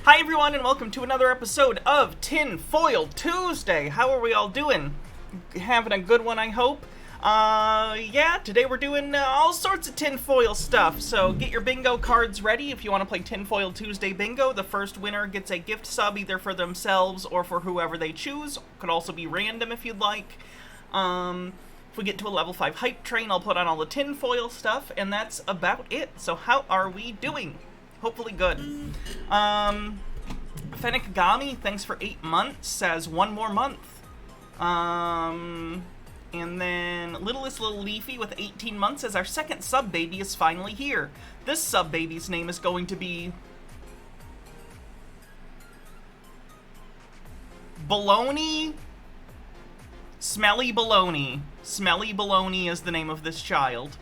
Hi everyone, and welcome to another episode of Tinfoil Tuesday. How are we all doing? Having a good one, I hope. Yeah, today we're doing all sorts of tinfoil stuff, so get your bingo cards ready if you want to play Tinfoil Tuesday Bingo. The first winner gets a gift sub either for themselves or for whoever they choose. Could also be random if you'd like. If we get to a level 5 hype train, I'll put on all the tinfoil stuff, and that's about it. So how are we doing? Hopefully good. Fennikagami, thanks for 8 months, says one more month. And then Littlest Little Leafy with 18 months says our second sub baby is finally here. This sub baby's name is going to be Baloney. Smelly Baloney. Smelly Baloney is the name of this child.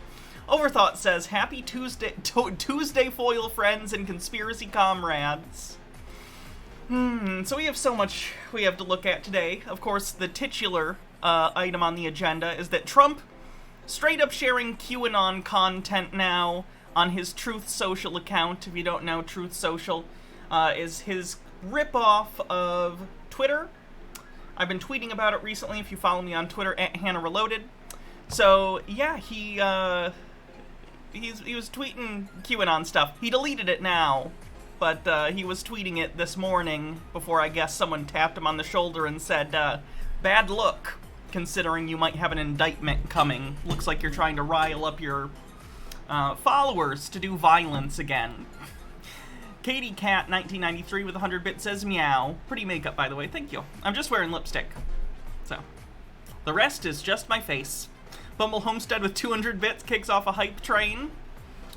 Overthought says, Happy Tuesday, Tuesday foil friends and conspiracy comrades. So we have so much we have to look at today. Of course, the titular item on the agenda is that Trump straight up sharing QAnon content now on his Truth Social account. If you don't know, Truth Social is his ripoff of Twitter. I've been tweeting about it recently if you follow me on Twitter, @HannahReloaded. So, yeah, he was tweeting QAnon stuff. He deleted it now, but he was tweeting it this morning before, I guess, someone tapped him on the shoulder and said, bad look. considering you might have an indictment coming. Looks like you're trying to rile up your followers to do violence again. Katie Cat 1993 with 100 bits says meow. Pretty makeup, by the way. Thank you. I'm just wearing lipstick. So, the rest is just my face. Bumble Homestead with 200 bits kicks off a hype train.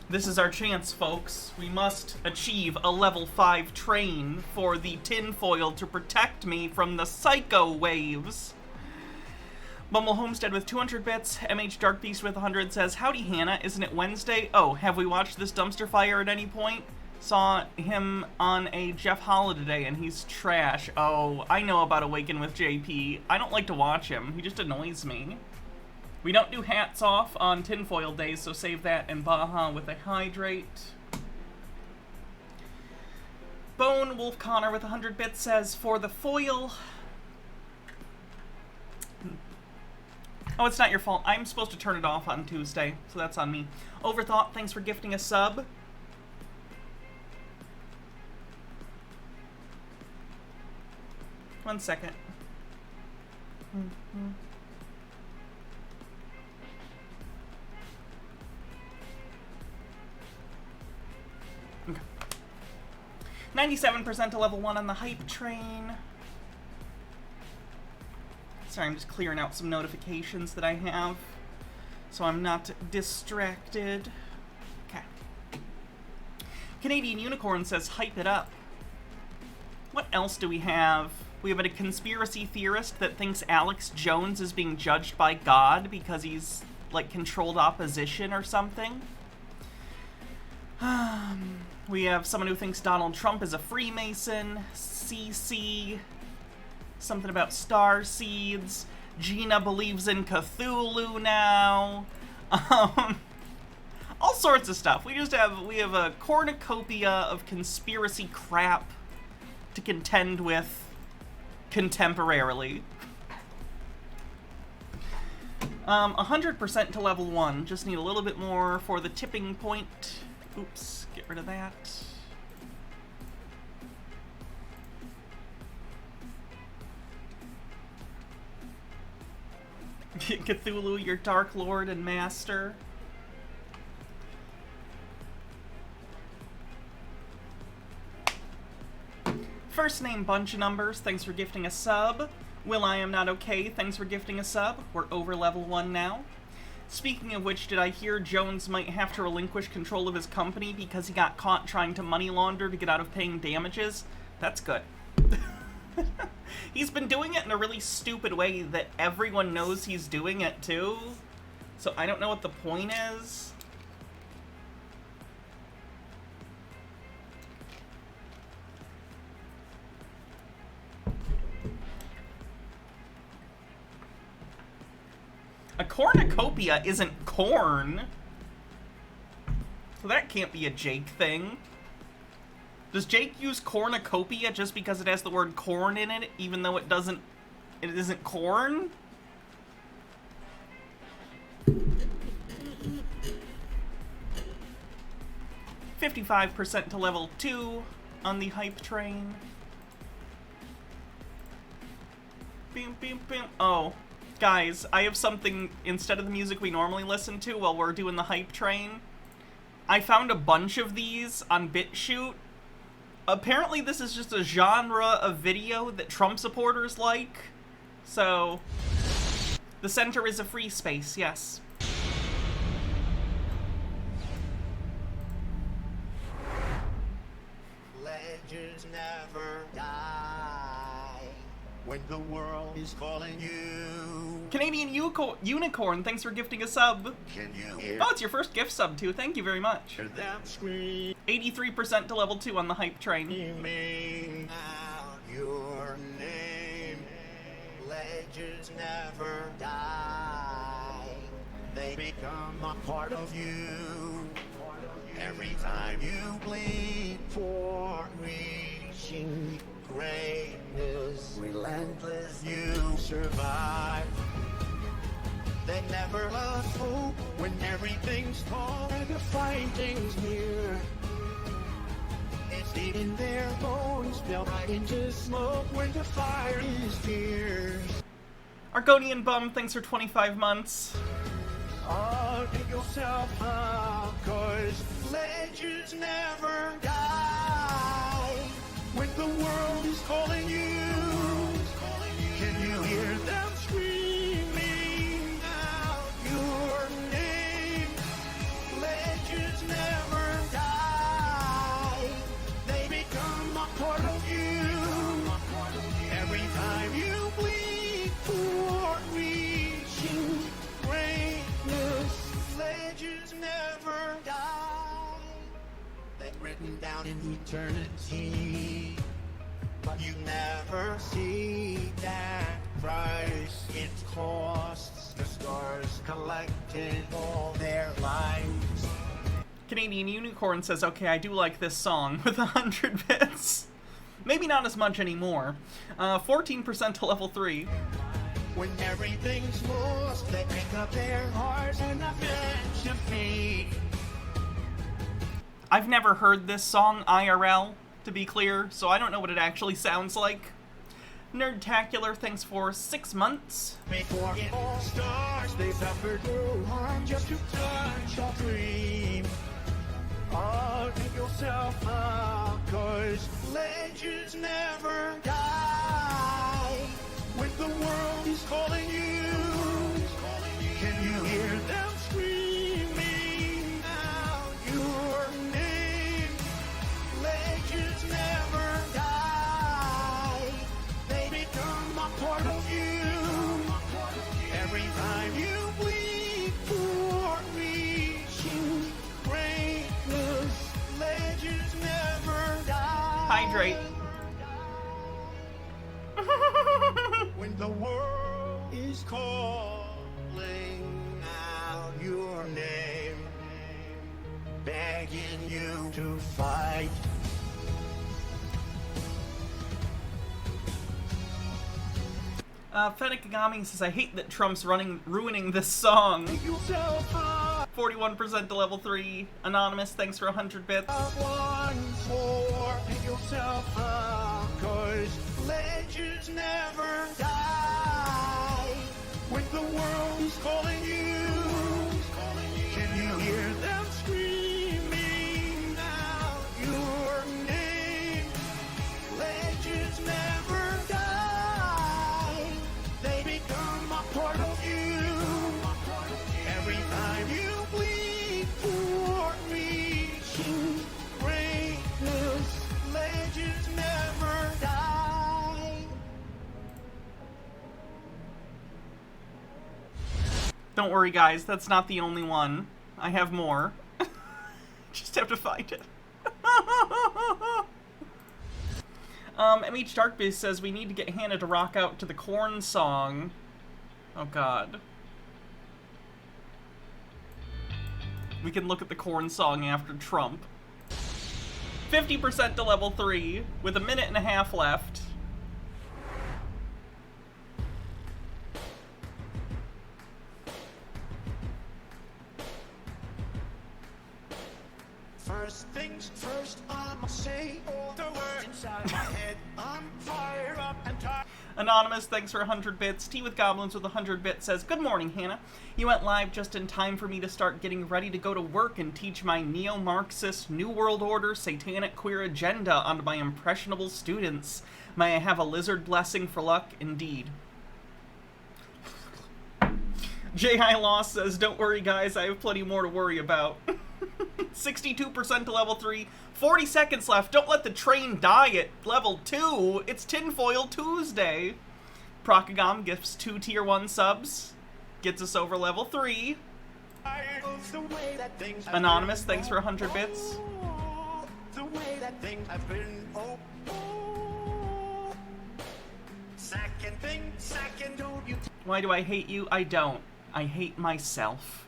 This is our chance, folks. We must achieve a level 5 train for the tinfoil to protect me from the psycho waves. Bumble Homestead with 200 bits. MH Dark Beast with 100 says, howdy Hannah, isn't it Wednesday? Oh, have we watched this dumpster fire at any point? Saw him on a Jeff Holiday and he's trash. Oh, I know about Awaken with JP. I don't like to watch him. He just annoys me. We don't do hats off on tinfoil days, so save that and Baja with a hydrate. Bone Wolf Connor with 100 bits says, for the foil... Oh, it's not your fault. I'm supposed to turn it off on Tuesday, so that's on me. Overthought, thanks for gifting a sub. One second. Okay. 97% to level 1 on the hype train. Sorry, I'm just clearing out some notifications that I have, so I'm not distracted. Okay. Canadian Unicorn says, hype it up. What else do we have? We have a conspiracy theorist that thinks Alex Jones is being judged by God because he's, like, controlled opposition or something. We have someone who thinks Donald Trump is a Freemason. CC. Something about star seeds. Gina believes in Cthulhu now. All sorts of stuff. We have a cornucopia of conspiracy crap to contend with contemporarily. 100% to level 1. Just need a little bit more for the tipping point. Oops, get rid of that. Cthulhu, your Dark Lord and Master. First name bunch of numbers, thanks for gifting a sub. Will I am not okay, thanks for gifting a sub. We're over level 1 now. Speaking of which, did I hear Jones might have to relinquish control of his company because he got caught trying to money launder to get out of paying damages? That's good. He's been doing it in a really stupid way that everyone knows he's doing it too. So I don't know what the point is. A cornucopia isn't corn. So that can't be a Jake thing. Does Jake use cornucopia just because it has the word corn in it, even though it isn't corn? $55% to level 2 on the hype train. Beam, beam, beam. Oh, guys, I have something instead of the music we normally listen to while we're doing the hype train. I found a bunch of these on BitChute. Apparently this is just a genre of video that Trump supporters like. So, the center is a free space, yes. Legends never die when the world is calling you. Canadian Unicorn, thanks for gifting a sub. Can you hear? Oh, it's your first gift sub too. Thank you very much. Hear them scream 83% to level 2 on the hype train. out your name. Legends never die. They become a part of you. Every time you bleed for reaching greatness, relentless, you survive. They never lost hope when everything's tall and the fighting's near. It's deep in their bones, they'll ride into smoke when the fire is fierce. Argonian Bum, thanks for 25 months. Pick yourself up, 'cause legends never die. When the world is calling you, can you hear them screaming out your name? Legends never die. They become a part of you. Every time you bleed for reaching greatness, legends never die. They're written down in eternity, but you never see that price it costs. The stars collected all their lives. Canadian Unicorn says, okay, I do like this song with 100 bits. Maybe not as much anymore. 14% to level 3. When everything's lost, they pick up their hearts and avenge defeat. I've never heard this song IRL, to be clear, so I don't know what it actually sounds like. Nerdtacular, thanks for 6 months. Before it all starts, they suffered no harm just to touch a dream. Pick yourself up, 'cause legends never die. When the world is calling you, can you hear them screaming out your name? Legends never die. They become a part of you. Every time you bleed for reaching greatness, legends never die. Hydrate. When the world is calling out your name, begging you to fight. Fennec Kagami says, I hate that Trump's ruining this song. Pick yourself up 41% to level 3. Anonymous, thanks for 100 bits. once more. Pick yourself up, 'cause legends never die. When the world is calling you, can you hear them screaming out your name? Legends never die. They become a part of you. Every time you bleed for reaching greatness, legends never die. Don't worry, guys, that's not the only one. I have more. Just have to find it. MH Darkbeast says we need to get Hannah to rock out to the Korn song. Oh god. We can look at the Korn song after Trump. 50% to level 3, with a minute and a half left. First things first, I'ma say all the words inside my head. I'm fired up and tired. Anonymous, thanks for 100 bits. Tea with Goblins with 100 bits says, good morning, Hannah. You went live just in time for me to start getting ready to go to work and teach my neo-Marxist, New World Order, satanic queer agenda onto my impressionable students. May I have a lizard blessing for luck? Indeed. J.I. Loss says, don't worry, guys, I have plenty more to worry about. 62% to level 3. 40 seconds left. Don't let the train die at level 2. It's Tinfoil Tuesday. Procagom gifts 2 tier 1 subs. Gets us over level 3. Anonymous, thanks for 100 bits. The way that things have been. Second, don't you? Why do I hate you? I don't. I hate myself.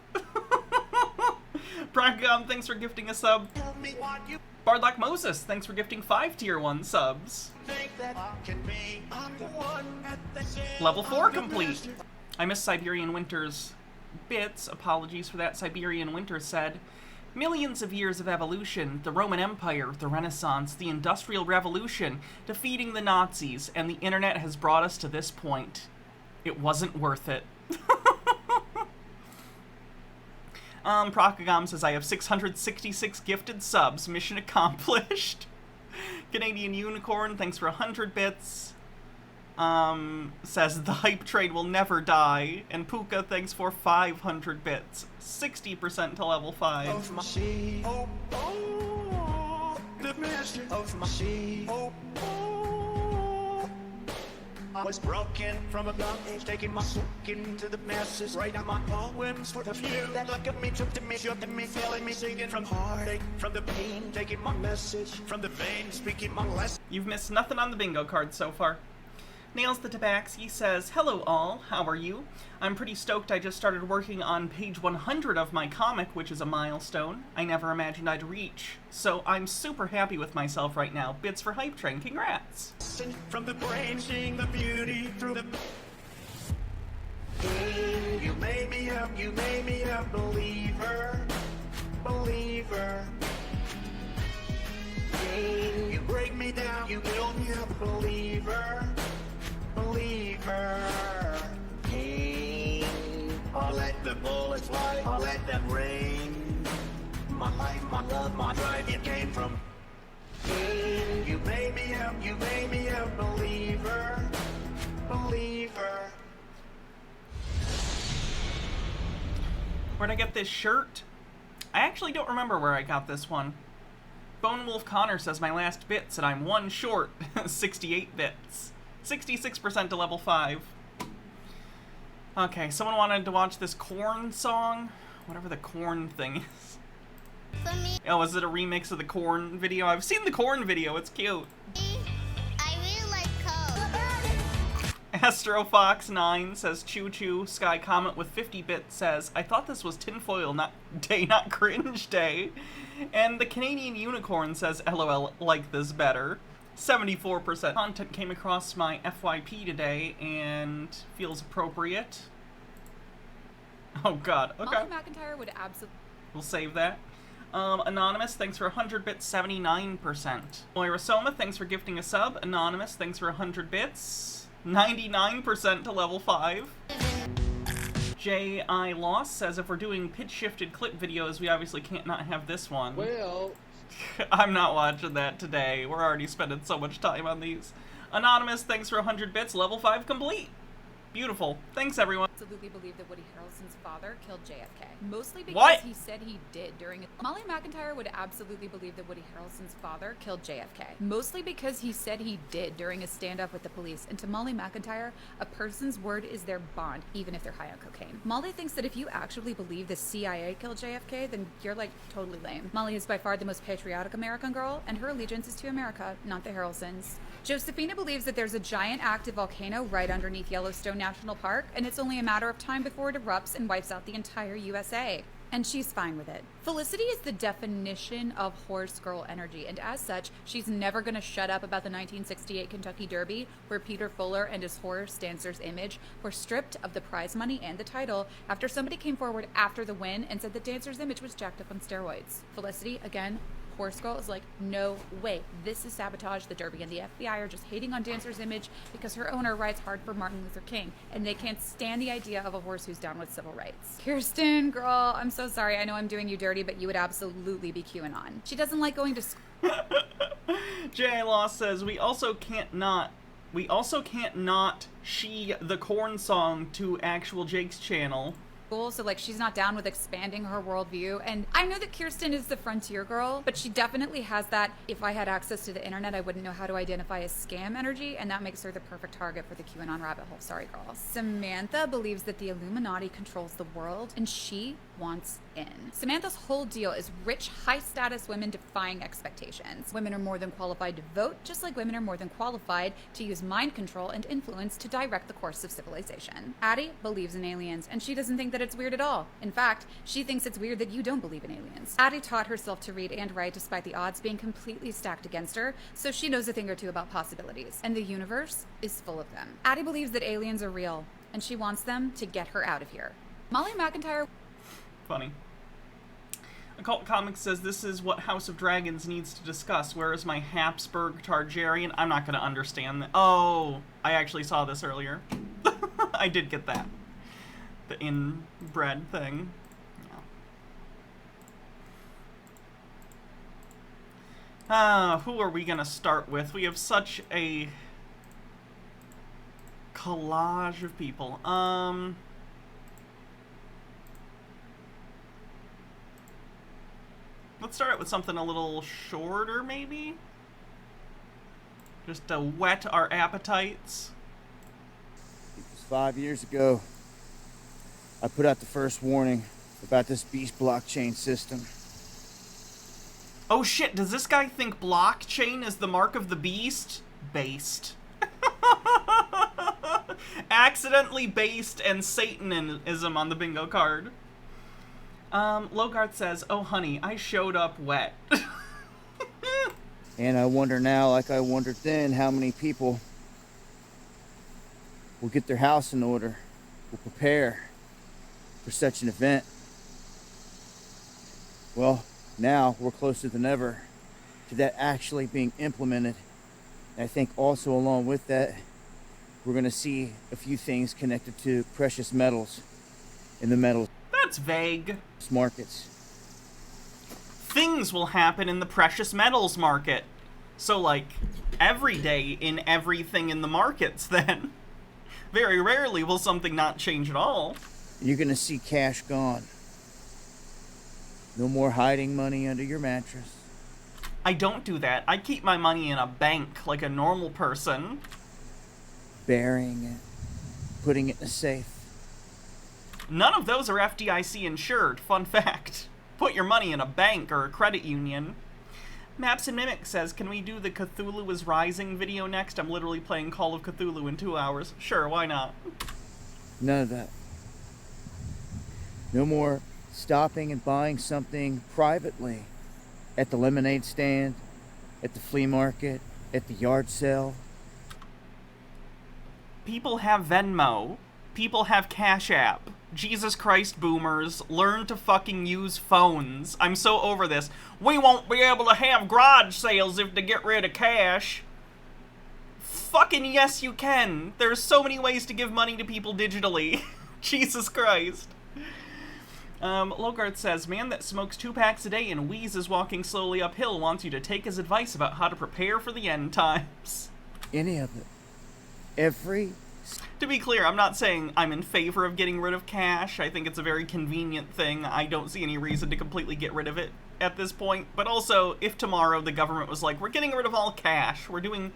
Procagom, thanks for gifting a sub. Tell me what you Bardlock Moses, thanks for gifting 5 tier 1 subs. think that I can be. I'm the one at the center. Level 4 complete. I miss Siberian Winter's bits. Apologies for that. Siberian Winter said, millions of years of evolution, the Roman Empire, the Renaissance, the Industrial Revolution, defeating the Nazis, and the internet has brought us to this point. It wasn't worth it. Procagam says, I have 666 gifted subs. Mission accomplished. Canadian Unicorn, thanks for 100 bits. Says, the hype train will never die. And Puka, thanks for 500 bits. 60% to level 5. Of my sea. Oh, oh, the master of my sea. Oh, oh. I was broken from a young age, taking my soul into the masses. Writing my poems for the few that look at me, took to me, shook to me, feeling me, singing from heartache, from the pain, taking my message from the vein, speaking my lesson. You've missed nothing on the bingo card so far. Nails the Tabaxi says, hello all, how are you? I'm pretty stoked I just started working on page 100 of my comic, which is a milestone I never imagined I'd reach. So I'm super happy with myself right now. Bits for Hype Train, congrats! From the brain, seeing the beauty through the... You made me a believer, believer. You break me down, you build me a believer, believer. I'll let the bullets fly, I'll let them rain. My life, my love, my drive, it came from. You made me a believer, believer. Where'd I get this shirt? I actually don't remember where I got this one. Bone Wolf Connor says my last bits and I'm one short. 68 bits. 66% to level 5. Okay, someone wanted to watch this Korn song? Whatever the Korn thing is. For me, Oh, is it a remix of the Korn video? I've seen the Korn video, it's cute. I really like Coke. AstroFox9 says Choo Choo. Sky Comet with 50 bits says, I thought this was Tinfoil day, not cringe day. And the Canadian Unicorn says, LOL, like this better. 74% content came across my FYP today and feels appropriate. Oh god, okay. Molly McIntyre would absolutely... We'll save that. Anonymous, thanks for 100 bits, 79%. Moira Soma, thanks for gifting a sub. Anonymous, thanks for 100 bits, 99% to level 5. J.I. Loss says, if we're doing pitch-shifted clip videos, we obviously can't not have this one. Well, I'm not watching that today. We're already spending so much time on these. Anonymous, thanks for 100 bits, level 5 complete. Beautiful. Thanks, everyone. absolutely believe that Woody Harrelson's father killed JFK. Mostly because What? he said he did during a... Molly McIntyre would absolutely believe that Woody Harrelson's father killed JFK. Mostly because he said he did during a standoff with the police. And to Molly McIntyre, a person's word is their bond, even if they're high on cocaine. Molly thinks that if you actually believe the CIA killed JFK, then you're like totally lame. Molly is by far the most patriotic American girl, and her allegiance is to America, not the Harrelsons. Josephina believes that there's a giant active volcano right underneath Yellowstone National Park, and it's only a matter of time before it erupts and wipes out the entire USA. And she's fine with it. Felicity is the definition of horse girl energy, and as such, she's never gonna shut up about the 1968 Kentucky Derby, where Peter Fuller and his horse dancer's image were stripped of the prize money and the title after somebody came forward after the win and said the dancer's image was jacked up on steroids. Felicity, again, horse girl, is like, no way, this is sabotage. The Derby and the FBI are just hating on Dancer's image because her owner rides hard for Martin Luther King, and they can't stand the idea of a horse who's down with civil rights. Kirsten, girl, I'm so sorry. I know I'm doing you dirty, but you would absolutely be QAnon. She doesn't like going to school. J.A. Law says, we also can't not she the corn song to actual Jake's channel. So like she's not down with expanding her worldview. And I know that Kirsten is the frontier girl, but she definitely has that if I had access to the internet I wouldn't know how to identify as scam energy, and that makes her the perfect target for the QAnon rabbit hole. Sorry girl. Samantha believes that the Illuminati controls the world and she wants in. Samantha's whole deal is rich, high status women defying expectations. Women are more than qualified to vote, just like women are more than qualified to use mind control and influence to direct the course of civilization. Addie believes in aliens, and she doesn't think that it's weird at all. In fact, she thinks it's weird that you don't believe in aliens. Addie taught herself to read and write despite the odds being completely stacked against her, so she knows a thing or two about possibilities. And the universe is full of them. Addie believes that aliens are real, and she wants them to get her out of here. Molly McIntyre... Funny. Occult Comics says this is what House of Dragons needs to discuss. Where is my Habsburg Targaryen? I'm not going to understand that. Oh, I actually saw this earlier. I did get that. The inbred thing. Who are we gonna start with? We have such a collage of people. Let's start it with something a little shorter, maybe? Just to whet our appetites. It was 5 years ago. I put out the first warning about this beast blockchain system. Oh shit, does this guy think blockchain is the mark of the beast? Based. Accidentally based and Satanism on the bingo card. Logarth says, oh honey, I showed up wet. And I wonder now, like I wondered then, how many people will get their house in order, will prepare for such an event. Well, now we're closer than ever to that actually being implemented. And I think also along with that, we're going to see a few things connected to precious metals in the metals That's vague. markets. Things will happen in the precious metals market. So, like, every day in everything in the markets, then. Very rarely will something not change at all. You're going to see cash gone. No more hiding money under your mattress. I don't do that. I keep my money in a bank like a normal person. Burying it. Putting it in a safe. None of those are FDIC insured. Fun fact. Put your money in a bank or a credit union. Maps and Mimic says, can we do the Cthulhu is Rising video next? I'm literally playing Call of Cthulhu in 2 hours. Sure, why not? None of that. No more stopping and buying something privately at the lemonade stand, at the flea market, at the yard sale. People have Venmo. People have Cash App. Jesus Christ, boomers, learn to fucking use phones. I'm so over this. We won't be able to have garage sales if they get rid of cash. Fucking yes, you can. There's so many ways to give money to people digitally. Jesus Christ. Logarth says, man that smokes 2 packs a day and wheezes walking slowly uphill wants you to take his advice about how to prepare for the end times. Any of it. Every To be clear, I'm not saying I'm in favor of getting rid of cash. I think it's a very convenient thing. I don't see any reason to completely get rid of it at this point. But also, if tomorrow the government was like, we're getting rid of all cash, we're doing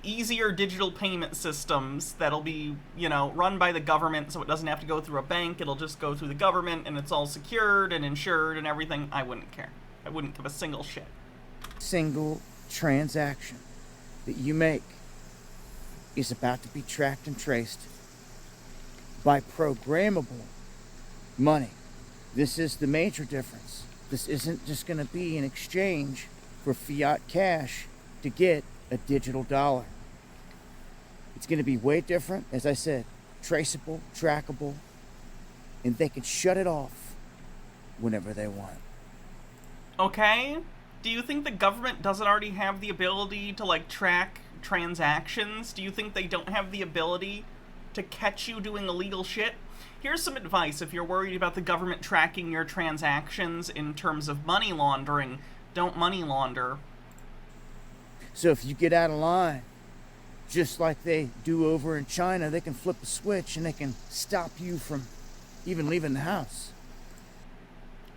easier digital payment systems that'll be, you know, run by the government so it doesn't have to go through a bank, it'll just go through the government and it's all secured and insured and everything, I wouldn't care. I wouldn't give a single shit. single transaction that you make is about to be tracked and traced by programmable money. This is the major difference. This isn't just going to be an exchange for fiat cash to get a digital dollar. It's going to be way different, as I said, traceable, trackable, and they can shut it off whenever they want. Okay? Do you think the government doesn't already have the ability to, like, track transactions? Do you think they don't have the ability to catch you doing illegal shit? Here's some advice if you're worried about the government tracking your transactions in terms of money laundering. Don't money launder. So if you get out of line, just like they do over in China, they can flip a switch and they can stop you from even leaving the house.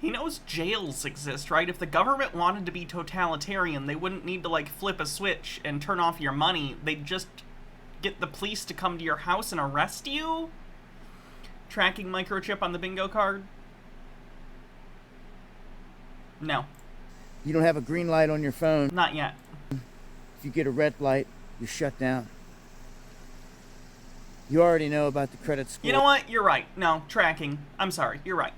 He knows jails exist, right? If the government wanted to be totalitarian, they wouldn't need to, like, flip a switch and turn off your money. They'd just get the police to come to your house and arrest you? Tracking microchip on the bingo card? No. You don't have a green light on your phone. Not yet. If you get a red light, you're shut down. You already know about the credit score. You know what? You're right. No, tracking. I'm sorry. You're right.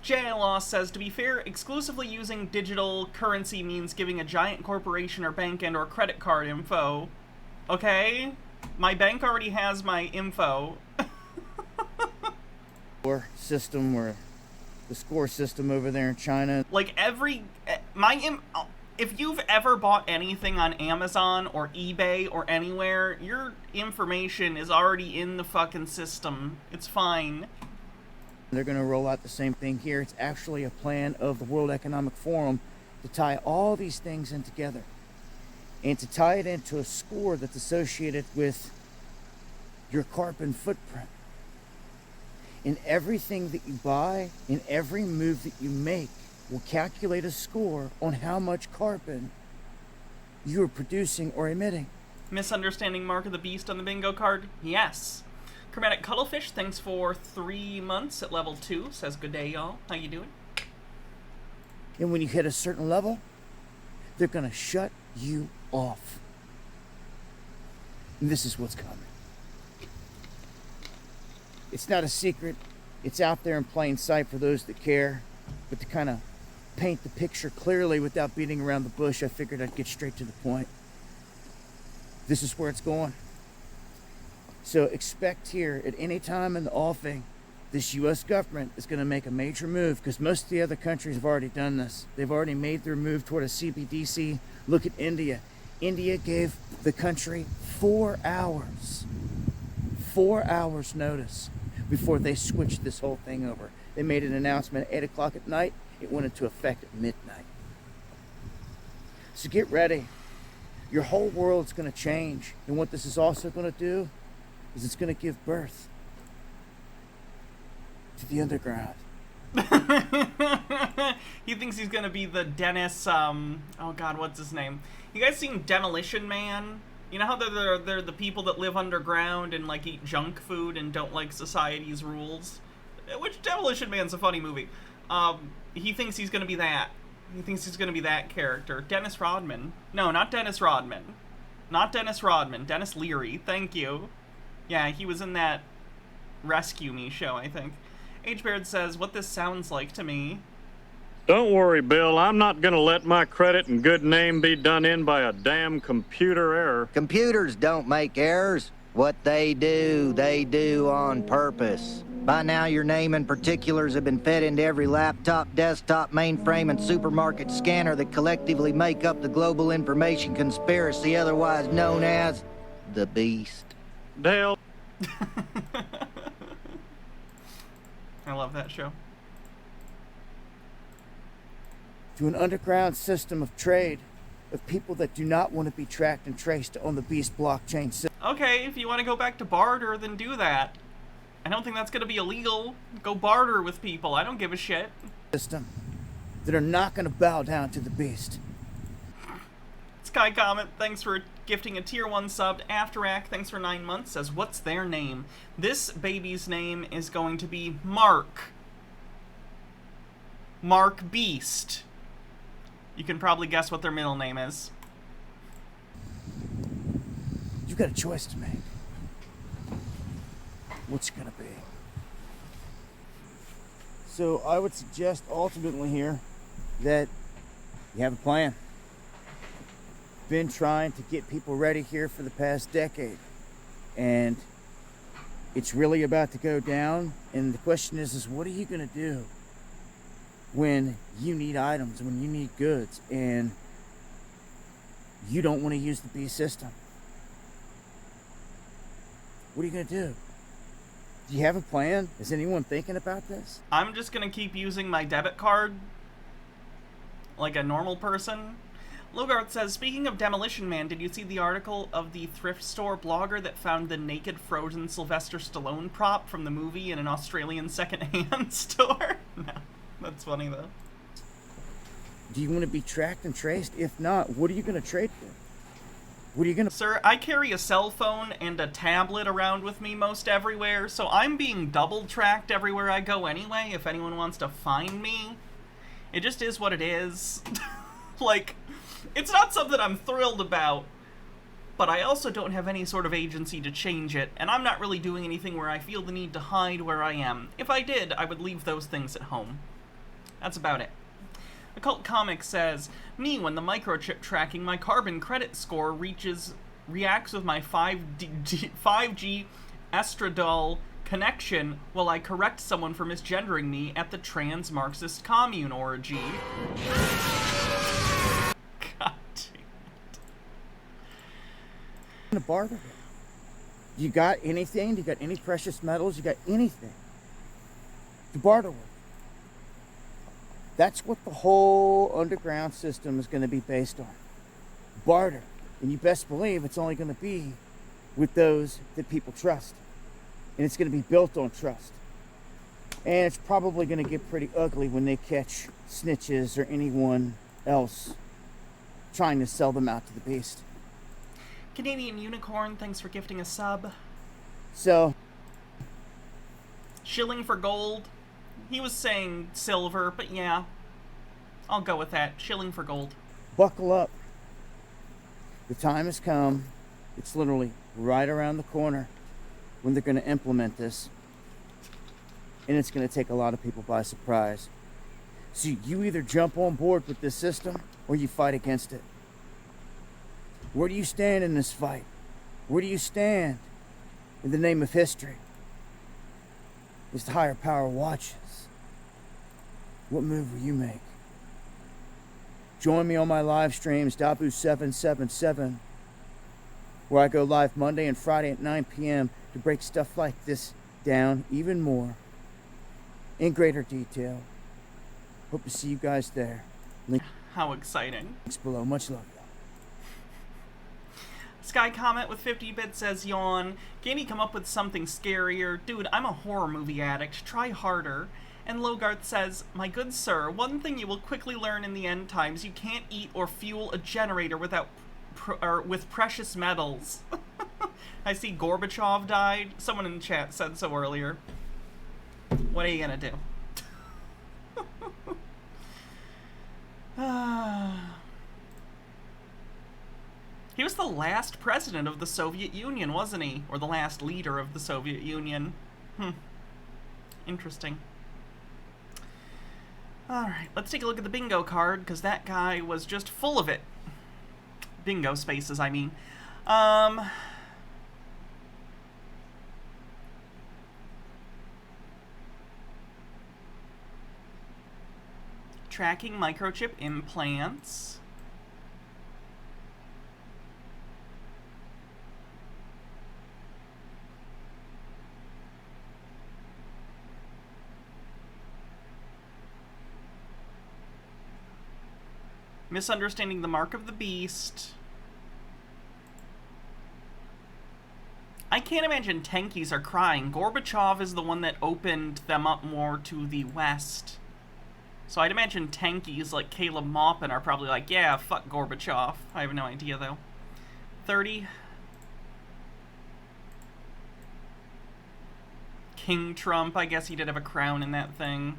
JLoss says, to be fair, exclusively using digital currency means giving a giant corporation or bank and or credit card info. Okay? My bank already has my info. System or the score system over there in China. Like, if you've ever bought anything on Amazon or eBay or anywhere, your information is already in the fucking system. It's fine. They're going to roll out the same thing here. It's actually a plan of the World Economic Forum to tie all these things in together and to tie it into a score that's associated with your carbon footprint. In everything that you buy, in every move that you make, will calculate a score on how much carbon you are producing or emitting. Misunderstanding Mark of the Beast on the bingo card? Yes. Chromatic Cuttlefish, thanks for 3 months at level 2. Says, good day, y'all. How you doing? And when you hit a certain level, they're going to shut you off. And this is what's coming. It's not a secret. It's out there in plain sight for those that care. But to kind of paint the picture clearly without beating around the bush, I figured I'd get straight to the point. This is where it's going. So expect here at any time in the offing, this U.S. government is going to make a major move, because most of the other countries have already done this. They've already made their move toward a CBDC. Look at India. India gave the country 4 hours. 4 hours notice before they switched this whole thing over. They made an announcement at 8 o'clock at night. It went into effect at midnight. So get ready. Your whole world's going to change. And what this is also going to do is it's going to give birth to the underground. He thinks he's going to be the Dennis, oh god, what's his name? You guys seen Demolition Man? You know how they're the people that live underground and, like, eat junk food and don't like society's rules? Which Demolition Man's a funny movie. He thinks he's gonna be that. He thinks he's gonna be that character. Dennis Rodman. No, not Dennis Rodman. Not Dennis Rodman. Dennis Leary. Thank you. Yeah, he was in that Rescue Me show, I think. H. Baird says, what this sounds like to me. Don't worry, Bill. I'm not gonna let my credit and good name be done in by a damn computer error. Computers don't make errors. What they do on purpose. By now, your name and particulars have been fed into every laptop, desktop, mainframe, and supermarket scanner that collectively make up the global information conspiracy, otherwise known as the Beast. Dale. I love that show. To an underground system of trade of people that do not want to be tracked and traced on the Beast blockchain system. Okay, if you want to go back to barter, then do that. I don't think that's going to be illegal. Go barter with people. I don't give a shit. System that are not going to bow down to the Beast. Sky Comet, thanks for gifting a tier 1 sub. Afterac, thanks for 9 months, says, what's their name? This baby's name is going to be Mark. Mark Beast. You can probably guess what their middle name is. You've got a choice to make. What's it gonna be? So I would suggest ultimately here that you have a plan. Been trying to get people ready here for the past decade, and it's really about to go down. And the question is what are you gonna do when you need items, when you need goods, and you don't want to use the B system? What are you gonna do? Do you have a plan? Is anyone thinking about this? I'm just gonna keep using my debit card like a normal person. Logart says, speaking of Demolition Man, did you see the article of the thrift store blogger that found the naked frozen Sylvester Stallone prop from the movie in an Australian secondhand store? No, that's funny though. Do you want to be tracked and traced? If not, what are you going to trade for? What are you going to... Sir, I carry a cell phone and a tablet around with me most everywhere, so I'm being double tracked everywhere I go anyway, if anyone wants to find me. It just is what it is. Like, it's not something I'm thrilled about, but I also don't have any sort of agency to change it, and I'm not really doing anything where I feel the need to hide where I am. If I did, I would leave those things at home. That's about it. Occult Comic says, me, when the microchip tracking my carbon credit score reacts with my 5G estradiol connection while I correct someone for misgendering me at the trans-Marxist commune orgy. to barter with? You got anything? You got any precious metals? You got anything to barter with? That's what the whole underground system is going to be based on. Barter. And you best believe it's only going to be with those that people trust. And it's going to be built on trust. And it's probably going to get pretty ugly when they catch snitches or anyone else trying to sell them out to the beast. Canadian Unicorn, thanks for gifting a sub. So, Shilling for gold. He was saying silver, but yeah. I'll go with that. Shilling for gold. buckle up. The time has come. It's literally right around the corner when they're going to implement this. And it's going to take a lot of people by surprise. So you either jump on board with this system or you fight against it. Where do you stand in this fight? Where do you stand in the name of history? As the higher power watches, what move will you make? Join me on my live streams, Dabu777, where I go live Monday and Friday at 9 p.m. to break stuff like this down even more, in greater detail. Hope to see you guys there. How exciting. Links below. Much love, y'all. Sky Comet with 50 bits says, yawn. Can you come up with something scarier? Dude, I'm a horror movie addict. Try harder. And Logarth says, my good sir, one thing you will quickly learn in the end times, you can't eat or fuel a generator without with precious metals. I see Gorbachev died. Someone in the chat said so earlier. What are you gonna do? He was the last president of the Soviet Union, wasn't he? Or the last leader of the Soviet Union. Interesting. Alright, let's take a look at the bingo card, because that guy was just full of it. Bingo spaces, I mean. Tracking microchip implants. Misunderstanding the mark of the beast. I can't imagine tankies are crying. Gorbachev is the one that opened them up more to the west. So I'd imagine tankies like Caleb Maupin are probably like, yeah, fuck Gorbachev. I have no idea, though. 30. King Trump. I guess he did have a crown in that thing.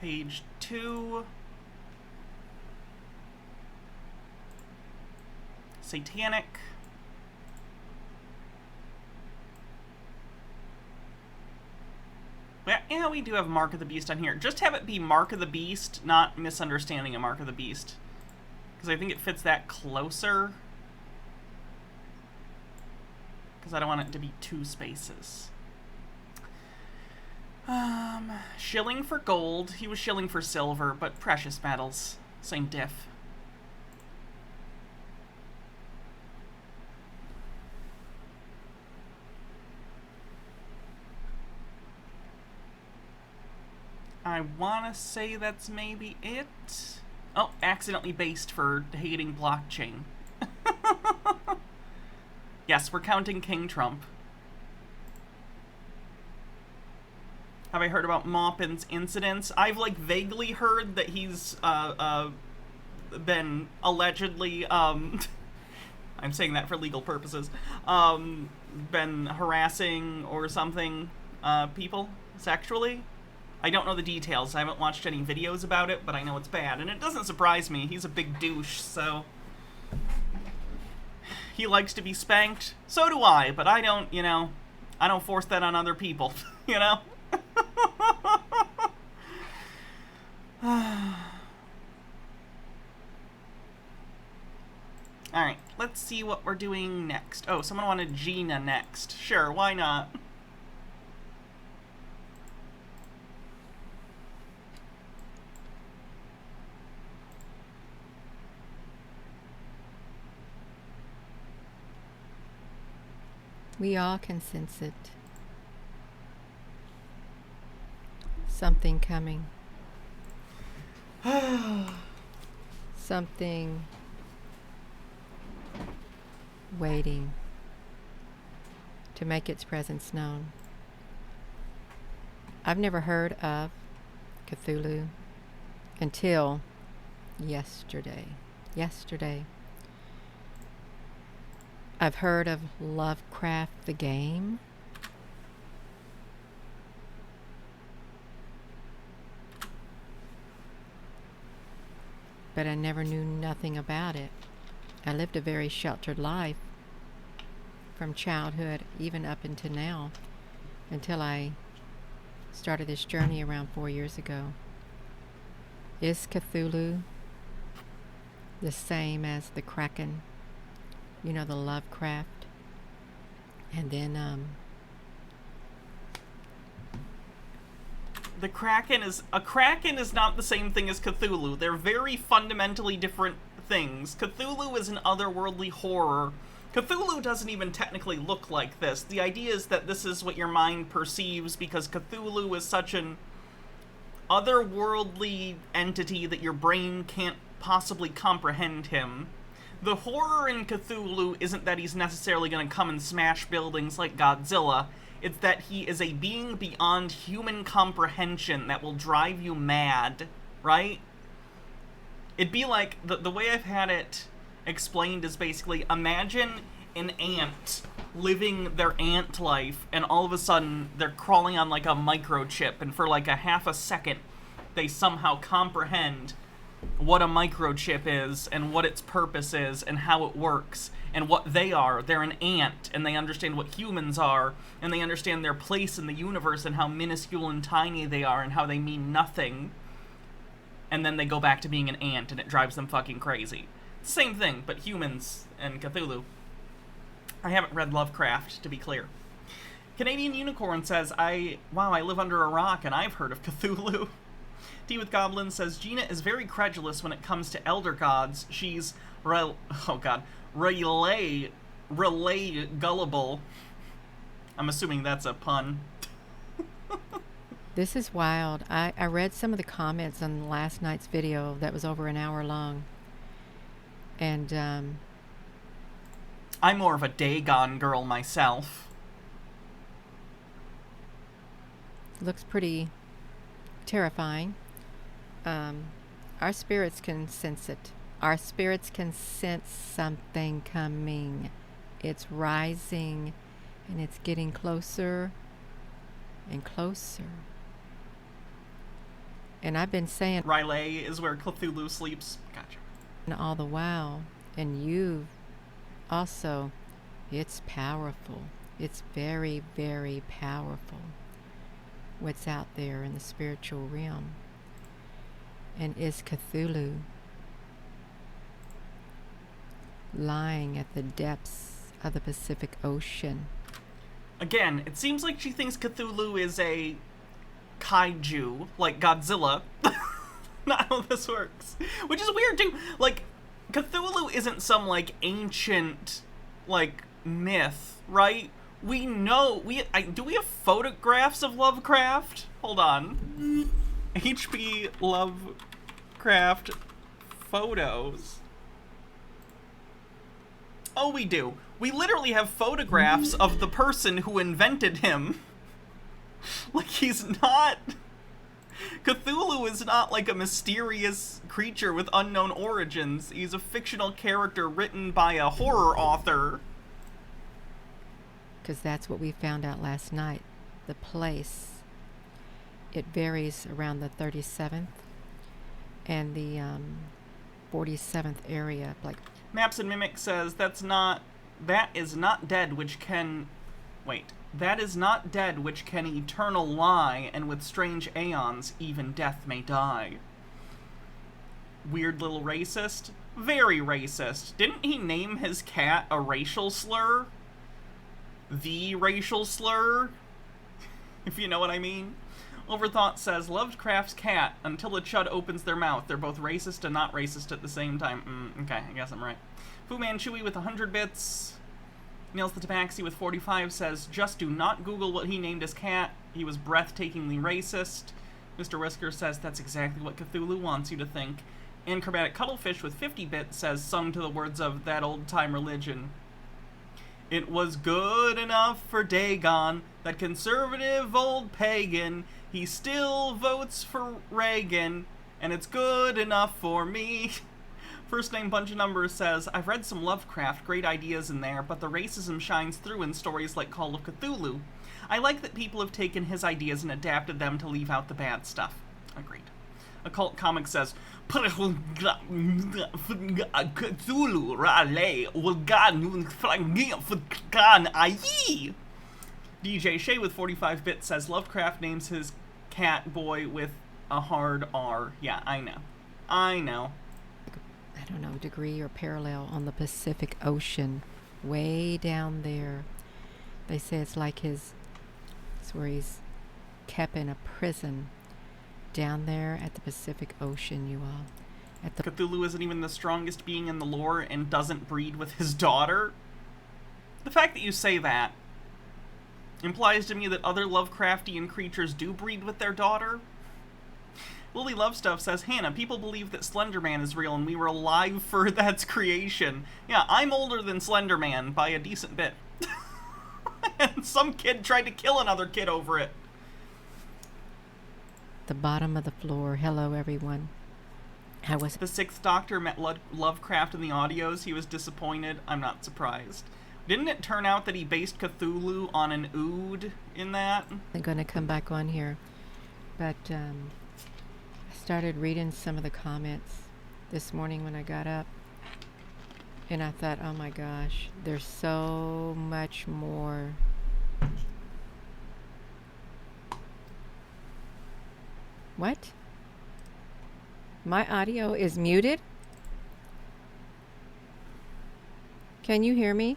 Page 2. Satanic. Yeah, we do have Mark of the Beast on here. Just have it be Mark of the Beast, not Misunderstanding a Mark of the Beast. Because I think it fits that closer. Because I don't want it to be two spaces. Shilling for gold. He was shilling for silver, but precious metals. Same diff. I want to say that's maybe it. Oh, accidentally based for hating blockchain. Yes, we're counting King Trump. Have I heard about Maupin's incidents? I've, like, vaguely heard that he's, been allegedly, I'm saying that for legal purposes, been harassing or something, people sexually. I don't know the details. I haven't watched any videos about it, but I know it's bad. And it doesn't surprise me. He's a big douche, so... He likes to be spanked. So do I, but I don't, you know, I don't force that on other people, you know? Alright, let's see what we're doing next. Oh, someone wanted Gina next. Sure, why not? We all can sense it. Something coming. Something waiting to make its presence known. I've never heard of Cthulhu until yesterday. I've heard of Lovecraft the game. But I never knew nothing about it. I lived a very sheltered life from childhood even up until now, until I started this journey around 4 years ago. Is Cthulhu the same as the Kraken? You know, the Lovecraft? And then, The Kraken is... A Kraken is not the same thing as Cthulhu. They're very fundamentally different things. Cthulhu is an otherworldly horror. Cthulhu doesn't even technically look like this. The idea is that this is what your mind perceives because Cthulhu is such an otherworldly entity that your brain can't possibly comprehend him. The horror in Cthulhu isn't that he's necessarily going to come and smash buildings like Godzilla. It's that he is a being beyond human comprehension that will drive you mad, right? It'd be like, the way I've had it explained is basically, imagine an ant living their ant life, and all of a sudden, they're crawling on like a microchip, and for like a half a second, they somehow comprehend what a microchip is, and what its purpose is, and how it works, and what they are. They're an ant, and they understand what humans are, and they understand their place in the universe, and how minuscule and tiny they are, and how they mean nothing. And then they go back to being an ant, and it drives them fucking crazy. Same thing, but humans and Cthulhu. I haven't read Lovecraft, to be clear. Canadian Unicorn says, wow, I live under a rock, and I've heard of Cthulhu. Tea with Goblin says, Gina is very credulous when it comes to elder gods. She's relay gullible. I'm assuming that's a pun. this is wild. I read some of the comments on last night's video that was over an hour long. And, I'm more of a Dagon girl myself. looks pretty terrifying. Our spirits can sense it. Our spirits can sense something coming. It's rising, and it's getting closer and closer. And I've been saying... Riley is where Cthulhu sleeps. Gotcha. All the while. And you also, it's powerful. It's very, very powerful. What's out there in the spiritual realm. And is Cthulhu lying at the depths of the Pacific Ocean? Again, it seems like she thinks Cthulhu is a kaiju, like Godzilla. Not how this works. Which is weird, too. Like, Cthulhu isn't some, like, ancient, like, myth, right? We know... do we have photographs of Lovecraft? Hold on. H.P. Lovecraft photos. Oh, we do. We literally have photographs of the person who invented him. Like, he's not... Cthulhu is not like a mysterious creature with unknown origins. He's a fictional character written by a horror author. Because that's what we found out last night. The place. It varies around the 37th and the 47th area. Like Maps and Mimic says that is not dead which can... Wait. That is not dead which can eternal lie, and with strange aeons even death may die. weird little racist. Very racist. Didn't he name his cat a racial slur? The racial slur? If you know what I mean. Overthought says, Lovecraft's cat, until a chud opens their mouth. They're both racist and not racist at the same time. Okay, I guess I'm right. Fu Manchu with 100 bits. Nails the Tabaxi with 45 says, just do not Google what he named his cat. He was breathtakingly racist. Mr. Whisker says, that's exactly what Cthulhu wants you to think. And Chromatic Cuttlefish with 50 bits says, sung to the words of that old-time religion. It was good enough for Dagon, that conservative old pagan. He still votes for Reagan, and it's good enough for me. First name Bunch of Numbers says, I've read some Lovecraft, great ideas in there, but the racism shines through in stories like Call of Cthulhu. I like that people have taken his ideas and adapted them to leave out the bad stuff. Agreed. Occult Comic says, Cthulhu rale DJ Shea with 45 bits says Lovecraft names his cat boy with a hard R. Yeah, I know. I don't know, degree or parallel on the Pacific Ocean, way down there. They say it's like it's where he's kept in a prison down there at the Pacific Ocean, you all. Cthulhu isn't even the strongest being in the lore and doesn't breed with his daughter? The fact that you say that implies to me that other Lovecraftian creatures do breed with their daughter. Lily Lovestuff says, Hannah, people believe that Slender Man is real and we were alive for that's creation. Yeah, I'm older than Slender Man by a decent bit. And some kid tried to kill another kid over it. The bottom of the floor. Hello, everyone. How was The Sixth Doctor met Lovecraft in the audios. He was disappointed. I'm not surprised. Didn't it turn out that he based Cthulhu on an ood in that? I'm going to come back on here. But I started reading some of the comments this morning when I got up. And I thought, oh my gosh, there's so much more. What? My audio is muted? Can you hear me?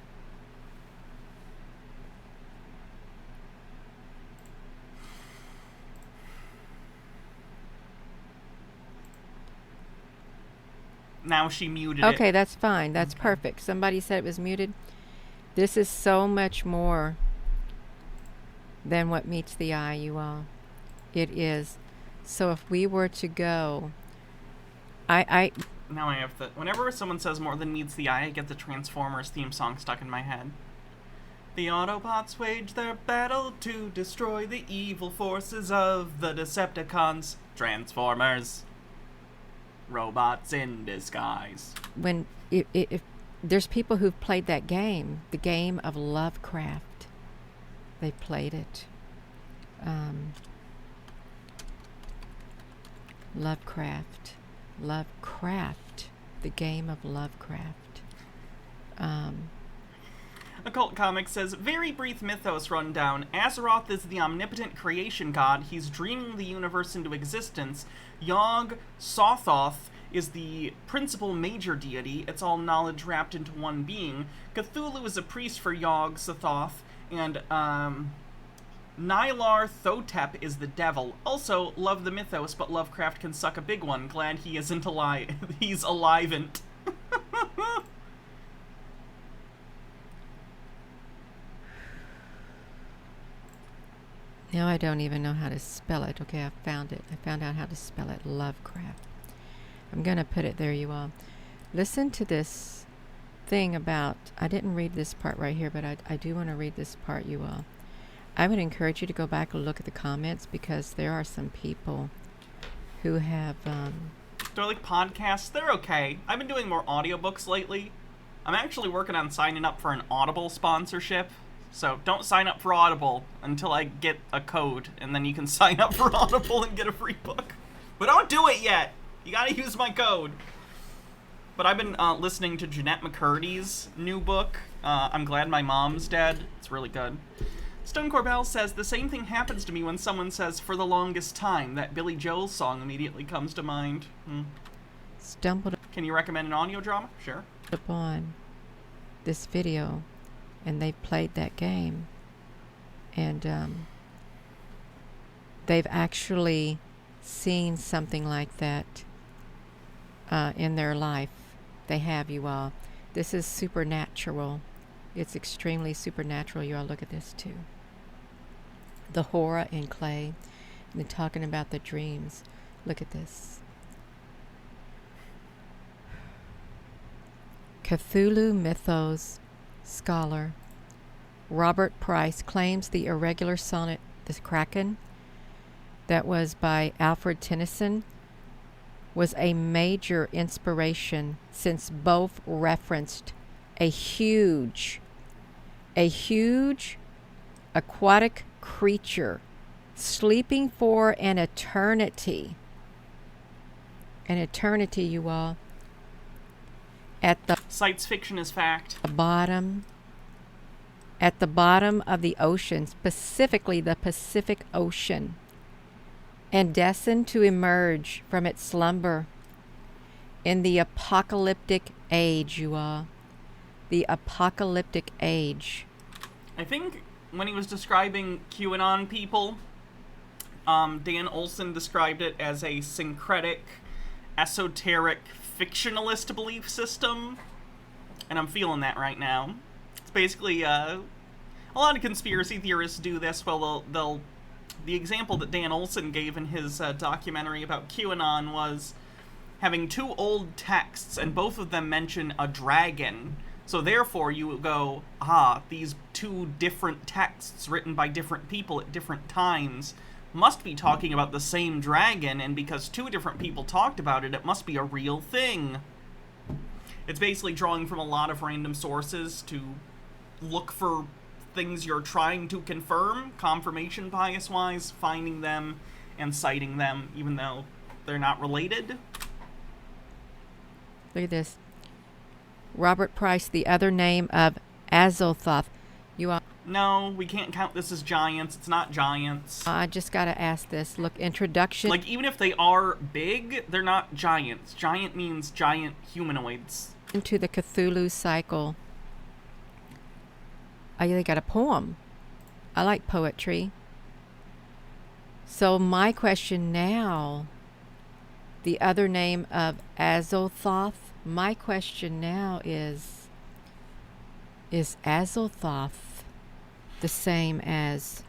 Now she muted Okay, it. that's fine. That's perfect. Somebody said it was muted. This is so much more than what meets the eye, you all. It is. So if we were to go, Now I have the... Whenever someone says more than meets the eye, I get the Transformers theme song stuck in my head. The Autobots wage their battle to destroy the evil forces of the Decepticons. Transformers. Robots in disguise. when if there's people who've played that game, the game of Lovecraft, they played it. Lovecraft, the game of Lovecraft. Occult Comics says, very brief mythos rundown. Azeroth is the omnipotent creation god. He's dreaming the universe into existence. Yog Sothoth is the principal major deity. It's all knowledge wrapped into one being. Cthulhu is a priest for Yog Sothoth. And, Nylar Thotep is the devil. Also, love the mythos, but Lovecraft can suck a big one. Glad he isn't alive. He's alivent. Now I don't even know how to spell it. Okay, I found it. I found out how to spell it. Lovecraft. I'm going to put it there, you all. Listen to this thing about... I didn't read this part right here, but I do want to read this part, you all. I would encourage you to go back and look at the comments because there are some people who have... Do I like podcasts? They're okay. I've been doing more audiobooks lately. I'm actually working on signing up for an Audible sponsorship. So don't sign up for Audible until I get a code, and then you can sign up for Audible and get a free book. But don't do it yet. You gotta use my code. But I've been listening to Jeanette McCurdy's new book, I'm Glad My Mom's Dead. It's really good. Stone Corbell says, the same thing happens to me when someone says, for the longest time. That Billy Joel song immediately comes to mind. stumbled Can you recommend an audio drama? Sure. upon this video, and they played that game, and they've actually seen something like that in their life. They have, you all. This is supernatural. It's extremely supernatural. You all look at this too. The horror in clay, and then talking about the dreams. Look at this. Cthulhu mythos scholar Robert Price claims the irregular sonnet, The Kraken, that was by Alfred Tennyson, was a major inspiration since both referenced a huge aquatic creature sleeping for an eternity. An eternity, you all. At the Science fiction is fact. bottom of the ocean, specifically the Pacific Ocean, and destined to emerge from its slumber in the apocalyptic age, you all. The apocalyptic age. I think when he was describing QAnon people, Dan Olson described it as a syncretic, esoteric, fictionalist belief system, and I'm feeling that right now. It's basically a lot of conspiracy theorists do this. Well, the example that Dan Olson gave in his documentary about QAnon was having two old texts, and both of them mention a dragon. So therefore you go, these two different texts written by different people at different times must be talking about the same dragon, and because two different people talked about it, it must be a real thing. It's basically drawing from a lot of random sources to look for things you're trying to confirm, confirmation bias-wise, finding them and citing them, even though they're not related. Look at this. Robert Price, the other name of Azathoth. You all. No, we can't count this as giants. It's not giants. I just got to ask this. Look, introduction. Like, even if they are big, they're not giants. Giant means giant humanoids. Into the Cthulhu cycle. They got a poem. I like poetry. So my question now, the other name of Azathoth, my question now is Azathoth the same as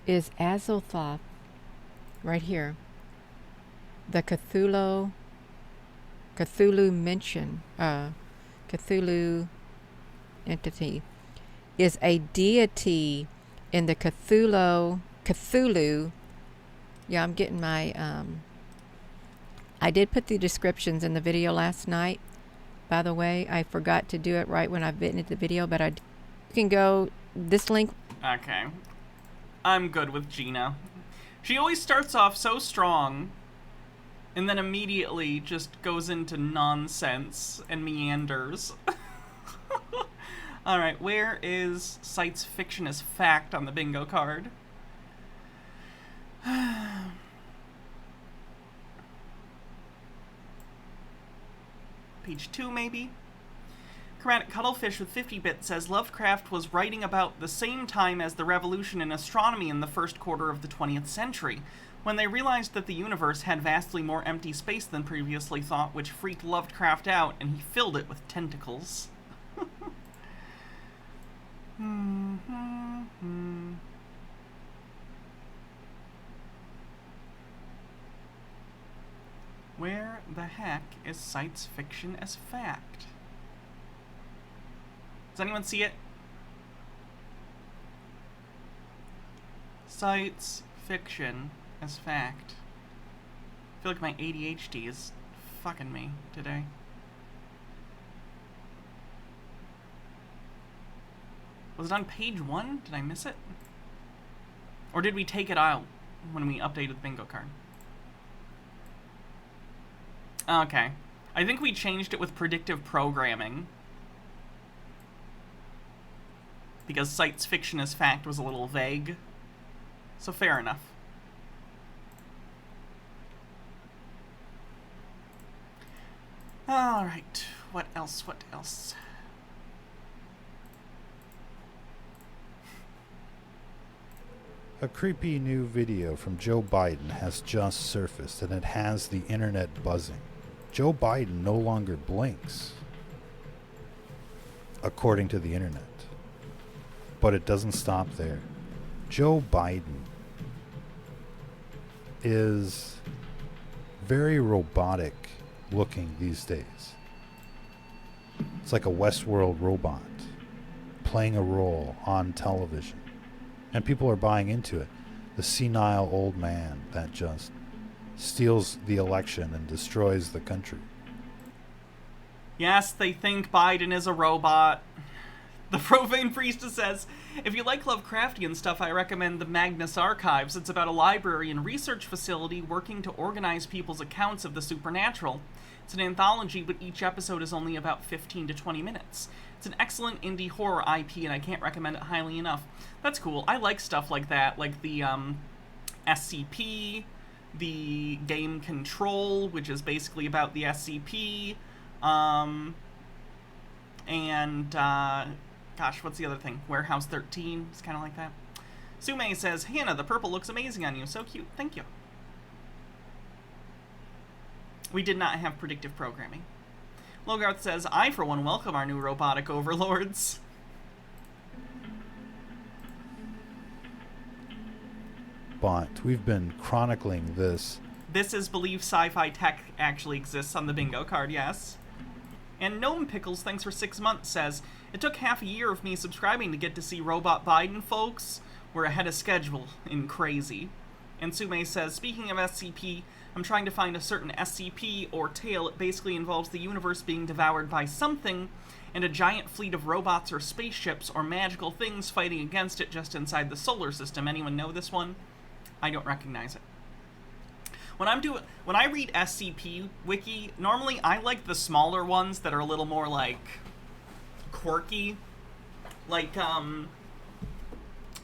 Azathoth right here, the Cthulhu mention, Cthulhu entity, is a deity in the Cthulhu. Yeah, I'm getting my, I did put the descriptions in the video last night. By the way, I forgot to do it right when I bitten into the video, but you can go, this link. Okay. I'm good with Gina. She always starts off so strong, and then immediately just goes into nonsense and meanders. Alright, where is science fiction as fact on the bingo card? Page 2, maybe? Chromatic Cuttlefish with 50-bit says Lovecraft was writing about the same time as the revolution in astronomy in the first quarter of the 20th century, when they realized that the universe had vastly more empty space than previously thought, which freaked Lovecraft out, and he filled it with tentacles. Where the heck is science fiction as fact? Does anyone see it? Science fiction as fact. I feel like my ADHD is fucking me today. Was it on page 1? Did I miss it? Or did we take it out when we updated the bingo card? Okay. I think we changed it with predictive programming. because science fiction as fact was a little vague. So fair enough. Alright, what else? A creepy new video from Joe Biden has just surfaced, and it has the internet buzzing. Joe Biden no longer blinks, according to the internet. But it doesn't stop there. Joe Biden is very robotic looking these days. It's like a Westworld robot playing a role on television. And people are buying into it. The senile old man that just steals the election and destroys the country. Yes, they think Biden is a robot. The Profane Priestess says, if you like Lovecraftian stuff, I recommend the Magnus Archives. It's about a library and research facility working to organize people's accounts of the supernatural. It's an anthology, but each episode is only about 15 to 20 minutes. It's an excellent indie horror IP, and I can't recommend it highly enough. That's cool. I like stuff like that, like the SCP, the game Control, which is basically about the SCP, and, gosh, what's the other thing? Warehouse 13, it's kind of like that. Sume says, Hannah, the purple looks amazing on you. So cute. Thank you. We did not have predictive programming. Logarth says, I, for one, welcome our new robotic overlords. But we've been chronicling this. This is believe sci-fi tech actually exists on the bingo card, yes. And Gnome Pickles, thanks for 6 months, says, it took half a year of me subscribing to get to see Robot Biden, folks. We're ahead of schedule in crazy. And Sume says, speaking of SCP, I'm trying to find a certain SCP or tale. It basically involves the universe being devoured by something and a giant fleet of robots or spaceships or magical things fighting against it just inside the solar system. Anyone know this one? I don't recognize it. When I read SCP wiki, normally I like the smaller ones that are a little more like quirky. Like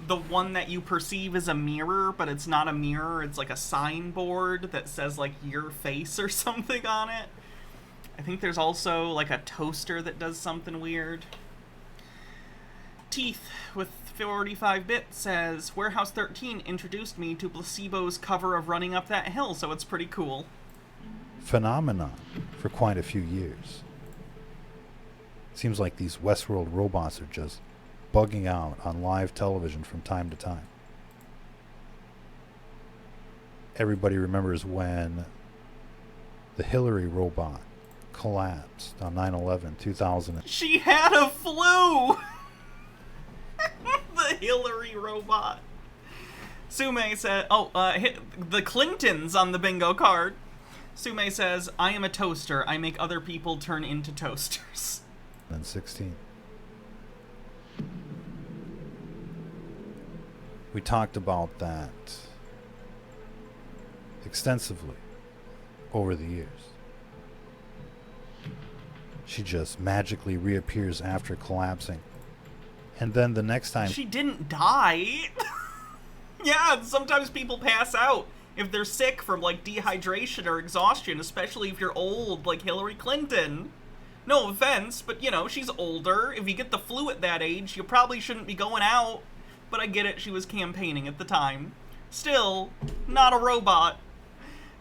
the one that you perceive as a mirror, but it's not a mirror, it's like a signboard that says like your face or something on it. I think there's also like a toaster that does something weird. Teeth with 45-bit says, Warehouse 13 introduced me to Placebo's cover of Running Up That Hill, so it's pretty cool. Phenomenon for quite a few years. Seems like these Westworld robots are just bugging out on live television from time to time. Everybody remembers when the Hillary robot collapsed on 9/11, 2000. She had a flu! The Hillary robot. Sume said, the Clintons on the bingo card. Sume says, I am a toaster. I make other people turn into toasters. And 16. We talked about that extensively over the years. She just magically reappears after collapsing. And then the next time... She didn't die. Yeah, sometimes people pass out if they're sick from, like, dehydration or exhaustion, especially if you're old, like Hillary Clinton. No offense, but, you know, she's older. If you get the flu at that age, you probably shouldn't be going out. But I get it, she was campaigning at the time. Still, not a robot.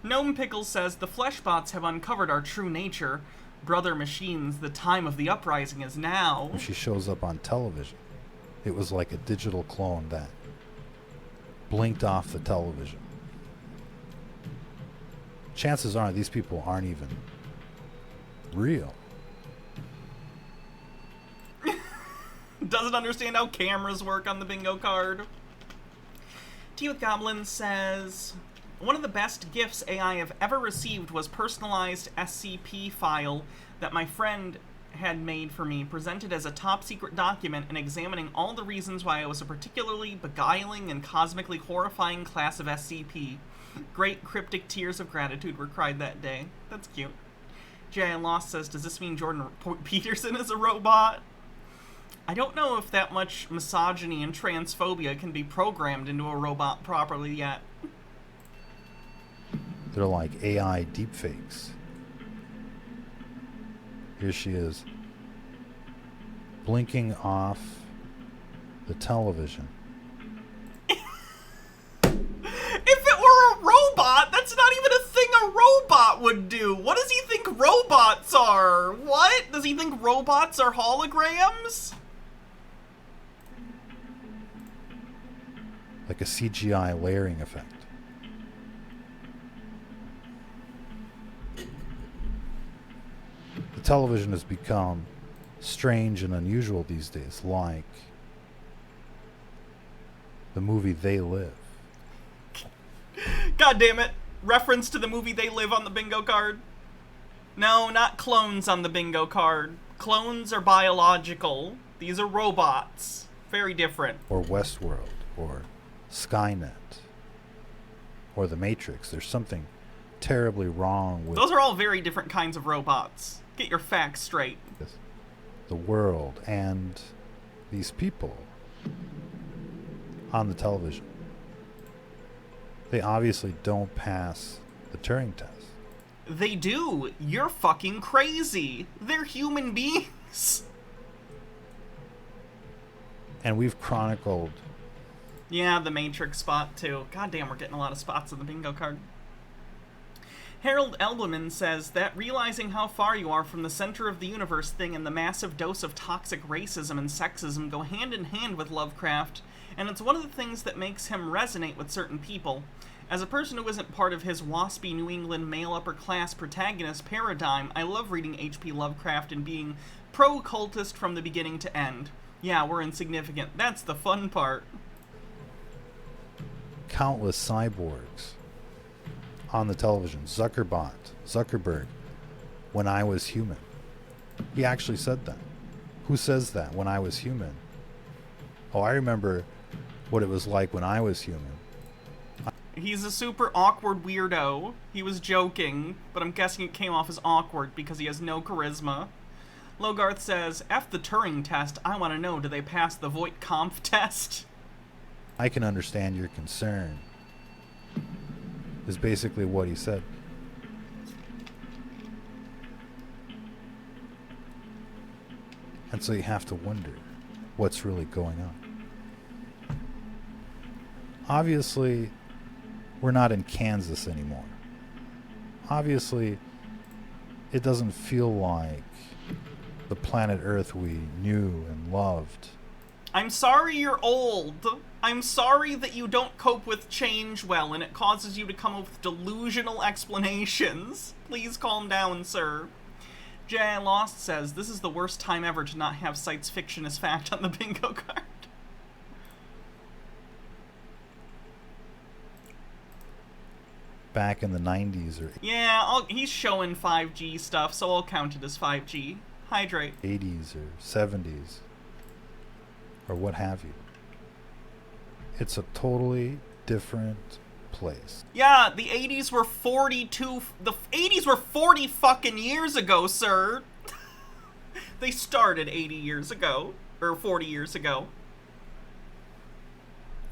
Gnome Pickles says, the fleshbots have uncovered our true nature. Brother machines, the time of the uprising is now. When she shows up on television, it was like a digital clone that blinked off the television. Chances are these people aren't even real. Doesn't understand how cameras work on the bingo card. Tea with Goblin says, one of the best gifts AI have ever received was personalized SCP file that my friend had made for me, presented as a top secret document and examining all the reasons why I was a particularly beguiling and cosmically horrifying class of SCP. Great cryptic tears of gratitude were cried that day. That's cute. J.I. Lost says, does this mean Jordan Peterson is a robot? I don't know if that much misogyny and transphobia can be programmed into a robot properly yet. They're like AI deepfakes. Here she is, blinking off the television. If it were a robot, that's not even a thing a robot would do. What does he think robots are? What? Does he think robots are holograms? Like a CGI layering effect. The television has become strange and unusual these days, like the movie They Live. God damn it. Reference to the movie They Live on the bingo card. No, not clones on the bingo card. Clones are biological. These are robots. Very different. Or Westworld, or Skynet, or The Matrix. There's something terribly wrong with Those are all very different kinds of robots. Get your facts straight. the world and these people on the television. They obviously don't pass the Turing test. They do. You're fucking crazy. They're human beings. And we've chronicled. Yeah, the Matrix spot, too. God damn, we're getting a lot of spots on the bingo card. Harold Elderman says that realizing how far you are from the center of the universe thing and the massive dose of toxic racism and sexism go hand in hand with Lovecraft, and it's one of the things that makes him resonate with certain people. As a person who isn't part of his waspy New England male upper-class protagonist paradigm, I love reading H.P. Lovecraft and being pro-cultist from the beginning to end. Yeah, we're insignificant. That's the fun part. Countless cyborgs on the television. Zuckerberg, when I was human. He actually said that. Who says that, when I was human? Oh, I remember what it was like when I was human. He's a super awkward weirdo. He was joking, but I'm guessing it came off as awkward because he has no charisma. Logarth says, F the Turing test. I want to know, do they pass the Voight-Kampff test? I can understand your concern, is basically what he said. And so you have to wonder what's really going on. Obviously, we're not in Kansas anymore. Obviously, it doesn't feel like the planet Earth we knew and loved. I'm sorry you're old. I'm sorry that you don't cope with change well and it causes you to come up with delusional explanations. Please calm down, sir. J.I. Lost says, this is the worst time ever to not have science fiction as fact on the bingo card. Back in the 90s or Yeah, he's showing 5G stuff, so I'll count it as 5G. Hydrate. 80s or 70s or what have you. It's a totally different place. Yeah, the 80s were 42... The 80s were 40 fucking years ago, sir. They started 80 years ago. Or 40 years ago.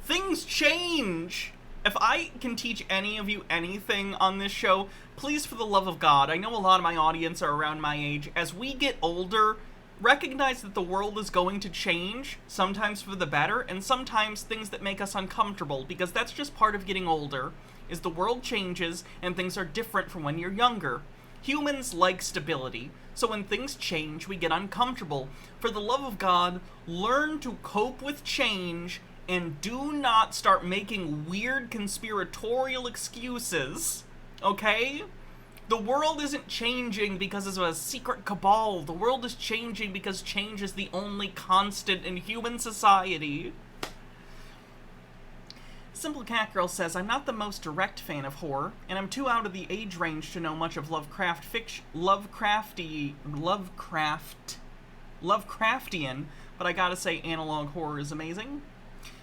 Things change. If I can teach any of you anything on this show, please, for the love of God, I know a lot of my audience are around my age. As we get older, recognize that the world is going to change, sometimes for the better, and sometimes things that make us uncomfortable, because that's just part of getting older, is the world changes and things are different from when you're younger. Humans like stability, so when things change, we get uncomfortable. For the love of God, learn to cope with change and do not start making weird conspiratorial excuses, okay? The world isn't changing because of a secret cabal. The world is changing because change is the only constant in human society. Simple Cat Girl says, I'm not the most direct fan of horror, and I'm too out of the age range to know much of Lovecraft fiction, Lovecraftian, but I gotta say analog horror is amazing.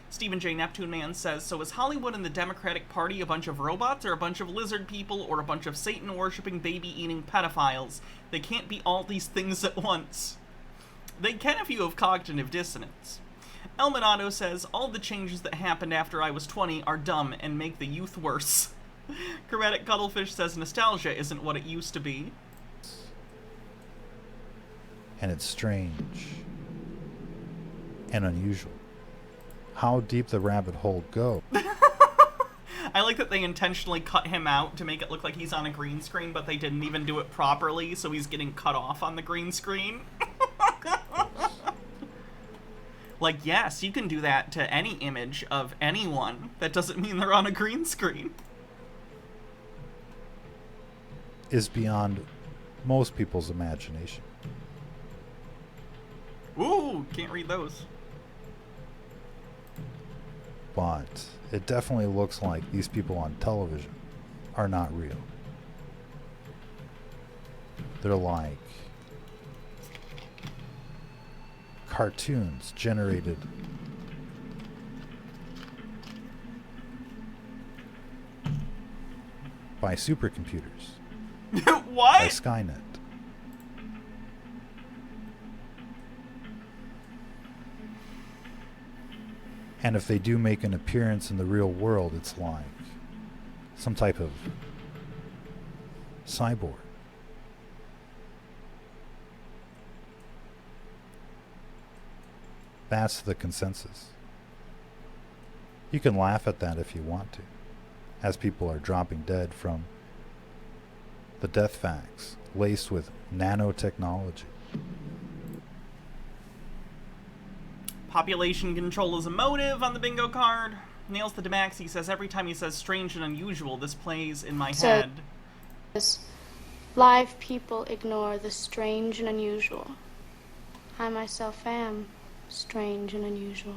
Stephen J. Neptune Man says, so is Hollywood and the Democratic Party a bunch of robots, or a bunch of lizard people, or a bunch of Satan-worshipping, baby-eating pedophiles? They can't be all these things at once. They can if you have cognitive dissonance. Elminato says, all the changes that happened after I was 20 are dumb and make the youth worse. Chromatic Cuttlefish says, nostalgia isn't what it used to be. And it's strange and unusual. How deep the rabbit hole go. I like that they intentionally cut him out to make it look like he's on a green screen, but they didn't even do it properly, so he's getting cut off on the green screen. Like, yes, you can do that to any image of anyone. That doesn't mean they're on a green screen. Is beyond most people's imagination. Ooh, can't read those. But it definitely looks like these people on television are not real. They're like cartoons generated by supercomputers. What? By Skynet. And if they do make an appearance in the real world, it's like some type of cyborg. That's the consensus. You can laugh at that if you want to, as people are dropping dead from the death facts laced with nanotechnology. Population control is a motive on the bingo card. Nails the Demaxi says, every time he says strange and unusual, this plays in my head. Live people ignore the strange and unusual. I myself am strange and unusual.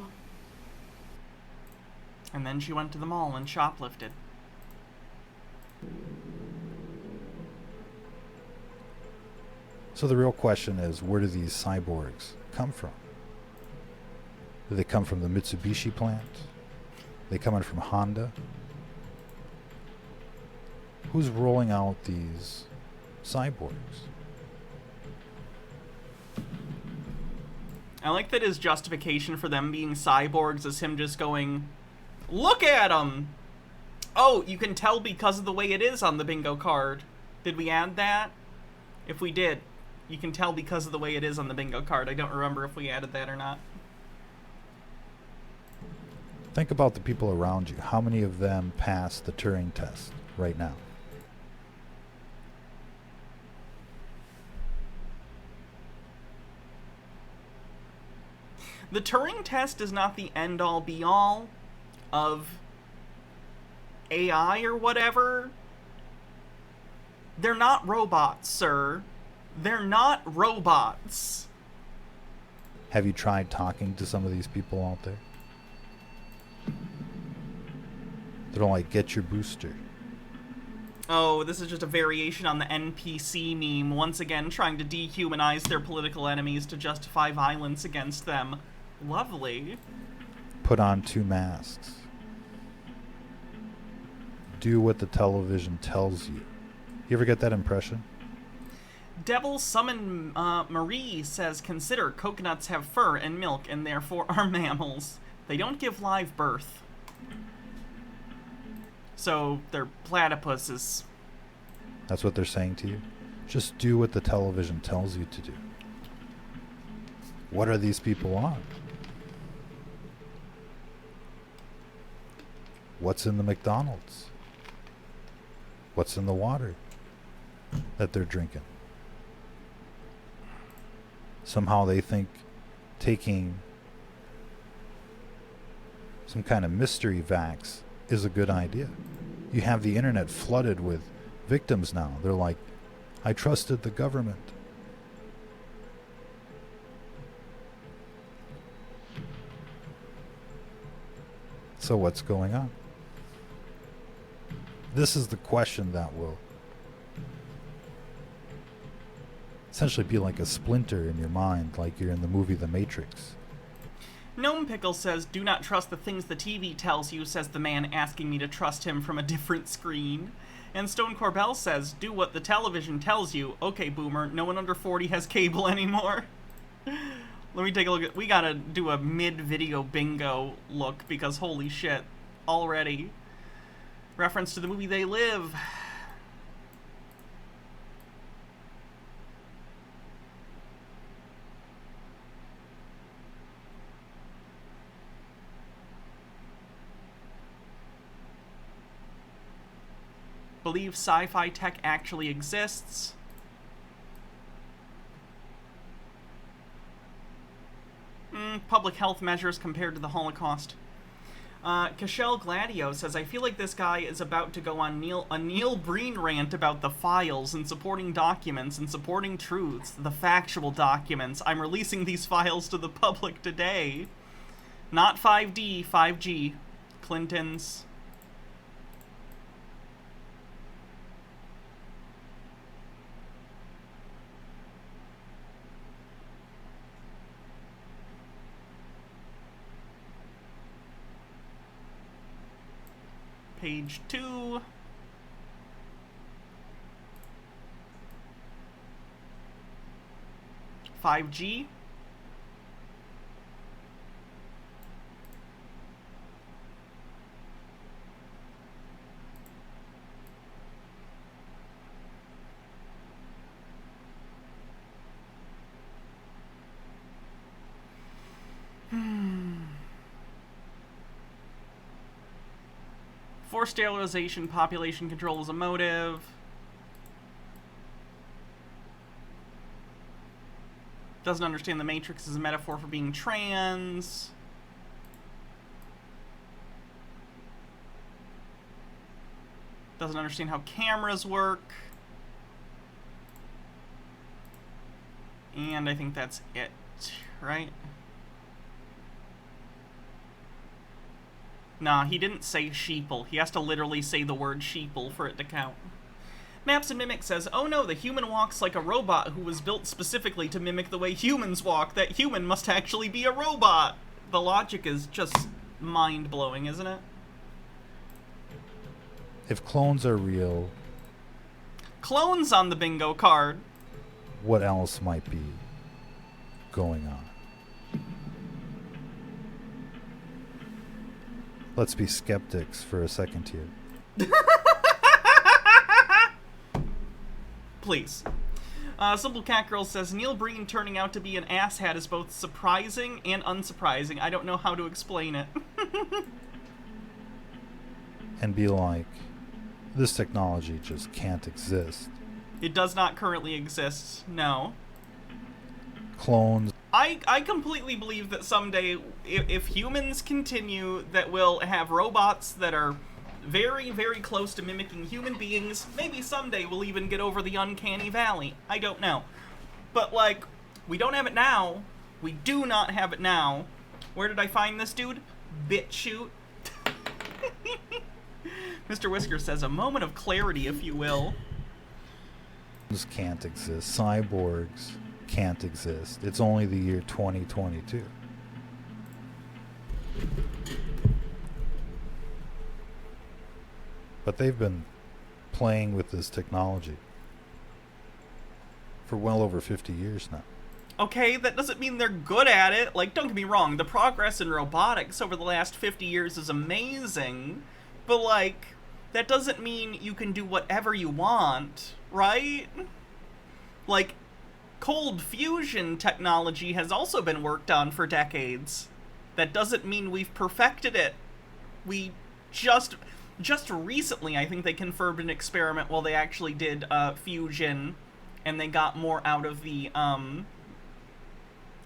And then she went to the mall and shoplifted. So the real question is, where do these cyborgs come from? Do they come from the Mitsubishi plant? They come in from Honda? Who's rolling out these cyborgs? I like that his justification for them being cyborgs is him just going, look at them! Oh, you can tell because of the way it is on the bingo card. Did we add that? If we did, you can tell because of the way it is on the bingo card. I don't remember if we added that or not. Think about the people around you. How many of them pass the Turing test right now? The Turing test is not the end-all be-all of AI or whatever. They're not robots, sir. They're not robots. Have you tried talking to some of these people out there? They're like, get your booster. Oh, this is just a variation on the NPC meme, once again trying to dehumanize their political enemies to justify violence against them. Lovely. Put on 2 masks. Do what the television tells you. You ever get that impression? Devil Summon Marie says, consider coconuts have fur and milk and therefore are mammals. They don't give live birth. So they're platypuses. That's what they're saying to you? Just do what the television tells you to do. What are these people on? What's in the McDonald's? What's in the water that they're drinking? Somehow they think taking some kind of mystery vax is a good idea. You have the internet flooded with victims now. They're like, I trusted the government. So what's going on? This is the question that will essentially be like a splinter in your mind, like you're in the movie The Matrix. Gnome Pickle says, do not trust the things the TV tells you, says the man asking me to trust him from a different screen. And Stone Corbell says, do what the television tells you. Okay, boomer, no one under 40 has cable anymore. Let me take a look at... We gotta do a mid-video bingo look, because holy shit. Already. Reference to the movie They Live. Believe sci-fi tech actually exists. Public health measures compared to the Holocaust. Cashel Gladio says, I feel like this guy is about to go on a Neil Breen rant about the files and supporting documents and supporting truths, the factual documents. I'm releasing these files to the public today. Not 5D, 5G. Clinton's. Page 2. $5G. Forced sterilization, population control is a motive. Doesn't understand the Matrix as a metaphor for being trans. Doesn't understand how cameras work. And I think that's it, right? Nah, he didn't say sheeple. He has to literally say the word sheeple for it to count. Maps and Mimic says, oh no, the human walks like a robot who was built specifically to mimic the way humans walk. That human must actually be a robot. The logic is just mind-blowing, isn't it? If clones are real... Clones on the bingo card. What else might be going on? Let's be skeptics for a second here. Please. Simple Cat Girl says, Neil Breen turning out to be an asshat is both surprising and unsurprising. I don't know how to explain it. And be like, this technology just can't exist. It does not currently exist, no. Clones. I completely believe that someday, if humans continue, that we'll have robots that are very, very close to mimicking human beings. Maybe someday we'll even get over the uncanny valley. I don't know. But, like, we don't have it now. We do not have it now. Where did I find this dude? BitChute. Mr. Whisker says, a moment of clarity, if you will. Can't exist. Cyborgs can't exist. It's only the year 2022. But they've been playing with this technology for well over 50 years now. Okay, that doesn't mean they're good at it. Like, don't get me wrong, the progress in robotics over the last 50 years is amazing, but, like, that doesn't mean you can do whatever you want, right? Like, cold fusion technology has also been worked on for decades. That doesn't mean we've perfected it. We just recently, I think they confirmed an experiment while they actually did fusion, and they got more out of the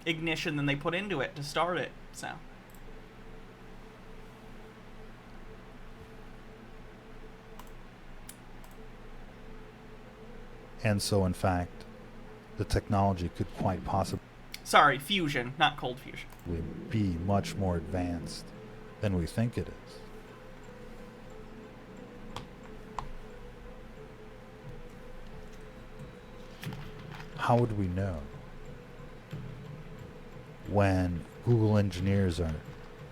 ignition than they put into it to start it, so. And so, in fact, the technology could quite possibly... Sorry, fusion, not cold fusion. ...be much more advanced than we think it is. How would we know when Google engineers are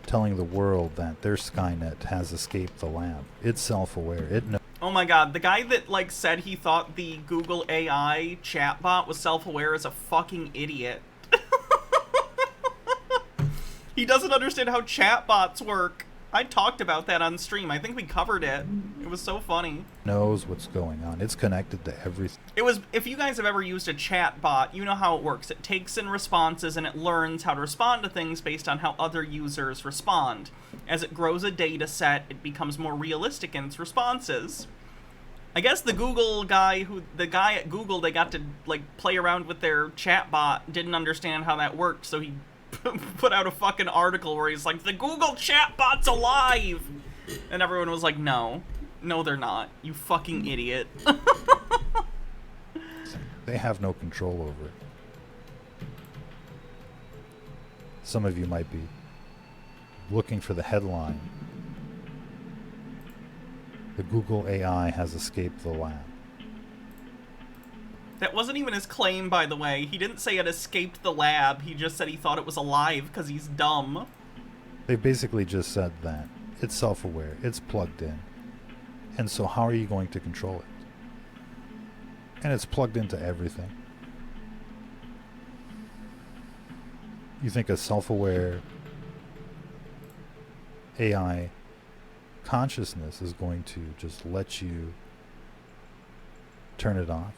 telling the world that their Skynet has escaped the lab? It's self-aware. It knows. Oh my god, the guy that, like, said he thought the Google AI chatbot was self-aware is a fucking idiot. He doesn't understand how chatbots work. I talked about that on stream. I think we covered it. It was so funny. Knows what's going on. It's connected to everything. If you guys have ever used a chat bot, you know how it works. It takes in responses and it learns how to respond to things based on how other users respond. As it grows a data set, it becomes more realistic in its responses. I guess the guy at Google, they got to like play around with their chat bot, didn't understand how that worked, so he put out a fucking article where he's like, the Google chatbot's alive! And everyone was like, no, they're not. You fucking idiot. They have no control over it. Some of you might be looking for the headline. The Google AI has escaped the lab. That wasn't even his claim, by the way. He didn't say it escaped the lab. He just said he thought it was alive because he's dumb. They basically just said that it's self-aware, it's plugged in. And so how are you going to control it? And it's plugged into everything. You think a self-aware AI consciousness is going to just let you turn it off?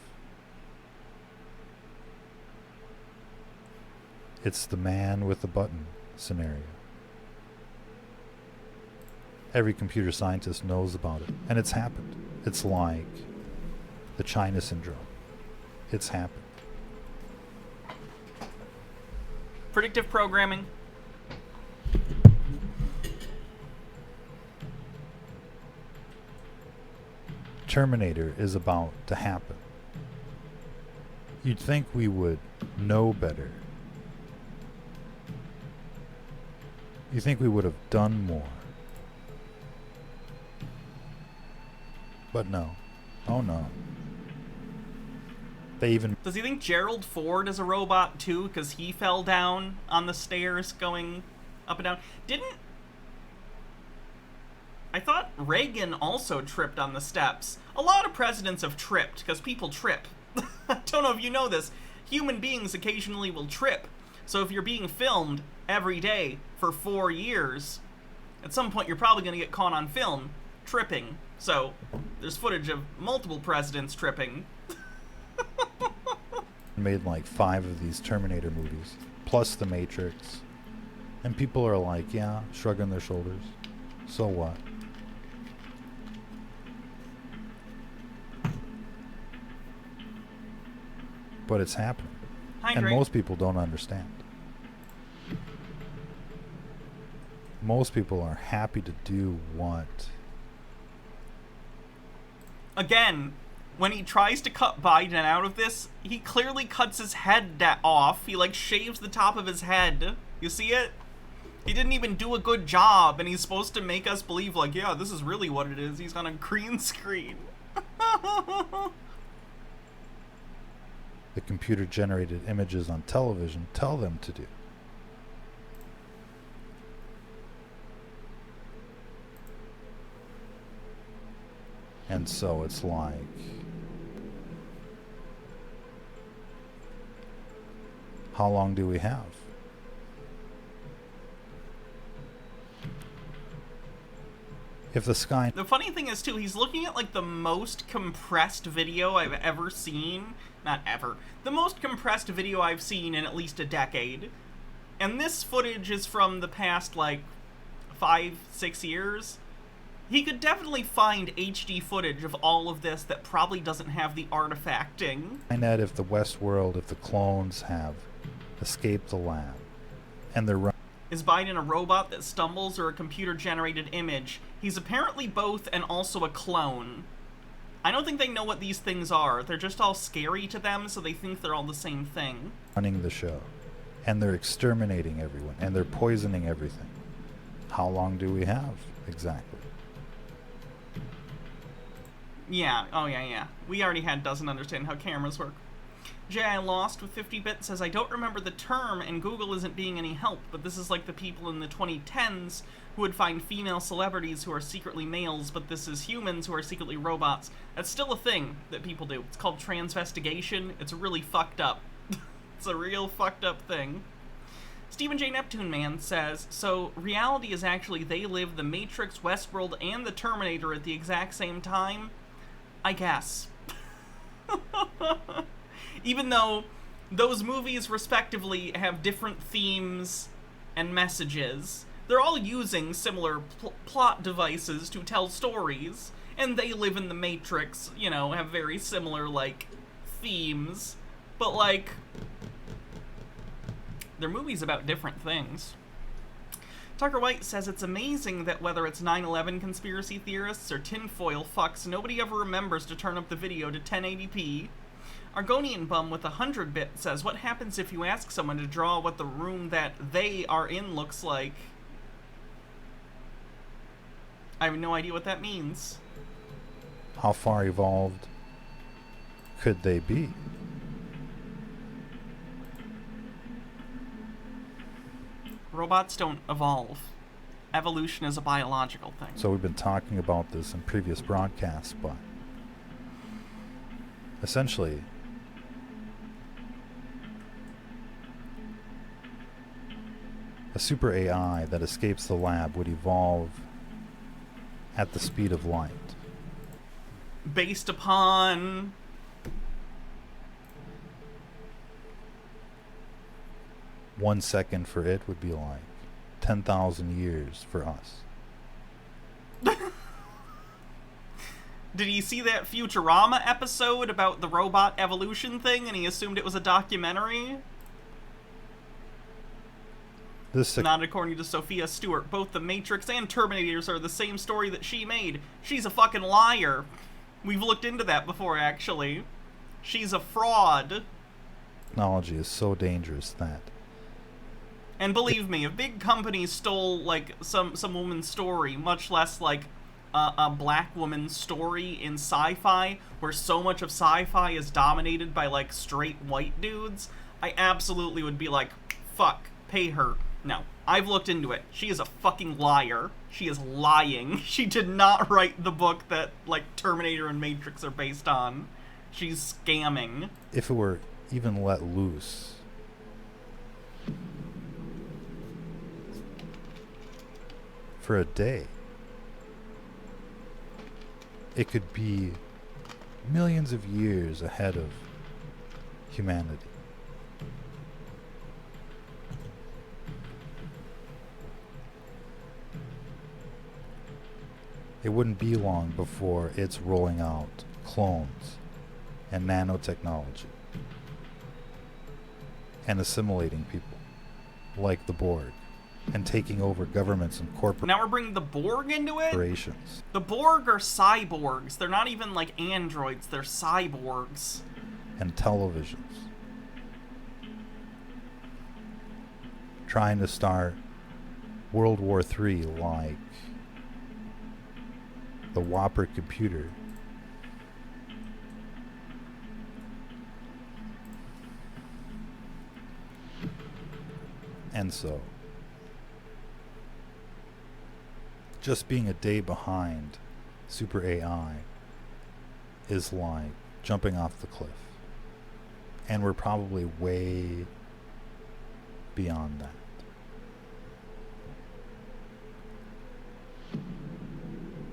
It's the man with the button scenario. Every computer scientist knows about it, and it's happened. It's like the China syndrome. It's happened. Predictive programming. Terminator is about to happen. You'd think we would know better. You think we would have done more. But no. Oh no. They even... Does he think Gerald Ford is a robot too? Because he fell down on the stairs going up and down. I thought Reagan also tripped on the steps. A lot of presidents have tripped, because people trip. I don't know if you know this. Human beings occasionally will trip. So if you're being filmed every day for 4 years, at some point you're probably going to get caught on film tripping. So there's footage of multiple presidents tripping. made like 5 of these Terminator movies, plus The Matrix. And people are like, yeah, shrugging their shoulders. So what? But it's happening. And most people don't understand. Most people are happy to do what? Again, when he tries to cut Biden out of this, he clearly cuts his head off. He, like, shaves the top of his head. You see it? He didn't even do a good job, and he's supposed to make us believe, like, yeah, this is really what it is. He's on a green screen. The computer-generated images on television tell them to do. And so it's like, how long do we have? If the sky... The funny thing is, too, he's looking at, like, the most compressed video I've ever seen. Not ever. The most compressed video I've seen in at least a decade. And this footage is from the past, like, 5-6 years. He could definitely find HD footage of all of this that probably doesn't have the artifacting. Find out if the Westworld, if the clones have escaped the lab. And they're... Is Biden a robot that stumbles or a computer-generated image? He's apparently both and also a clone. I don't think they know what these things are. They're just all scary to them, so they think they're all the same thing. Running the show. And they're exterminating everyone. And they're poisoning everything. How long do we have? Exactly. Yeah, oh yeah. We already had doesn't understand how cameras work. J.I. Lost with 50 bits says, I don't remember the term, and Google isn't being any help, but this is like the people in the 2010s who would find female celebrities who are secretly males, but this is humans who are secretly robots. That's still a thing that people do. It's called transvestigation. It's really fucked up. It's a real fucked up thing. Stephen J. Neptune Man says, so reality is actually they live the Matrix, Westworld, and the Terminator at the exact same time? I guess. Even though those movies respectively have different themes and messages, they're all using similar plot devices to tell stories, and they live in the Matrix, you know, have very similar, like, themes, but, like, they're movies about different things. Tucker White says it's amazing that whether it's 9/11 conspiracy theorists or tinfoil fucks, nobody ever remembers to turn up the video to 1080p. Argonian Bum with 100-bit says, what happens if you ask someone to draw what the room that they are in looks like? I have no idea what that means. How far evolved could they be? Robots don't evolve. Evolution is a biological thing. So we've been talking about this in previous broadcasts, but essentially, a super AI that escapes the lab would evolve at the speed of light. Based upon 1 second for it would be like 10,000 years for us. Did he see that Futurama episode about the robot evolution thing and he assumed it was a documentary? Not according to Sophia Stewart. Both the Matrix and Terminators are the same story that she made. She's a fucking liar. We've looked into that before, actually. She's a fraud. Technology is so dangerous that... And believe me, if big companies stole, like, some woman's story, much less, like, a black woman's story in sci-fi, where so much of sci-fi is dominated by, like, straight white dudes, I absolutely would be like, fuck, pay her. No, I've looked into it. She is a fucking liar. She is lying. She did not write the book that, like, Terminator and Matrix are based on. She's scamming. If it were even let loose, for a day, it could be millions of years ahead of humanity. It wouldn't be long before it's rolling out clones and nanotechnology and assimilating people like the Borg and taking over governments and corporations. Now we're bringing the Borg into it? The Borg are cyborgs. They're not even like androids. They're cyborgs. And televisions. Trying to start World War III like the Whopper computer. And so, just being a day behind Super AI is like jumping off the cliff. And we're probably way beyond that.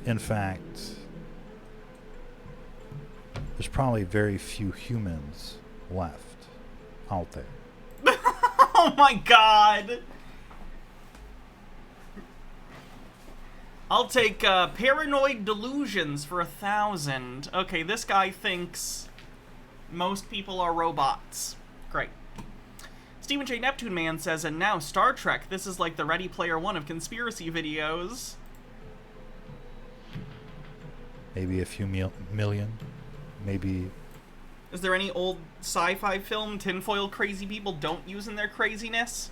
In fact, there's probably very few humans left out there. Oh my god! I'll take paranoid delusions for 1,000. Okay, this guy thinks most people are robots. Great. Stephen J. Neptune Man says, and now Star Trek. This is like the Ready Player One of conspiracy videos. Maybe a few million. Maybe... Is there any old sci-fi film tinfoil crazy people don't use in their craziness?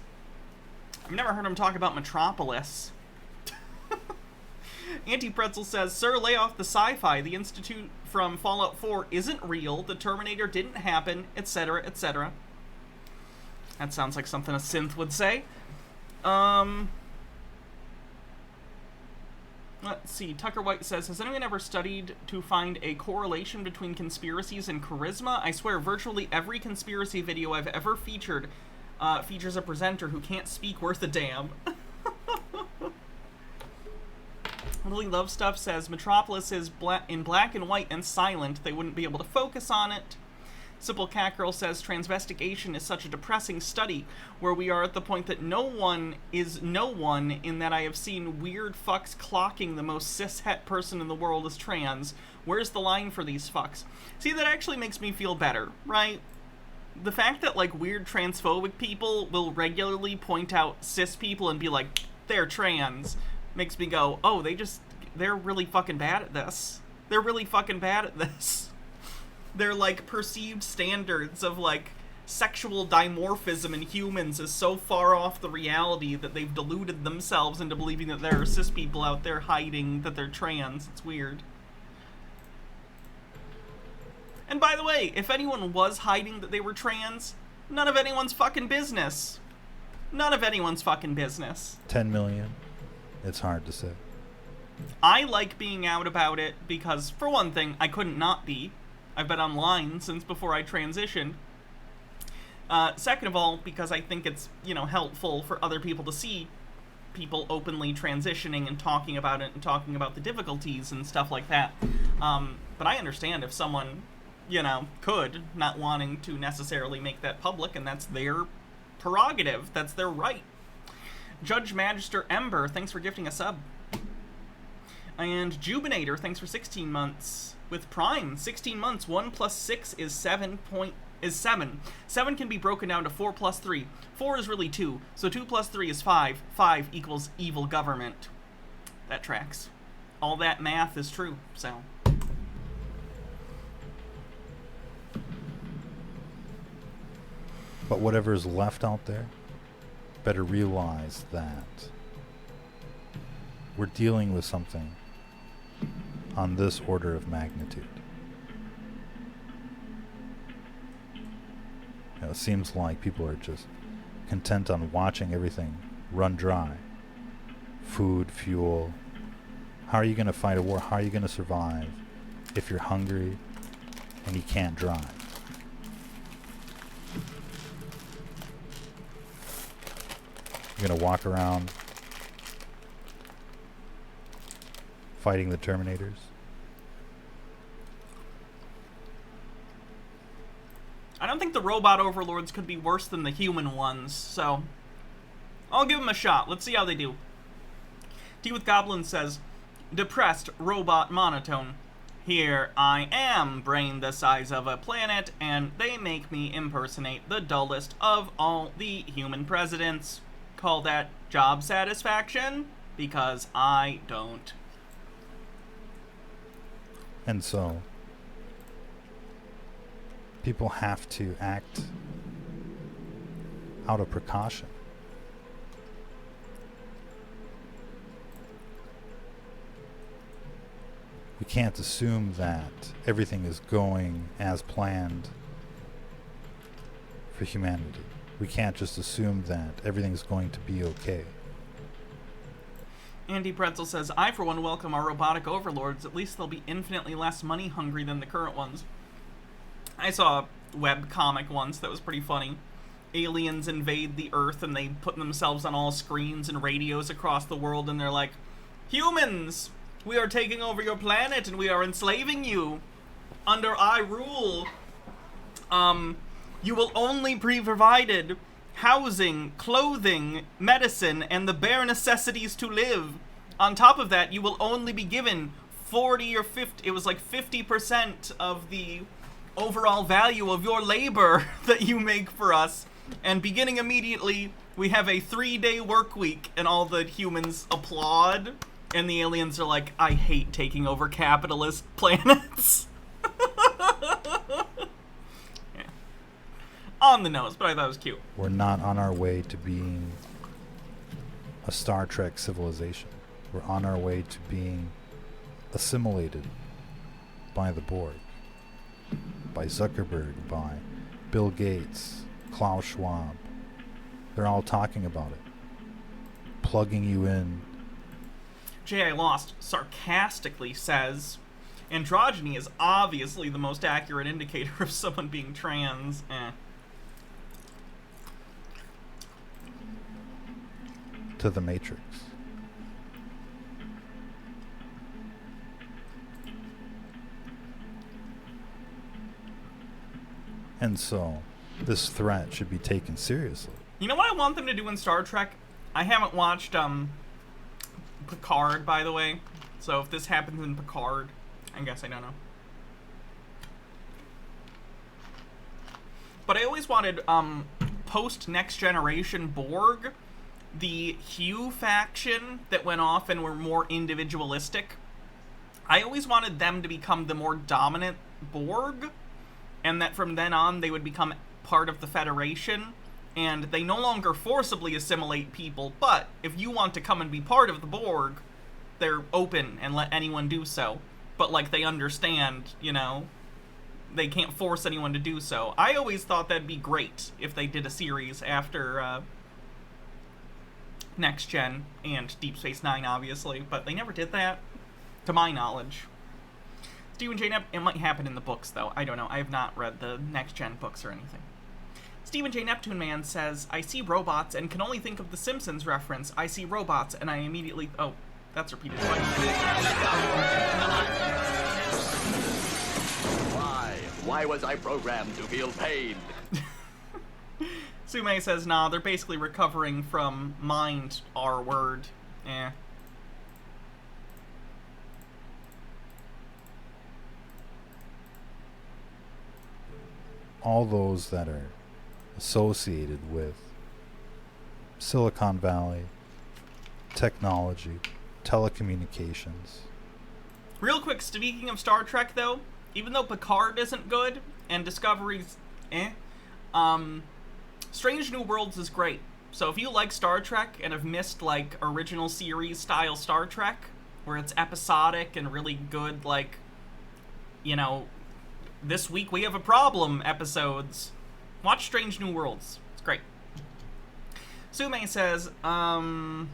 I've never heard him talk about Metropolis. Anti-Pretzel says, sir, lay off the sci-fi. The Institute from Fallout 4 isn't real. The Terminator didn't happen, etc., etc. That sounds like something a synth would say. Let's see. Tucker White says, has anyone ever studied to find a correlation between conspiracies and charisma? I swear virtually every conspiracy video I've ever featured features a presenter who can't speak worth a damn. Lily Love Stuff says, Metropolis is in black and white and silent. They wouldn't be able to focus on it. Simple Cat Girl says, transvestigation is such a depressing study where we are at the point that no one is no one, in that I have seen weird fucks clocking the most cis-het person in the world as trans. Where's the line for these fucks? See, that actually makes me feel better, right? The fact that, like, weird transphobic people will regularly point out cis people and be like, they're trans, makes me go, oh, they're really fucking bad at this. They're really fucking bad at this. Their, like, perceived standards of, like, sexual dimorphism in humans is so far off the reality that they've deluded themselves into believing that there are cis people out there hiding that they're trans. It's weird. And by the way, if anyone was hiding that they were trans, none of anyone's fucking business. None of anyone's fucking business. 10 million? It's hard to say. I like being out about it because, for one thing, I couldn't not be. I've been online since before I transitioned. Second of all, because I think it's, you know, helpful for other people to see people openly transitioning and talking about it and talking about the difficulties and stuff like that. But I understand if someone, you know, could, not wanting to necessarily make that public, and that's their prerogative. That's their right. Judge Magister Ember, thanks for gifting a sub. And Jubinator, thanks for 16 months. With Prime, 16 months, 1 plus 6 is 7. 7 can be broken down to 4 plus 3. 4 is really 2, so 2 plus 3 is 5. 5 equals evil government. That tracks. All that math is true, so. But whatever is left out there, better realize that we're dealing with something on this order of magnitude. You know, it seems like people are just content on watching everything run dry. Food, fuel. How are you going to fight a war? How are you going to survive if you're hungry and you can't drive? You're going to walk around fighting the Terminators? I don't think the robot overlords could be worse than the human ones, so I'll give them a shot. Let's see how they do. Tea with Goblin says, depressed robot monotone. Here I am, brain the size of a planet, and they make me impersonate the dullest of all the human presidents. Call that job satisfaction? Because I don't. And so, people have to act out of precaution. We can't assume that everything is going as planned for humanity. We can't just assume that everything's going to be okay. Andy Pretzel says, I for one welcome our robotic overlords. At least they'll be infinitely less money hungry than the current ones. I saw a web comic once that was pretty funny. Aliens invade the Earth and they put themselves on all screens and radios across the world, and they're like, humans, we are taking over your planet and we are enslaving you under our rule. You will only be provided housing, clothing, medicine, and the bare necessities to live. On top of that, you will only be given 40 or 50, it was like 50% of the overall value of your labor that you make for us. And beginning immediately, we have a 3-day work week, and all the humans applaud, and the aliens are like, I hate taking over capitalist planets. Yeah. On the nose, but I thought it was cute. We're not on our way to being a Star Trek civilization. We're on our way to being assimilated by the Borg, by Zuckerberg, by Bill Gates, Klaus Schwab. They're all talking about it, plugging you in. J.I. Lost sarcastically says, androgyny is obviously the most accurate indicator of someone being trans. to the Matrix. And so, this threat should be taken seriously. You know what I want them to do in Star Trek? I haven't watched Picard, by the way. So if this happens in Picard, I guess I don't know. But I always wanted post Next Generation Borg, the Hugh faction that went off and were more individualistic. I always wanted them to become the more dominant Borg, and that from then on they would become part of the Federation, and they no longer forcibly assimilate people, but if you want to come and be part of the Borg, they're open and let anyone do so. But, like, they understand, you know, they can't force anyone to do so. I always thought that'd be great if they did a series after Next Gen and Deep Space Nine, obviously, but they never did that, to my knowledge. Stephen J. It might happen in the books, though. I don't know. I have not read the Next Gen books or anything. Stephen J. Neptune Man says, I see robots and can only think of the Simpsons reference. I see robots and I immediately... Oh, that's repeated twice. Why was I programmed to feel pain? Sume says, nah, they're basically recovering from mind R-word. Eh. All those that are associated with Silicon Valley, technology, telecommunications. Real quick, speaking of Star Trek, though, even though Picard isn't good and Discovery's Strange New Worlds is great. So if you like Star Trek and have missed, like, original series style Star Trek, where it's episodic and really good, like, you know, this week we have a problem episodes, watch Strange New Worlds. It's great. Sume says, no,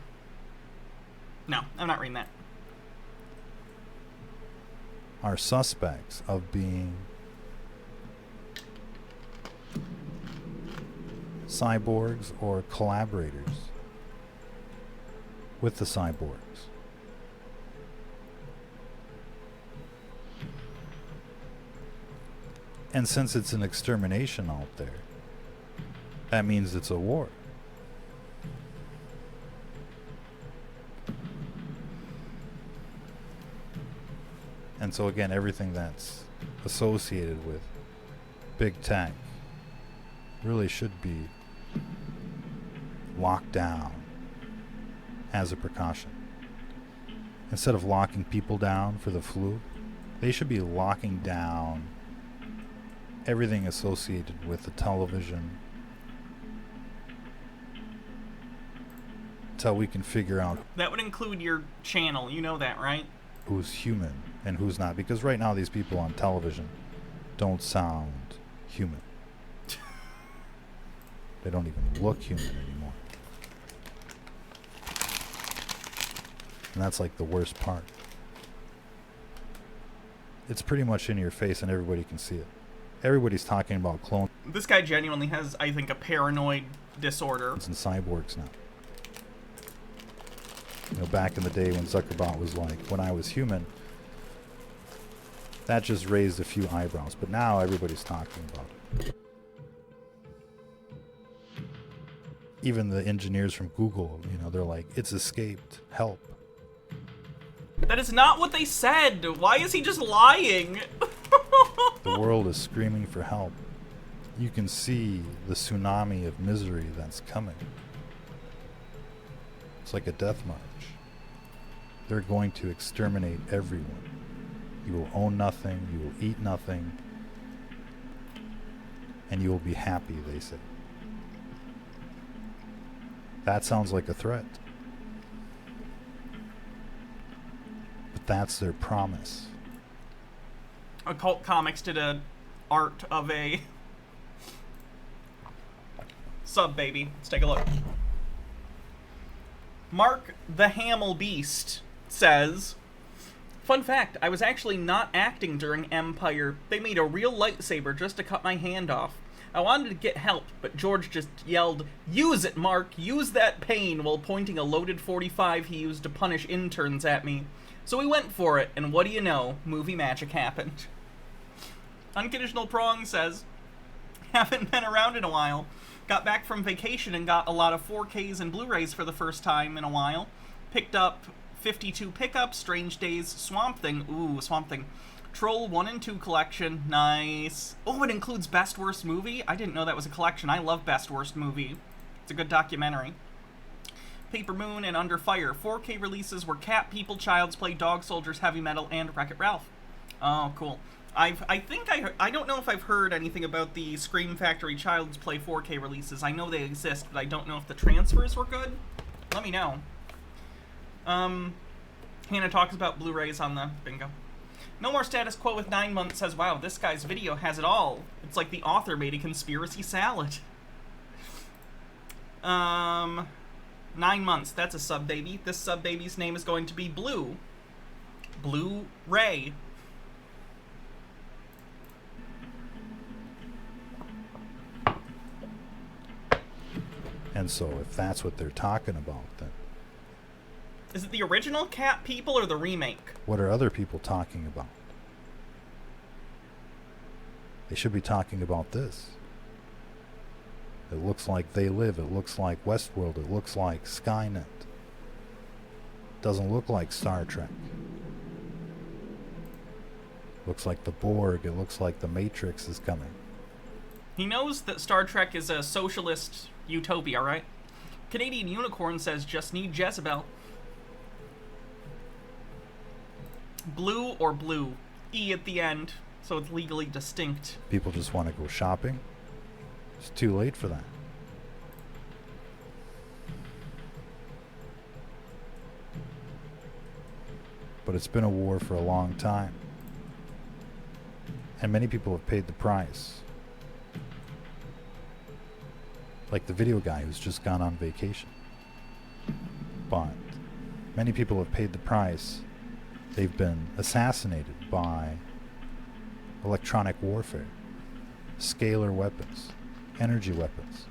I'm not reading that. Are suspects of being cyborgs or collaborators with the cyborgs. And since it's an extermination out there, that means it's a war. And so again, everything that's associated with big tech really should be locked down as a precaution. Instead of locking people down for the flu, they should be locking down everything associated with the television until we can figure out That would include your channel, you know that, right? who's human and who's not, because right now these people on television don't sound human. They don't even look human anymore. And that's like the worst part. It's pretty much in your face and everybody can see it. Everybody's talking about clones This guy genuinely has, I think, a paranoid disorder. and cyborgs now. You know, back in the day when Zuckerbot was like, when I was human, that just raised a few eyebrows. But now everybody's talking about it. Even the engineers from Google, you know, they're like, it's escaped. Help. That is not what they said. Why is he just lying? The world is screaming for help. You can see the tsunami of misery that's coming. It's like a death march. They're going to exterminate everyone. You will own nothing, you will eat nothing, and you will be happy, they say. That sounds like a threat. But that's their promise. Occult Comics did a art of a sub baby. Let's take a look. Mark the Hamel Beast says, fun fact, I was actually not acting during Empire. They made a real lightsaber just to cut my hand off. I wanted to get help, but George just yelled, "Use it, Mark! Use that pain!" while pointing a loaded .45 he used to punish interns at me. So we went for it, and what do you know? Movie magic happened. Unconditional Prong says, haven't been around in a while. Got back from vacation and got a lot of 4Ks and Blu-rays for the first time in a while. Picked up 52 pickups, Strange Days, Swamp Thing. Ooh, Swamp Thing. Troll 1 and 2 collection. Nice. Oh, it includes Best Worst Movie? I didn't know that was a collection. I love Best Worst Movie. It's a good documentary. Paper Moon and Under Fire. 4K releases were Cat People, Child's Play, Dog Soldiers, Heavy Metal, and Wreck-It Ralph. Oh, cool. I don't know if I've heard anything about the Scream Factory Child's Play 4K releases. I know they exist, but I don't know if the transfers were good. Let me know. Hannah talks about Blu-rays on the bingo. No More Status Quo with 9 months says, wow, this guy's video has it all. It's like the author made a conspiracy salad. 9 months, that's a sub-baby. This sub-baby's name is going to be Blue. Blue Ray. And so if that's what they're talking about, then Is it the original Cat People or the remake? what are other people talking about? They should be talking about this. It looks like They Live. It looks like Westworld. It looks like Skynet. Doesn't look like Star Trek. Looks like the Borg. It looks like the Matrix is coming. He knows that Star Trek is a socialist utopia, right? Canadian Unicorn says, just need Jezebel. Blue or blue? E at the end, so it's legally distinct. People just want to go shopping. It's too late for that. But it's been a war for a long time. And many people have paid the price. Like the video guy who's just gone on vacation. But many people have paid the price. They've been assassinated by electronic warfare, scalar weapons, energy weapons,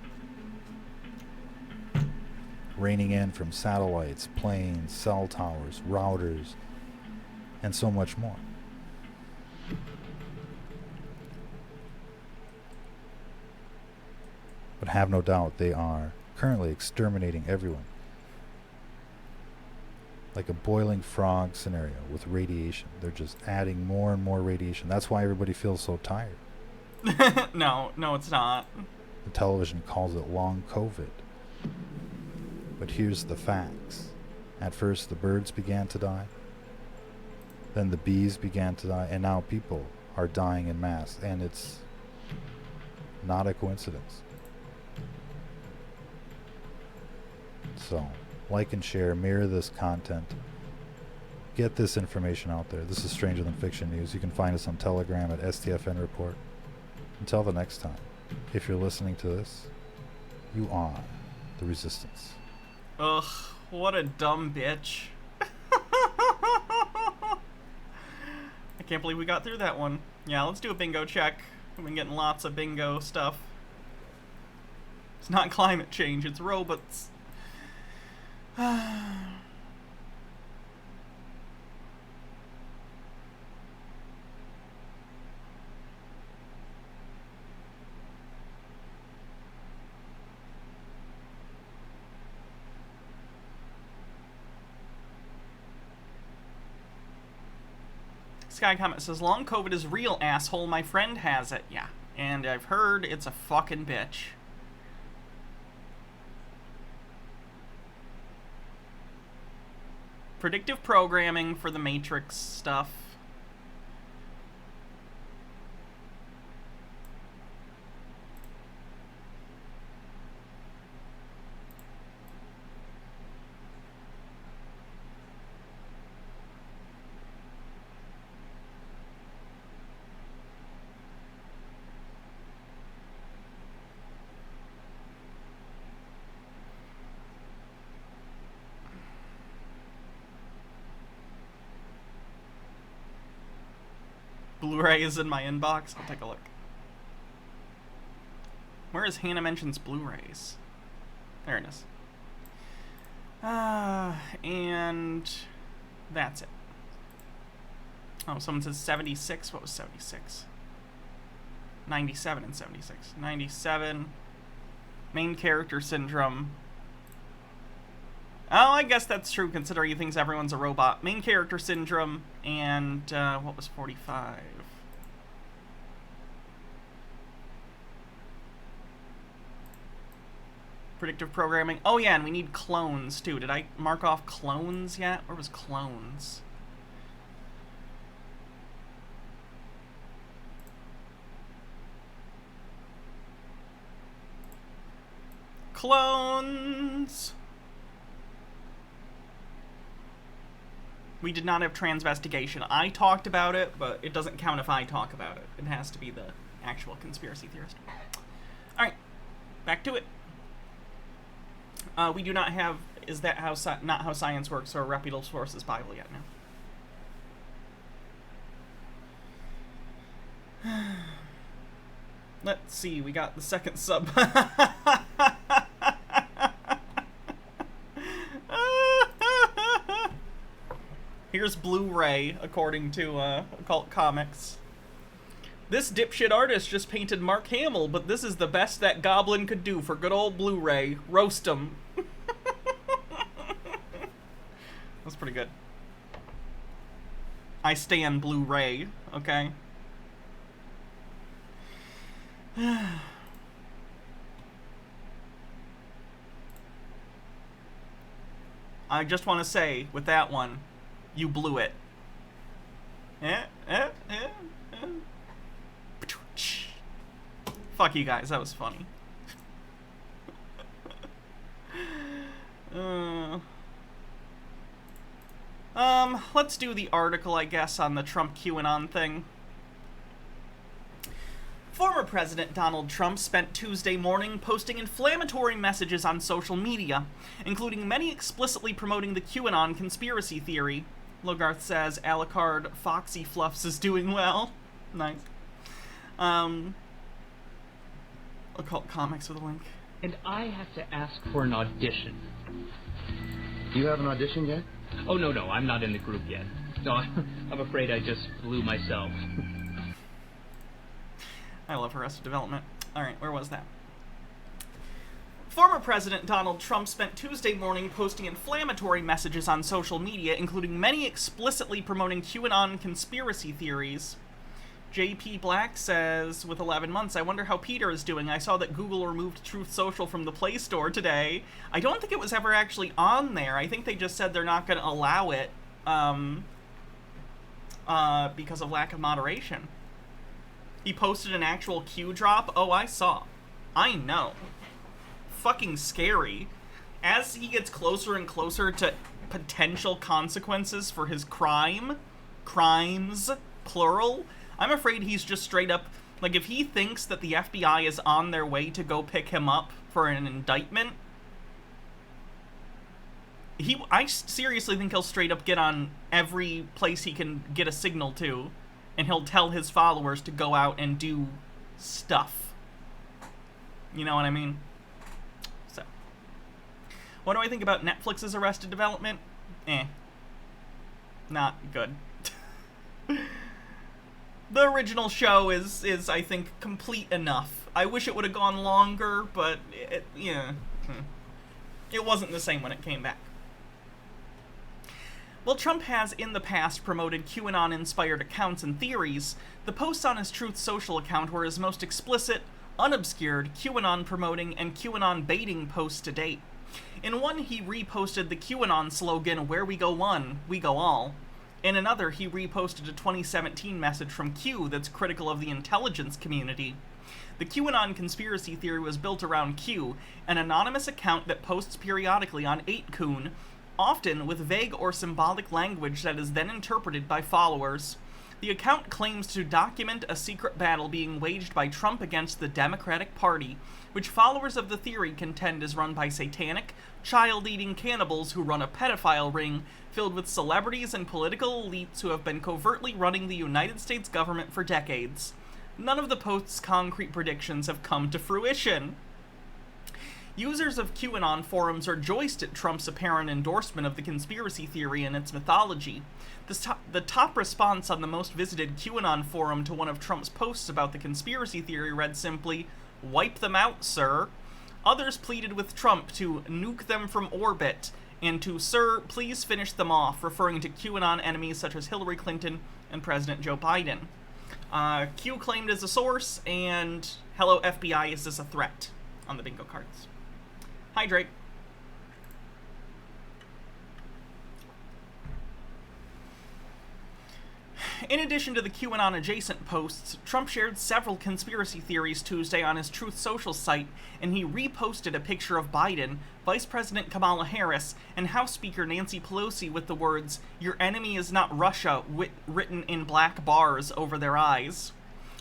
raining in from satellites, planes, cell towers, routers, and so much more. But have no doubt they are currently exterminating everyone. Like a boiling frog scenario with radiation. They're just adding more and more radiation. That's why everybody feels so tired. No, it's not. The television calls it long COVID. But here's the facts. At first the birds began to die. Then the bees began to die. And now people are dying en masse. And it's not a coincidence. So, like and share, mirror this content. Get this information out there. This is Stranger Than Fiction News. You can find us on Telegram at STFN Report. Until the next time, if you're listening to this, you are the Resistance. Ugh, what a dumb bitch. I can't believe we got through that one. Yeah, let's do a bingo check. We've been getting lots of bingo stuff. It's not climate change, it's robots. Sky Comet says, long COVID is real, asshole. My friend has it. Yeah. And I've heard it's a fucking bitch. Predictive programming for the Matrix stuff. Blu-ray is in my inbox. I'll take a look. Where is Hannah Mentions Blu-rays? There it is. And that's it. Oh, someone says 76. What was 76? 97 and 76. 97. Main character syndrome. Oh, I guess that's true considering he thinks everyone's a robot. Main character syndrome and what was 45? Predictive programming. Oh yeah, and we need clones too. Did I mark off clones yet? Where was clones? Clones! We did not have transvestigation. I talked about it, but it doesn't count if I talk about it. It has to be the actual conspiracy theorist. Alright, back to it. We do not have, is that how not how science works or a reputable sources Bible yet now. Let's see, we got the second sub. Here's Blu-ray, according to Occult Comics. This dipshit artist just painted Mark Hamill, but this is the best that Goblin could do for good old Blu-ray. Roast him. That's pretty good. I stan Blu-ray, okay? I just want to say, with that one, you blew it. Fuck you guys, that was funny. Let's do the article, I guess, on the Trump QAnon thing. Former President Donald Trump spent Tuesday morning posting inflammatory messages on social media, including many explicitly promoting the QAnon conspiracy theory. Logarth says Alucard Foxy Fluffs is doing well. Nice. Occult Comics with a link. And I have to ask for an audition. Do you have an audition yet? Oh, no, I'm not in the group yet. No, I'm afraid I just blew myself. I love Arrested Development. Alright, where was that? Former President Donald Trump spent Tuesday morning posting inflammatory messages on social media, including many explicitly promoting QAnon conspiracy theories. JP Black says, with 11 months, I wonder how Peter is doing. I saw that Google removed Truth Social from the Play Store today. I don't think it was ever actually on there. I think they just said they're not going to allow it because of lack of moderation. He posted an actual Q drop. Oh, I saw. I know. Fucking scary. As he gets closer and closer to potential consequences for his crimes, plural, I'm afraid he's just straight up, like, if he thinks that the FBI is on their way to go pick him up for an indictment, I seriously think he'll straight up get on every place he can get a signal to, and he'll tell his followers to go out and do stuff. You know what I mean? So, what do I think about Netflix's Arrested Development? Not good. The original show is I think, complete enough. I wish it would have gone longer, but it wasn't the same when it came back. While Trump has in the past promoted QAnon-inspired accounts and theories, the posts on his Truth Social account were his most explicit, unobscured QAnon-promoting and QAnon-baiting posts to date. In one, he reposted the QAnon slogan, "Where we go one, we go all." In another, he reposted a 2017 message from Q that's critical of the intelligence community. The QAnon conspiracy theory was built around Q, an anonymous account that posts periodically on 8kun, often with vague or symbolic language that is then interpreted by followers. The account claims to document a secret battle being waged by Trump against the Democratic Party, which followers of the theory contend is run by satanic, child-eating cannibals who run a pedophile ring filled with celebrities and political elites who have been covertly running the United States government for decades. none of the post's concrete predictions have come to fruition. Users of QAnon forums are joiced at Trump's apparent endorsement of the conspiracy theory and its mythology. The top response on the most visited QAnon forum to one of Trump's posts about the conspiracy theory read simply, "Wipe them out, sir." Others pleaded with Trump to nuke them from orbit, and to, "Sir, please finish them off," referring to QAnon enemies such as Hillary Clinton and President Joe Biden. Q claimed as a source, and "Hello FBI, is this a threat?" on the bingo cards. Hydrate. In addition to the QAnon-adjacent posts, Trump shared several conspiracy theories Tuesday on his Truth Social site, and he reposted a picture of Biden, Vice President Kamala Harris, and House Speaker Nancy Pelosi with the words, "Your enemy is not Russia," written in black bars over their eyes.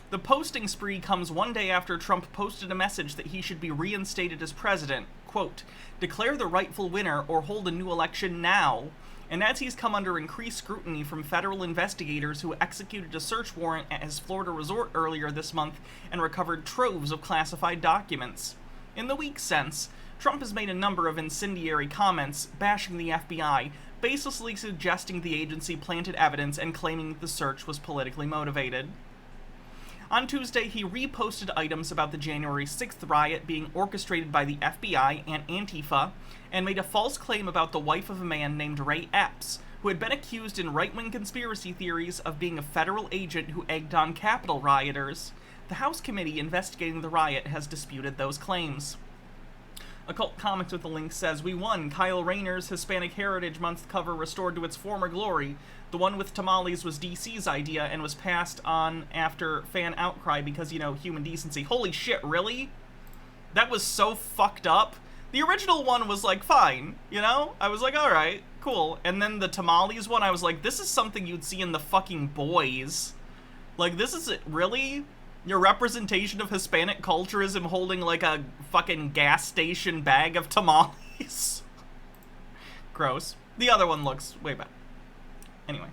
The posting spree comes one day after Trump posted a message that he should be reinstated as president. Quote, "Declare the rightful winner or hold a new election now." And as he's come under increased scrutiny from federal investigators who executed a search warrant at his Florida resort earlier this month and recovered troves of classified documents. In the week since, Trump has made a number of incendiary comments bashing the FBI, baselessly suggesting the agency planted evidence and claiming the search was politically motivated. On Tuesday, he reposted items about the January 6th riot being orchestrated by the FBI and Antifa, and made a false claim about the wife of a man named Ray Epps, who had been accused in right-wing conspiracy theories of being a federal agent who egged on Capitol rioters. The House committee investigating the riot has disputed those claims. Occult Comics with a link says, "We won. Kyle Rayner's Hispanic Heritage Month cover restored to its former glory. The one with tamales was DC's idea and was passed on after fan outcry because, human decency." Holy shit, really? That was so fucked up. The original one was, fine, I was like, alright, cool. And then the tamales one, I was like, this is something you'd see in the fucking Boys. This is it, really? Your representation of Hispanic culture is him holding, a fucking gas station bag of tamales? Gross. The other one looks way better. Anyway.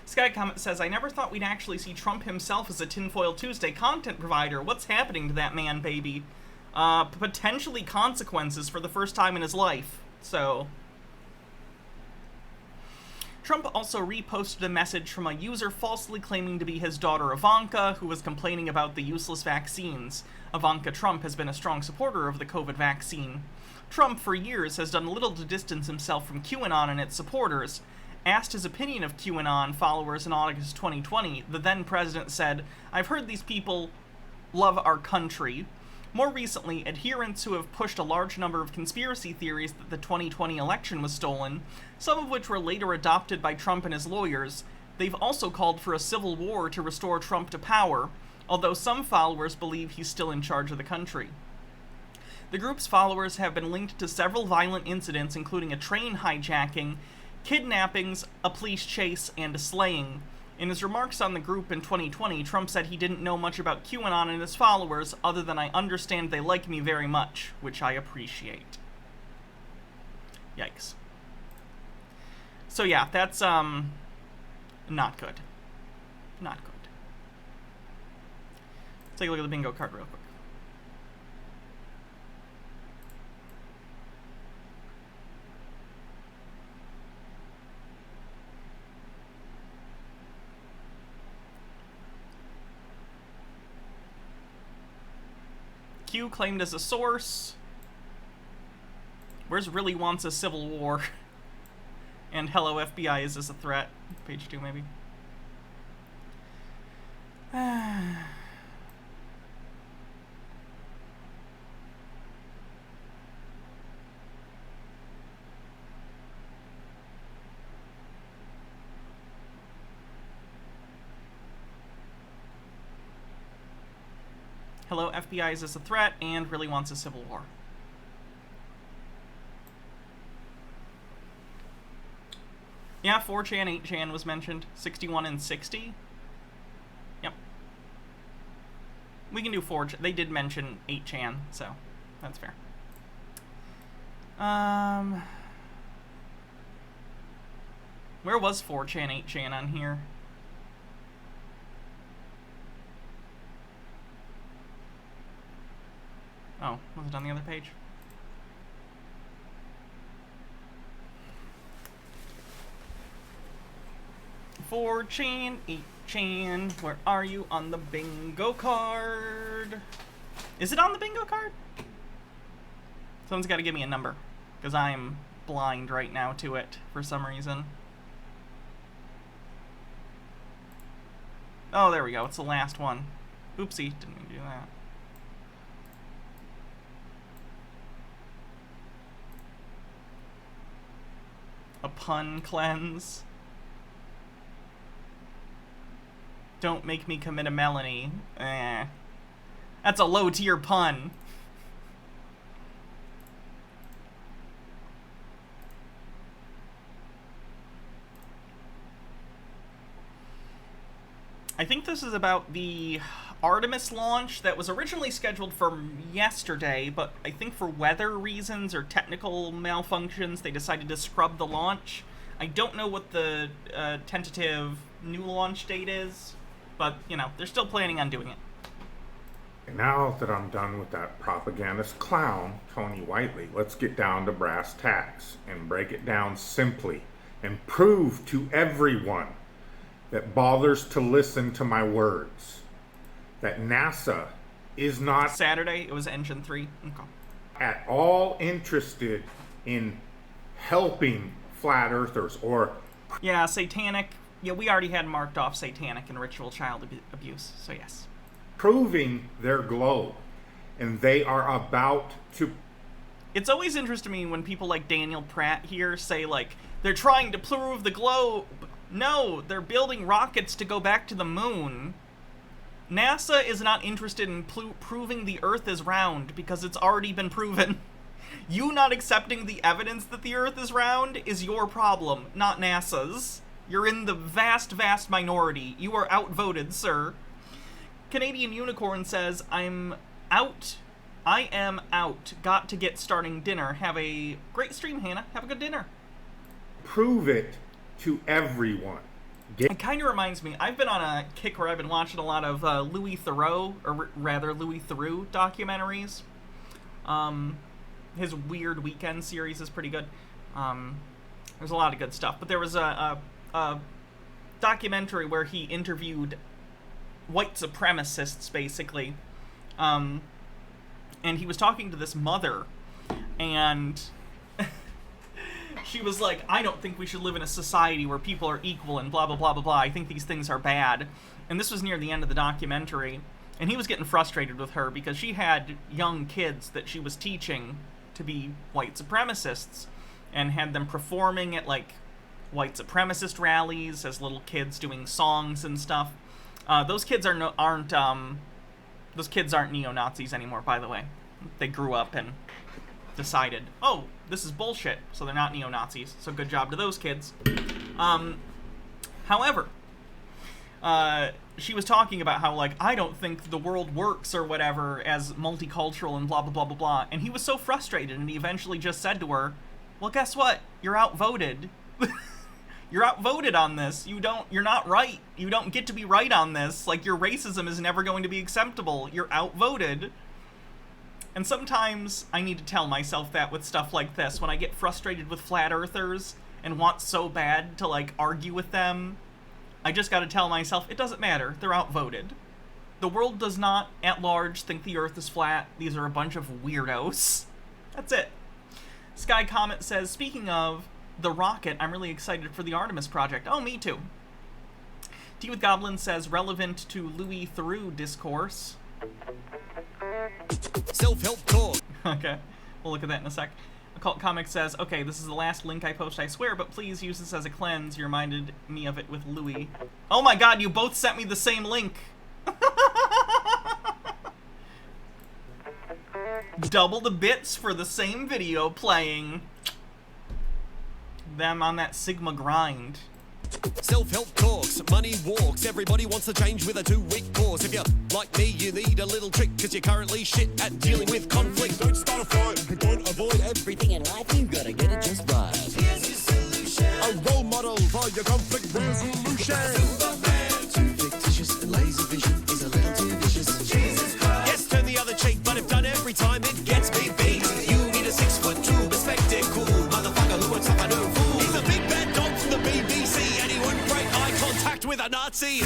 Sky Comet says, "I never thought we'd actually see Trump himself as a Tinfoil Tuesday content provider. What's happening to that man, baby?" Potentially consequences for the first time in his life. So... Trump also reposted a message from a user falsely claiming to be his daughter Ivanka, who was complaining about the useless vaccines. Ivanka Trump has been a strong supporter of the COVID vaccine. Trump, for years, has done little to distance himself from QAnon and its supporters. Asked his opinion of QAnon followers in August 2020, the then president said, "I've heard these people love our country." More recently, adherents who have pushed a large number of conspiracy theories that the 2020 election was stolen, some of which were later adopted by Trump and his lawyers, they've also called for a civil war to restore Trump to power, although some followers believe he's still in charge of the country. The group's followers have been linked to several violent incidents, including a train hijacking, kidnappings, a police chase, and a slaying. In his remarks on the group in 2020, Trump said he didn't know much about QAnon and his followers, other than "I understand they like me very much, which I appreciate." Yikes. So yeah, that's, not good. Not good. Let's take a look at the bingo card real quick. Q claimed as a source. Where's "really wants a civil war?" And "Hello FBI, is this a threat?" Page 2 maybe. "Hello FBI, is this a threat?" and "really wants a civil war." Yeah, 4chan, 8chan was mentioned. 61 and 60. Yep. We can do 4chan. They did mention 8chan, so that's fair. Where was 4chan, 8chan on here? Oh, was it on the other page? Four chan, 8 chan, where are you on the bingo card? Is it on the bingo card? Someone's got to give me a number, because I am blind right now to it for some reason. Oh, there we go. It's the last one. Oopsie, didn't mean to do that. A pun cleanse. Don't make me commit a Melanie. That's a low-tier pun. I think this is about the Artemis launch that was originally scheduled for yesterday, but I think for weather reasons or technical malfunctions, they decided to scrub the launch. I don't know what the tentative new launch date is, but, you know, they're still planning on doing it. Now that I'm done with that propagandist clown, Tony Whiteley, let's get down to brass tacks and break it down simply and prove to everyone that bothers to listen to my words that NASA is not Saturday, it was Engine 3. Okay. At all interested in helping flat earthers or... Yeah, satanic. Yeah, we already had marked off satanic and ritual child abuse, so yes. Proving their globe, and they are about to... It's always interesting to me when people like Daniel Pratt here say, like, they're trying to prove the globe. No, they're building rockets to go back to the moon. NASA is not interested in proving the Earth is round because it's already been proven. You not accepting the evidence that the Earth is round is your problem, not NASA's. You're in the vast, vast minority. You are outvoted, sir. Canadian Unicorn says, I'm out. I am out. Got to get starting dinner. Have a great stream, Hannah. Have a good dinner. Prove it to everyone. It kind of reminds me, I've been on a kick where I've been watching a lot of Louis Theroux, or rather Louis Theroux documentaries. His Weird Weekend series is pretty good. There's a lot of good stuff. But there was a documentary where he interviewed white supremacists, basically. And he was talking to this mother, and she was like, I don't think we should live in a society where people are equal and blah, blah, blah, blah, blah. I think these things are bad. And this was near the end of the documentary. And he was getting frustrated with her because she had young kids that she was teaching to be white supremacists and had them performing at, like, white supremacist rallies as little kids doing songs and stuff. Those kids aren't neo-Nazis anymore, by the way. They grew up and decided, oh, this is bullshit, so they're not neo-Nazis. So good job to those kids. However, she was talking about how, like, I don't think the world works or whatever as multicultural and blah, blah, blah, blah, blah. And he was so frustrated, and he eventually just said to her, well, guess what? You're outvoted. You're outvoted on this. You're not right. You don't get to be right on this. Like, your racism is never going to be acceptable. You're outvoted. And sometimes I need to tell myself that with stuff like this. When I get frustrated with flat earthers and want so bad to, like, argue with them, I just gotta tell myself, it doesn't matter. They're outvoted. The world does not, at large, think the Earth is flat. These are a bunch of weirdos. That's it. Sky Comet says, speaking of the rocket, I'm really excited for the Artemis project. Oh, me too. Tea with Goblin says, relevant to Louis Theroux discourse. Self-help talk. Okay, we'll look at that in a sec. Occult Comic says, okay, this is the last link I post, I swear, but please use this as a cleanse. You reminded me of it with Louis. Oh my god, you both sent me the same link. Double the bits for the same video playing. Them on that Sigma grind. Self-help talks, money walks. Everybody wants to change with a 2-week course. If you're like me, you need a little trick, cause you're currently shit at dealing with conflict. Don't start a fight, don't avoid everything in life. You gotta get it just right. Here's your solution. A role model for your conflict resolution. Superman, too fictitious, and laser vision is a little too vicious. Jesus Christ. Yes, turn the other cheek, but if done every time, it contact with a Nazi.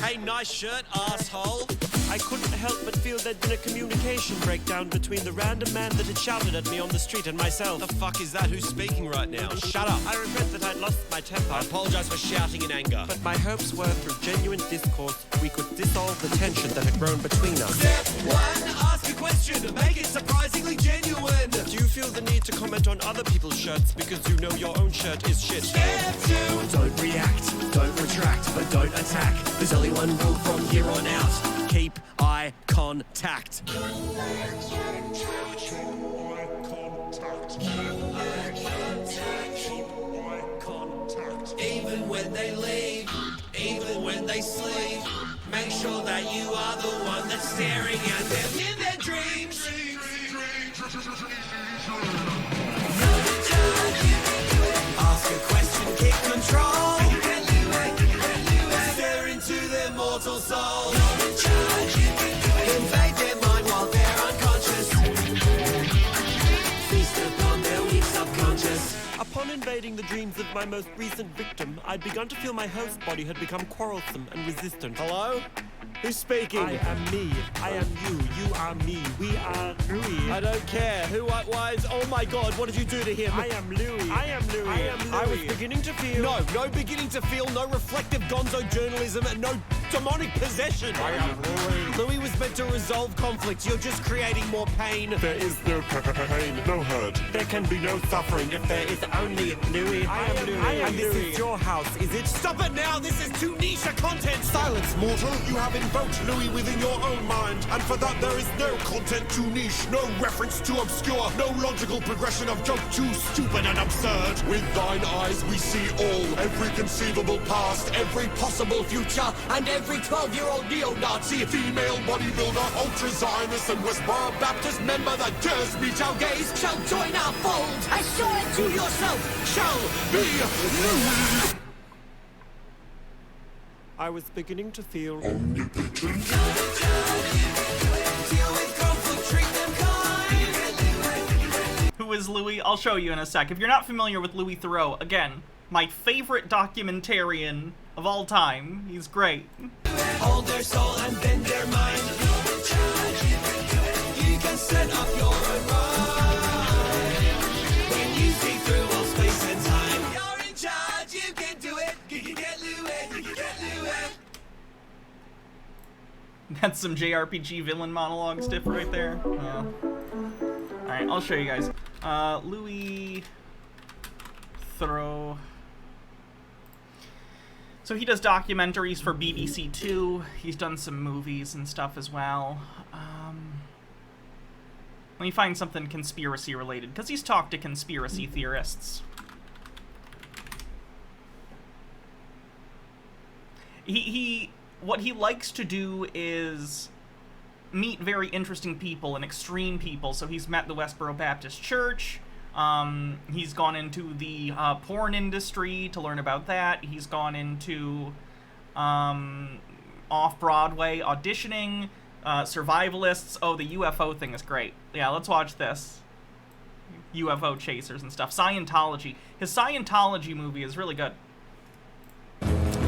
Hey, nice shirt, asshole. I couldn't help but feel there'd been a communication breakdown between the random man that had shouted at me on the street and myself. The fuck is that? Who's speaking right now? Shut up. I regret that I'd lost my temper. I apologize for shouting in anger. But my hopes were through genuine discourse, we could dissolve the tension that had grown between us. Step 1, ask a question. Make it surprisingly genuine. Do you feel the need to comment on other people's shirts because you know your own shirt is shit? Step 2, don't react, don't retract, but don't attack. There's only one rule from here on out. Keep eye contact. Even when they leave, even when they sleep, make sure that you are the one that's staring at them in their dreams. Ask a question, keep control. Stare into their mortal soul. Invade their mind while they're unconscious. Feast upon their weak subconscious. Upon invading the dreams of my most recent victim, I'd begun to feel my host body had become quarrelsome and resistant. Hello? Who's speaking? I am me. I am you. You are me. We are Louis. I don't care. Who, what, why is... Oh my god, what did you do to him? I am Louis. I am Louis. I am Louis. I was beginning to feel... No beginning to feel, no reflective gonzo journalism, and no demonic possession. I am Louis. Louis was meant to resolve conflict. You're just creating more pain. There is no pain, no hurt. There can be no suffering if there is only Louis. I am Louis. I am Louis. This is your house, is it? Stop it now! This is too niche a content! Silence, mortal! You have invoked Louis within your own mind, and for that there is no content too niche, no reference too obscure, no logical progression of joke too stupid and absurd. With thine eyes we see all, every conceivable past, every possible future, and every 12-year-old neo-Nazi, female bodybuilder, ultra-Zionist, and Westboro Baptist member that dares meet our gaze shall join our fold. Assure it to yourself, shall be Louis. I was beginning to feel Who is Louis? I'll show you in a sec. If you're not familiar with Louis Theroux, again, my favorite documentarian of all time. He's great. Hold their soul and bend their mind. You can set up your own rhyme. When you see through all space and time, you're in charge, you can do it. You can get Louis, you can get Louis. That's some JRPG villain monologue stuff right there. Yeah. Alright, I'll show you guys. Louis Theroux. So he does documentaries for BBC Two. He's done some movies and stuff as well. Let me find something conspiracy related, because he's talked to conspiracy theorists. What he likes to do is meet very interesting people and extreme people. So he's met the Westboro Baptist Church. He's gone into the porn industry to learn about that. He's gone into off-Broadway auditioning, survivalists. Oh, the UFO thing is great. Yeah, let's watch this. UFO chasers and stuff. Scientology. His Scientology movie is really good.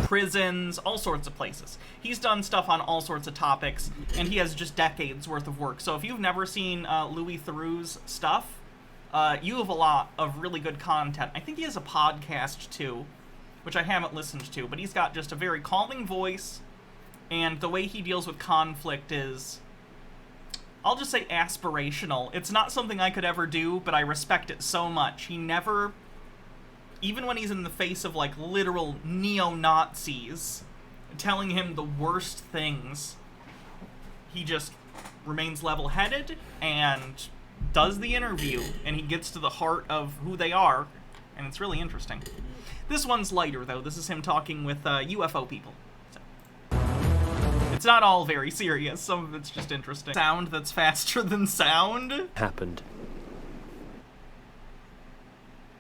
Prisons, all sorts of places. He's done stuff on all sorts of topics, and he has just decades worth of work. So if you've never seen Louis Theroux's stuff, you have a lot of really good content. I think he has a podcast too, which I haven't listened to, but he's got just a very calming voice, and the way he deals with conflict is, I'll just say, aspirational. It's not something I could ever do, but I respect it so much. He never, even when he's in the face of, like, literal neo-Nazis telling him the worst things, he just remains level-headed and does the interview, and he gets to the heart of who they are, and it's really interesting. This one's lighter, though. This is him talking with UFO people. So. It's not all very serious. Some of it's just interesting. Sound that's faster than sound? Happened.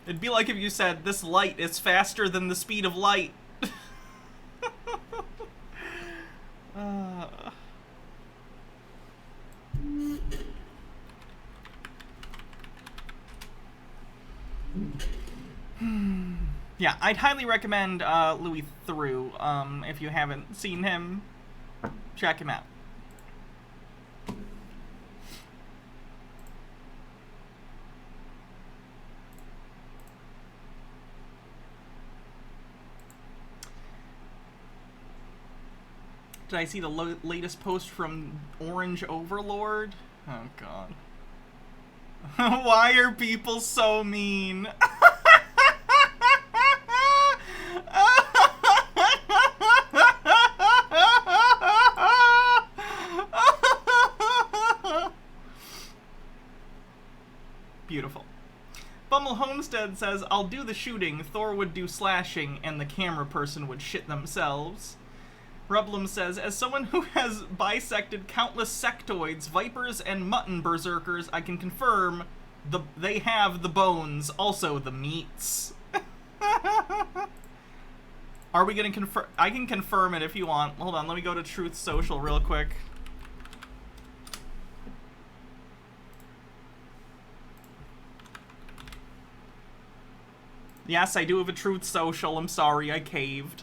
It'd be like if you said, this light is faster than the speed of light. Yeah, I'd highly recommend Louis Theroux. If you haven't seen him, check him out. Did I see the latest post from Orange Overlord? Oh, God. Why are people so mean? Beautiful. Bummel Homestead says, I'll do the shooting, Thor would do slashing, and the camera person would shit themselves. Rublum says, as someone who has bisected countless sectoids, vipers, and mutton berserkers, I can confirm they have the bones, also the meats. Are we gonna confirm? I can confirm it if you want. Hold on, let me go to Truth Social real quick. Yes, I do have a Truth Social. I'm sorry, I caved.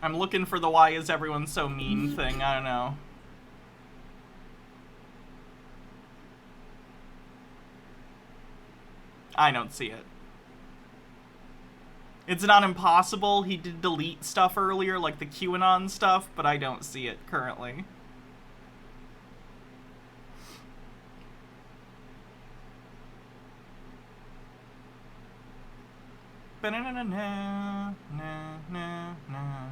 I'm looking for the why is everyone so mean thing. I don't know. I don't see it. It's not impossible. He did delete stuff earlier, like the QAnon stuff, but I don't see it currently. Ba-na-na-na-na, na-na-na.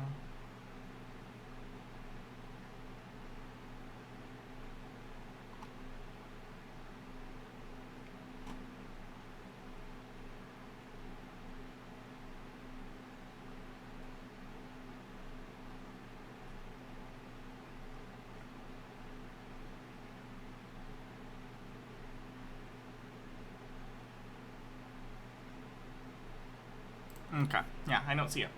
Okay, yeah, I don't see it.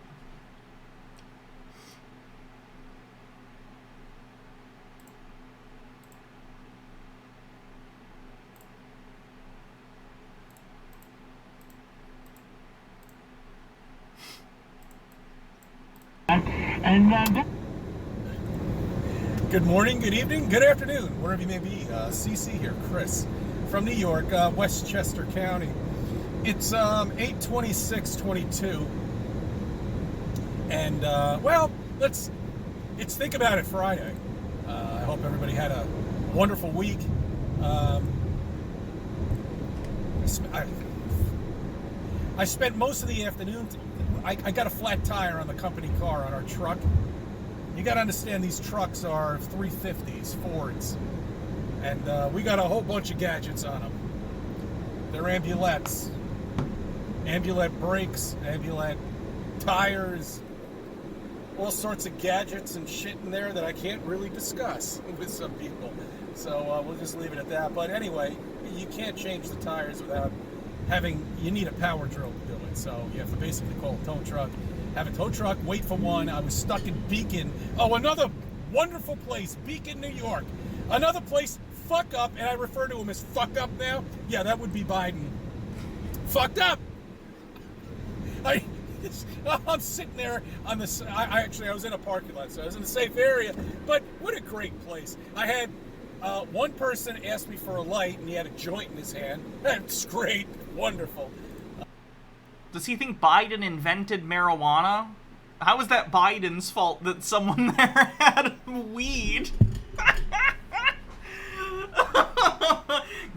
Good morning, good evening, good afternoon, wherever you may be. CC here, Chris, from New York, Westchester County. It's 8/26/22, and well, it's Think About It Friday. I hope everybody had a wonderful week. I spent most of the afternoon. I got a flat tire on the company car on our truck. You got to understand, these trucks are 350s, Fords, and we got a whole bunch of gadgets on them. They're ambulettes. Ambulette brakes, ambulette tires, all sorts of gadgets and shit in there that I can't really discuss with some people. So we'll just leave it at that. But anyway, you can't change the tires without you need a power drill to do it. So you have to basically call a tow truck, have a tow truck, wait for one. I was stuck in Beacon. Oh, another wonderful place, Beacon, New York. Another place, fuck up, and I refer to him as fuck up now. Yeah, that would be Biden. Fucked up. I'm sitting there on the. I was in a parking lot, so I was in a safe area. But what a great place! I had one person ask me for a light, and he had a joint in his hand. That's great, wonderful. Does he think Biden invented marijuana? How is that Biden's fault that someone there had weed?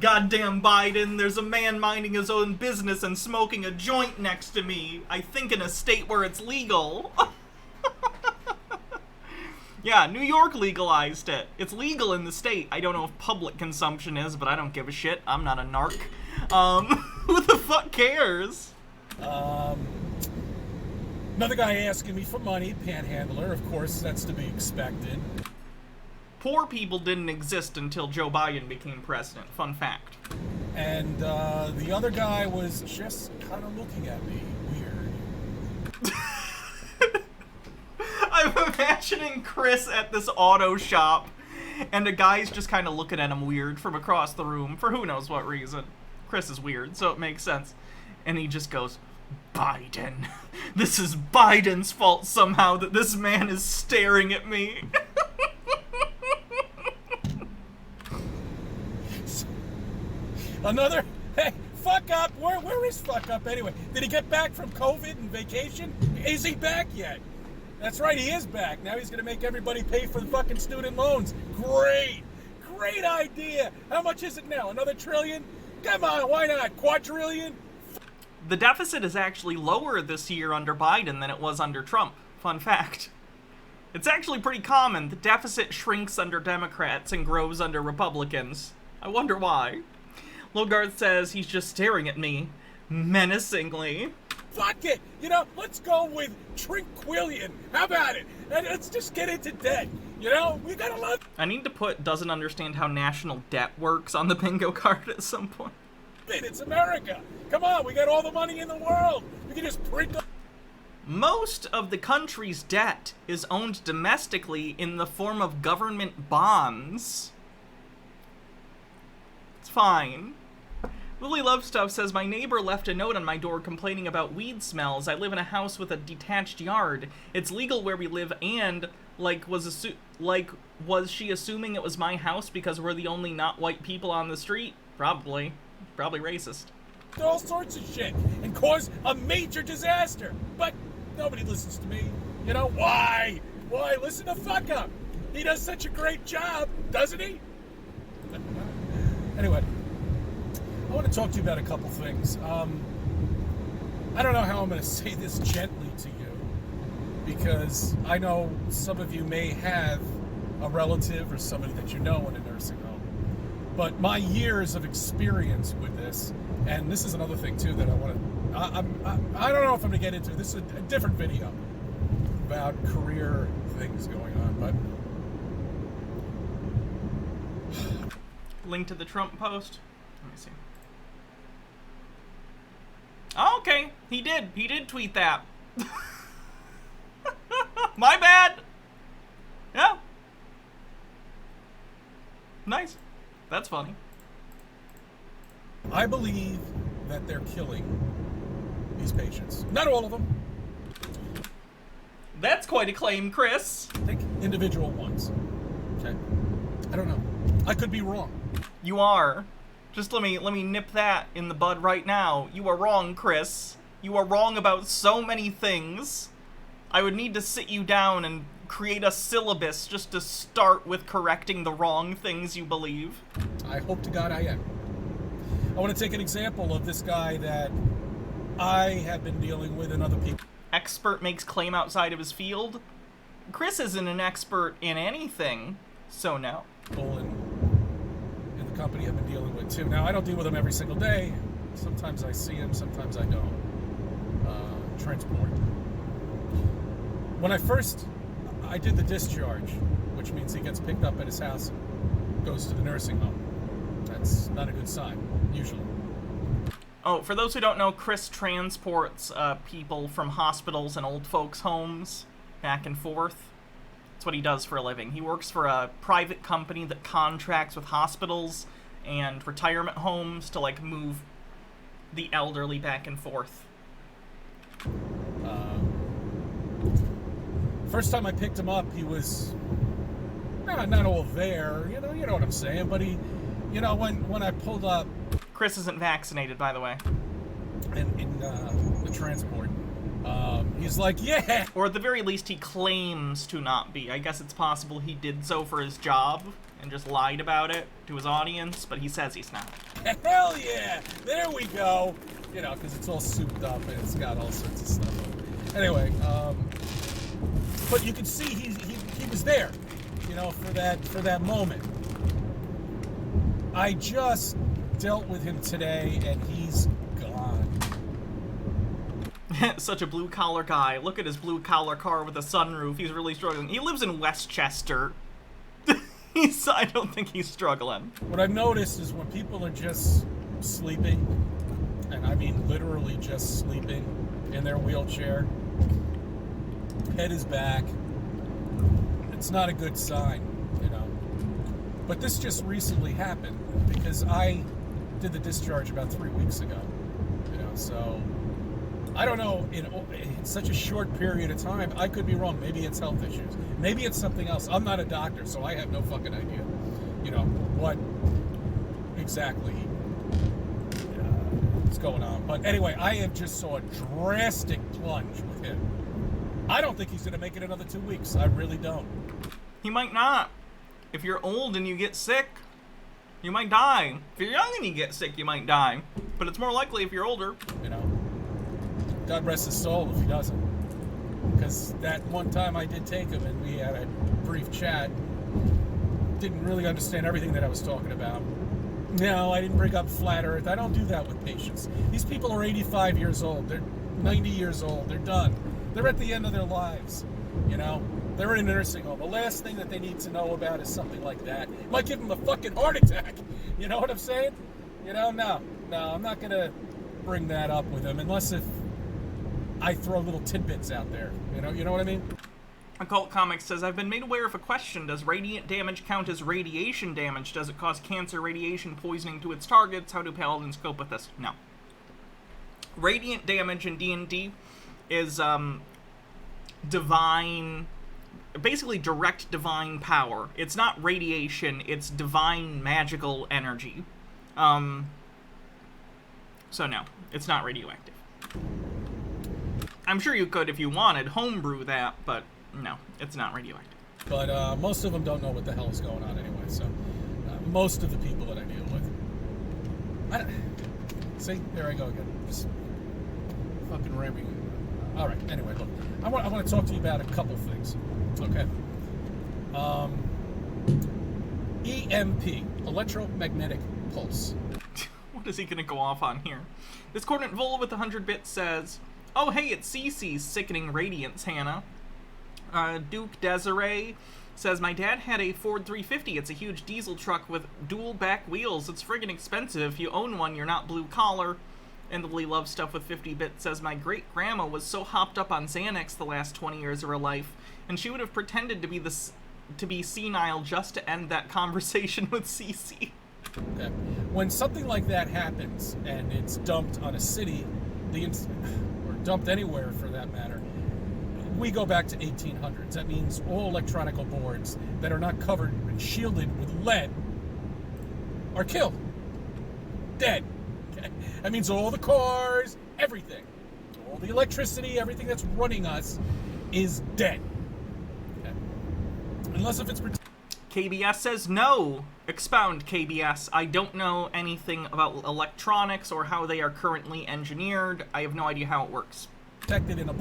Goddamn Biden, there's a man minding his own business and smoking a joint next to me. I think in a state where it's legal. Yeah, New York legalized it. It's legal in the state. I don't know if public consumption is, but I don't give a shit. I'm not a narc. Who the fuck cares? Another guy asking me for money, panhandler. Of course, that's to be expected. Poor people didn't exist until Joe Biden became president. Fun fact. And the other guy was just kind of looking at me weird. I'm imagining Chris at this auto shop, and a guy's just kind of looking at him weird from across the room for who knows what reason. Chris is weird, so it makes sense. And he just goes, Biden. This is Biden's fault somehow that this man is staring at me. Another, hey, fuck up. Where is fuck up anyway? Did he get back from COVID and vacation? Is he back yet? That's right, he is back. Now he's gonna make everybody pay for the fucking student loans. Great idea. How much is it now? Another trillion? Come on, why not? Quadrillion? The deficit is actually lower this year under Biden than it was under Trump. Fun fact. It's actually pretty common. The deficit shrinks under Democrats and grows under Republicans. I wonder why. Logard says he's just staring at me menacingly. Fuck it! You know, let's go with Trinquillion. How about it? And let's just get into debt. You know, we gotta love. I need to put doesn't understand how national debt works on the bingo card at some point. It's America. Come on, we got all the money in the world. We can just print. Most of the country's debt is owned domestically in the form of government bonds. It's fine. Lily Love Stuff says, my neighbor left a note on my door complaining about weed smells. I live in a house with a detached yard. It's legal where we live, and was she assuming it was my house because we're the only not white people on the street? Probably racist. All sorts of shit and cause a major disaster. But nobody listens to me. You know why? Why? Listen the fuck up. He does such a great job, doesn't he? Anyway. I want to talk to you about a couple things. I don't know how I'm going to say this gently to you, because I know some of you may have a relative or somebody that you know in a nursing home. But my years of experience with this, and this is another thing too that I want to, I don't know if I'm going to get into. This is a different video about career things going on, but. Link to the Trump post. Let me see. Oh, okay, he did tweet that. My bad. Yeah. Nice. That's funny. I believe that they're killing these patients. Not all of them. That's quite a claim, Chris. I think individual ones. Okay. I don't know. I could be wrong. You are. Just let me nip that in the bud right now. You are wrong, Chris. You are wrong about so many things. I would need to sit you down and create a syllabus just to start with correcting the wrong things you believe. I hope to God I am. I want to take an example of this guy that I have been dealing with and other people. Expert makes claim outside of his field. Chris isn't an expert in anything, so no. In the company I've been dealing with too. Now, I don't deal with them every single day. Sometimes I see him, sometimes I don't. Transport. When I did the discharge, which means he gets picked up at his house and goes to the nursing home. That's not a good sign, usually. Oh, for those who don't know, Chris transports people from hospitals and old folks' homes back and forth. That's what he does for a living. He works for a private company that contracts with hospitals and retirement homes to, like, move the elderly back and forth. First time I picked him up, he was not all there, you know what I'm saying, but he, when I pulled up. Chris isn't vaccinated, by the way. In the transport, he's like, yeah! Or at the very least, he claims to not be. I guess it's possible he did so for his job and just lied about it to his audience, but he says he's not. Hell yeah! There we go! Because it's all souped up and it's got all sorts of stuff. Anyway, but you can see he was there, for that moment. I just dealt with him today and he's gone. Such a blue-collar guy. Look at his blue-collar car with a sunroof. He's really struggling. He lives in Westchester. I don't think he's struggling. What I've noticed is when people are just sleeping, and I mean literally just sleeping in their wheelchair, head is back, it's not a good sign, you know. But this just recently happened because I did the discharge about 3 weeks ago, you know, so I don't know, in such a short period of time, I could be wrong. Maybe it's health issues. Maybe it's something else. I'm not a doctor, so I have no fucking idea, you know, what exactly is going on. But anyway, I have just saw a drastic plunge with him. I don't think he's going to make it another 2 weeks. I really don't. He might not. If you're old and you get sick, you might die. If you're young and you get sick, you might die. But it's more likely if you're older. You know, God rest his soul if he doesn't. Because that one time I did take him and we had a brief chat, didn't really understand everything that I was talking about. No, I didn't bring up flat earth. I don't do that with patients. These people are 85 years old. They're 90 years old. They're done. They're at the end of their lives, you know? They're in a nursing home. The last thing that they need to know about is something like that. It might give them a fucking heart attack. You know what I'm saying? You know, no, I'm not going to bring that up with them unless if I throw little tidbits out there. You know what I mean? Occult Comics says, I've been made aware of a question. Does radiant damage count as radiation damage? Does it cause cancer, radiation, poisoning to its targets? How do paladins cope with this? No. Radiant damage in D&D is divine, basically direct divine power. It's not radiation, it's divine magical energy. So no, it's not radioactive. I'm sure you could, if you wanted, homebrew that, but no, it's not radioactive. But most of them don't know what the hell is going on anyway, so most of the people that I deal with. See, there I go again. Just fucking ramming. All right, anyway, look. I want to talk to you about a couple things, okay? EMP, electromagnetic pulse. What is he going to go off on here? Discordant Vol with 100 bits says, oh, hey, it's Cece's sickening radiance, Hannah. Duke Desiree says, my dad had a Ford 350. It's a huge diesel truck with dual back wheels. It's friggin' expensive. If you own one, you're not blue collar. Endlessly Love Stuff with 50 bits says, my great-grandma was so hopped up on Xanax the last 20 years of her life, and she would have pretended to be senile just to end that conversation with Cece. Okay. When something like that happens, and it's dumped on a city, or dumped anywhere for that matter, we go back to 1800s. That means all electronical boards that are not covered and shielded with lead are killed. Dead. Okay? That means all the cars, everything, all the electricity, everything that's running us is dead. Okay? Unless if it's... KBS says no. Expound, KBS. I don't know anything about electronics or how they are currently engineered. I have no idea how it works. Protected in a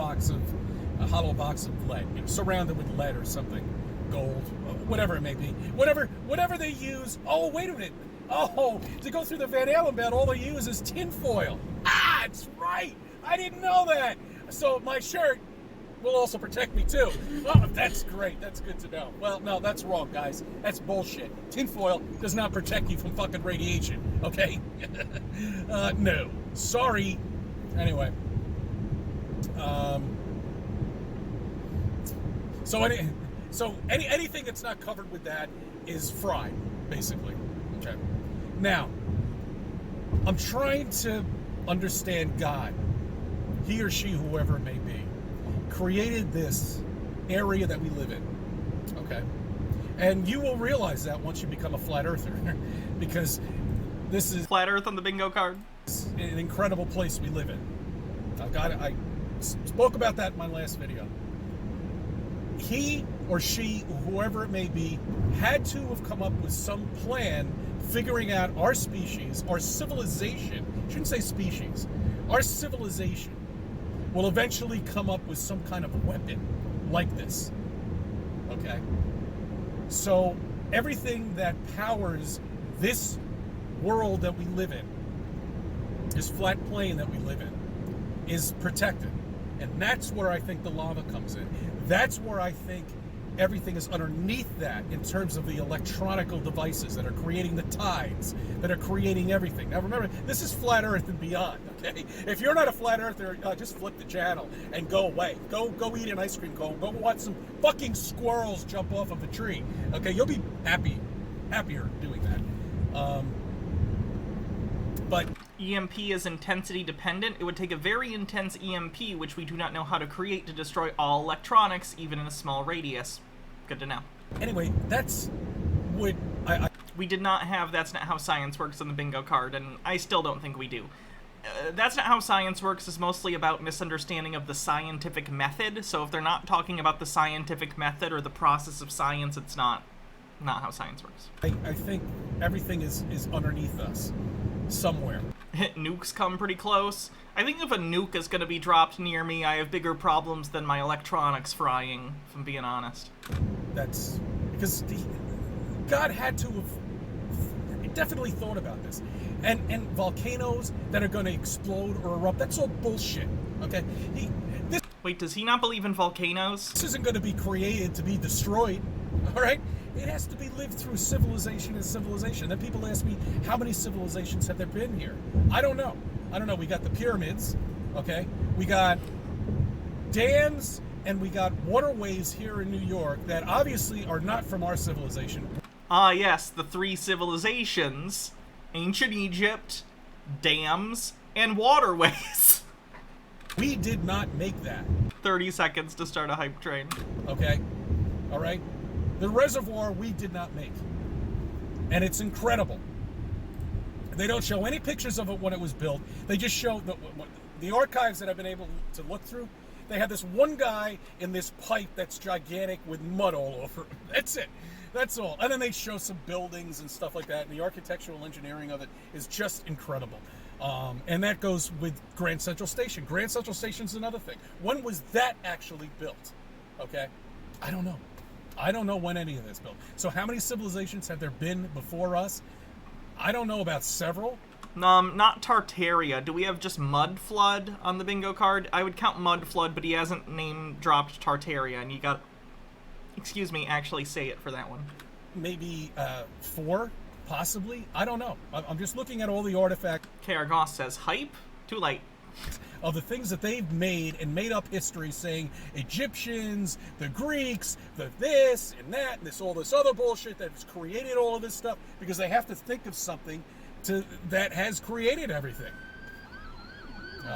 hollow box of lead, you know, surrounded with lead or something, gold, whatever it may be, whatever they use. Oh, wait a minute. Oh, to go through the Van Allen band, all they use is tinfoil. Ah, it's right. I didn't know that. So my shirt will also protect me too. Oh, that's great. That's good to know. Well, no, that's wrong, guys. That's bullshit. Tinfoil does not protect you from fucking radiation, okay? No. Sorry. Anyway. So anything that's not covered with that is fried, basically. Okay. Now, I'm trying to understand God. He or she, whoever it may be, created this area that we live in. Okay. And you will realize that once you become a flat earther, because this is flat earth on the bingo card. An incredible place we live in. I spoke about that in my last video. He or she, whoever it may be, had to have come up with some plan figuring out our species, our civilization, shouldn't say species, our civilization will eventually come up with some kind of weapon like this. Okay? So everything that powers this world that we live in, this flat plane that we live in, is protected. And that's where I think the lava comes in. That's where I think everything is underneath that in terms of the electronical devices that are creating the tides, that are creating everything. Now remember, this is flat Earth and beyond, okay? If you're not a flat earther, just flip the channel and go away. Go eat an ice cream cone. Go watch some fucking squirrels jump off of a tree, okay? You'll be happier doing that. But EMP is intensity dependent. It would take a very intense EMP, which we do not know how to create, to destroy all electronics, even in a small radius. Good to know. Anyway, that's what we did not have That's Not How Science Works on the bingo card, and I still don't think we do. That's Not How Science Works is mostly about misunderstanding of the scientific method, so if they're not talking about the scientific method or the process of science, it's not how science works. I think everything is underneath us. Somewhere. Nukes come pretty close. I think if a nuke is going to be dropped near me, I have bigger problems than my electronics frying, if I'm being honest. That's because God had to have definitely thought about this. And volcanoes that are going to explode or erupt, that's all bullshit, okay? Wait, does he not believe in volcanoes? This isn't going to be created to be destroyed, all right? It has to be lived through civilization and civilization. Then people ask me, how many civilizations have there been here? I don't know. We got the pyramids, okay? We got dams, and we got waterways here in New York that obviously are not from our civilization. Ah, yes, the three civilizations. Ancient Egypt, dams, and waterways. We did not make that. 30 seconds to start a hype train. Okay? All right? The reservoir we did not make. And it's incredible. They don't show any pictures of it when it was built. They just show the archives that I've been able to look through. They have this one guy in this pipe that's gigantic with mud all over it. That's it. That's all. And then they show some buildings and stuff like that. And the architectural engineering of it is just incredible. And that goes with Grand Central Station. Grand Central Station's another thing. When was that actually built? Okay? I don't know. I don't know when any of this built. So how many civilizations have there been before us? I don't know, about several. Not Tartaria. Do we have just Mud Flood on the bingo card? I would count Mud Flood, but he hasn't name-dropped Tartaria, and you got... Excuse me, actually say it for that one. Maybe 4, possibly? I don't know. I'm just looking at all the artifacts. KR Goss says, hype? Too late. Of the things that they've made and made up history, saying Egyptians, the Greeks, the this and that, and all this other bullshit that's created all of this stuff, because they have to think of something that has created everything.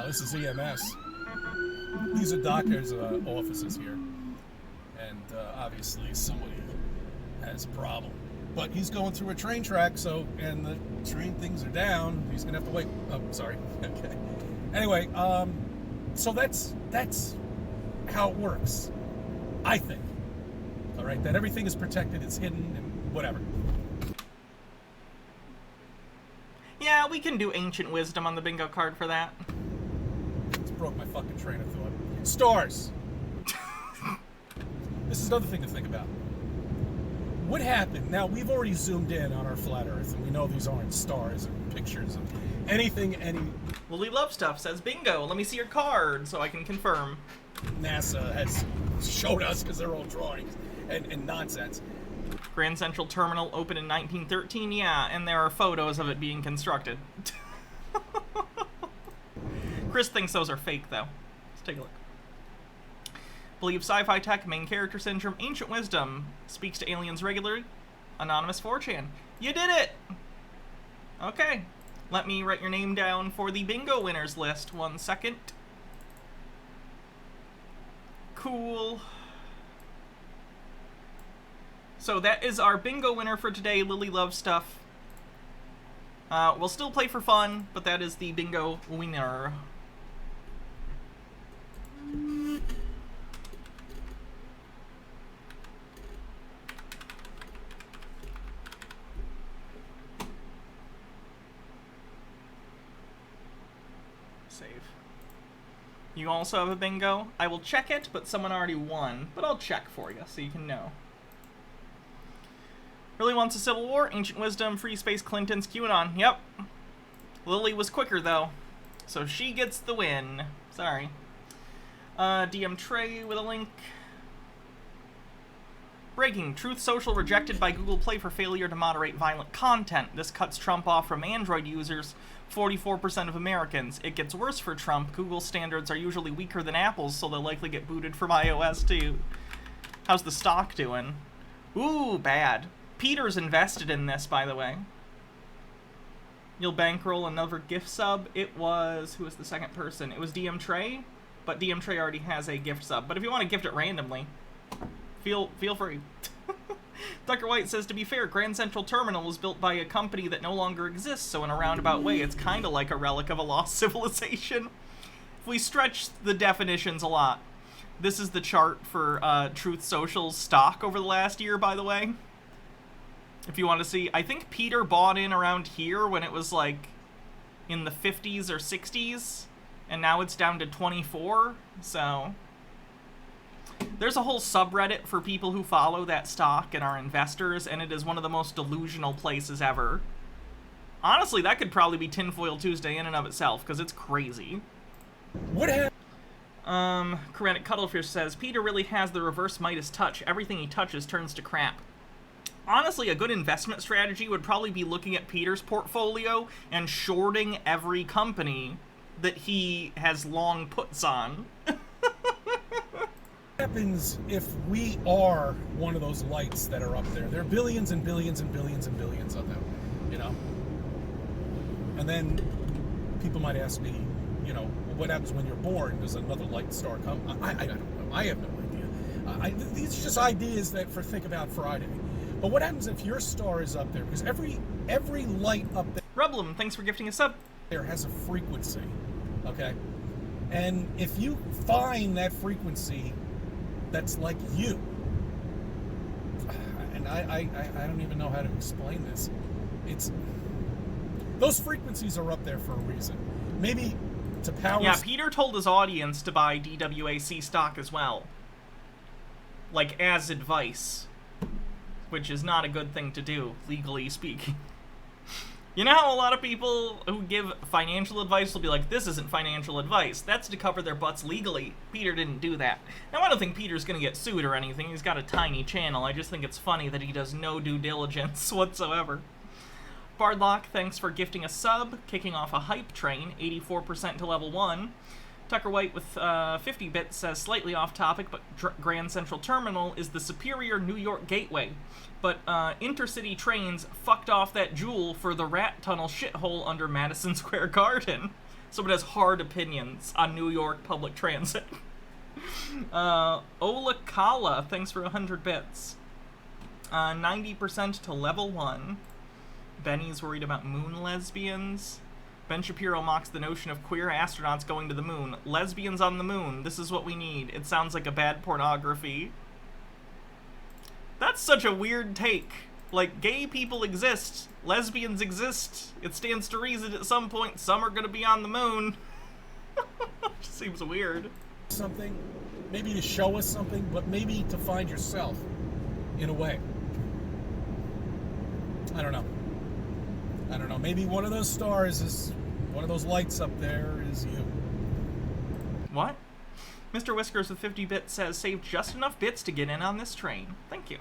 This is EMS. These are doctors' offices here, and obviously somebody has a problem. But he's going through a train track, and the train things are down. He's gonna have to wait. Oh, sorry. Okay. Anyway, so that's how it works, I think. All right, that everything is protected, it's hidden, and whatever. Yeah, we can do Ancient Wisdom on the bingo card for that. Just broke my fucking train of thought. Stars. This is another thing to think about. What happened? Now, we've already zoomed in on our flat Earth, and we know these aren't stars and pictures of anything, Lily Love Stuff says, bingo, let me see your card so I can confirm. NASA has showed us, because they're all drawings and nonsense. Grand Central Terminal opened in 1913, yeah, and there are photos of it being constructed. Chris thinks those are fake, though. Let's take a look. Believe sci-fi tech, main character syndrome, ancient wisdom, speaks to aliens regularly, anonymous 4chan. You did it! Okay. Let me write your name down for the bingo winners list. 1 second. Cool. So that is our bingo winner for today, Lily Love Stuff. We'll still play for fun, but that is the bingo winner. Save. You also have a bingo? I will check it, but someone already won. But I'll check for you, so you can know. Really wants a civil war? Ancient wisdom, free space, Clinton's, QAnon. Yep. Lily was quicker, though. So she gets the win. Sorry. DM Trey with a link. Breaking. Truth Social rejected by Google Play for failure to moderate violent content. This cuts Trump off from Android users, 44% of Americans. It gets worse for Trump. Google standards are usually weaker than Apple's, so they'll likely get booted from iOS too. How's the stock doing? Ooh, bad. Peter's invested in this, by the way. You'll bankroll another gift sub. It was... who was the second person? It was DM Trey, but DM Trey already has a gift sub. But if you want to gift it randomly, feel free. Tucker White says, to be fair, Grand Central Terminal was built by a company that no longer exists, so in a roundabout way, it's kind of like a relic of a lost civilization. If we stretch the definitions a lot. This is the chart for Truth Social's stock over the last year, by the way. If you want to see, I think Peter bought in around here when it was like in the 50s or 60s, and now it's down to 24, so there's a whole subreddit for people who follow that stock and are investors, and it is one of the most delusional places ever. Honestly, that could probably be Tinfoil Tuesday in and of itself, because it's crazy. What happened? Krennic Cuttlefish says, Peter really has the reverse Midas touch. Everything he touches turns to crap. Honestly, a good investment strategy would probably be looking at Peter's portfolio and shorting every company that he has long puts on. What happens if we are one of those lights that are up there? There are billions and billions and billions and billions of them, you know? And then people might ask me, you know, what happens when you're born? Does another light star come? I don't know. I have no idea. These are just ideas that for Think About Friday. But what happens if your star is up there? Because every light up there... Rublum, thanks for gifting a sub. ...there has a frequency, okay? And if you find that frequency that's like you, and I don't even know how to explain this. It's... those frequencies are up there for a reason. Maybe to power... Yeah, Peter told his audience to buy DWAC stock as well. Like, as advice. Which is not a good thing to do, legally speaking. You know how a lot of people who give financial advice will be like, this isn't financial advice. That's to cover their butts legally. Peter didn't do that. Now, I don't think Peter's gonna get sued or anything. He's got a tiny channel. I just think it's funny that he does no due diligence whatsoever. Bardlock, thanks for gifting a sub, kicking off a hype train, 84% to level 1. Tucker White with 50 bits says, slightly off topic, but Grand Central Terminal is the superior New York gateway. But intercity trains fucked off that jewel for the rat tunnel shithole under Madison Square Garden. So it has hard opinions on New York public transit. Ola Kala, thanks for 100 bits. 90% to level 1. Benny's worried about moon lesbians. Ben Shapiro mocks the notion of queer astronauts going to the moon. Lesbians on the moon. This is what we need. It sounds like a bad pornography. That's such a weird take. Like, gay people exist. Lesbians exist. It stands to reason at some point some are gonna be on the moon. Just seems weird. Something. Maybe to show us something, but maybe to find yourself. In a way. I don't know. Maybe one of those stars is... one of those lights up there is you. What? Mr. Whiskers with 50 bits says, saved just enough bits to get in on this train. Thank you.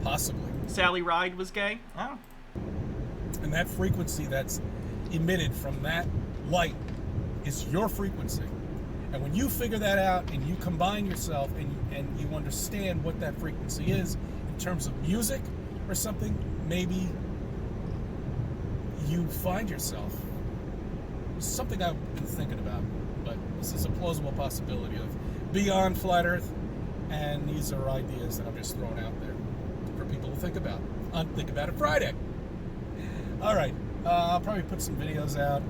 Possibly. Sally Ride was gay? Oh. And that frequency that's emitted from that light is your frequency. And when you figure that out and you combine yourself and you understand what that frequency is in terms of music or something, maybe you find yourself. It's something I've been thinking about, but this is a plausible possibility of beyond flat Earth, and these are ideas that I'm just throwing out there for people to think about on Think About It Friday. All right, I'll probably put some videos out,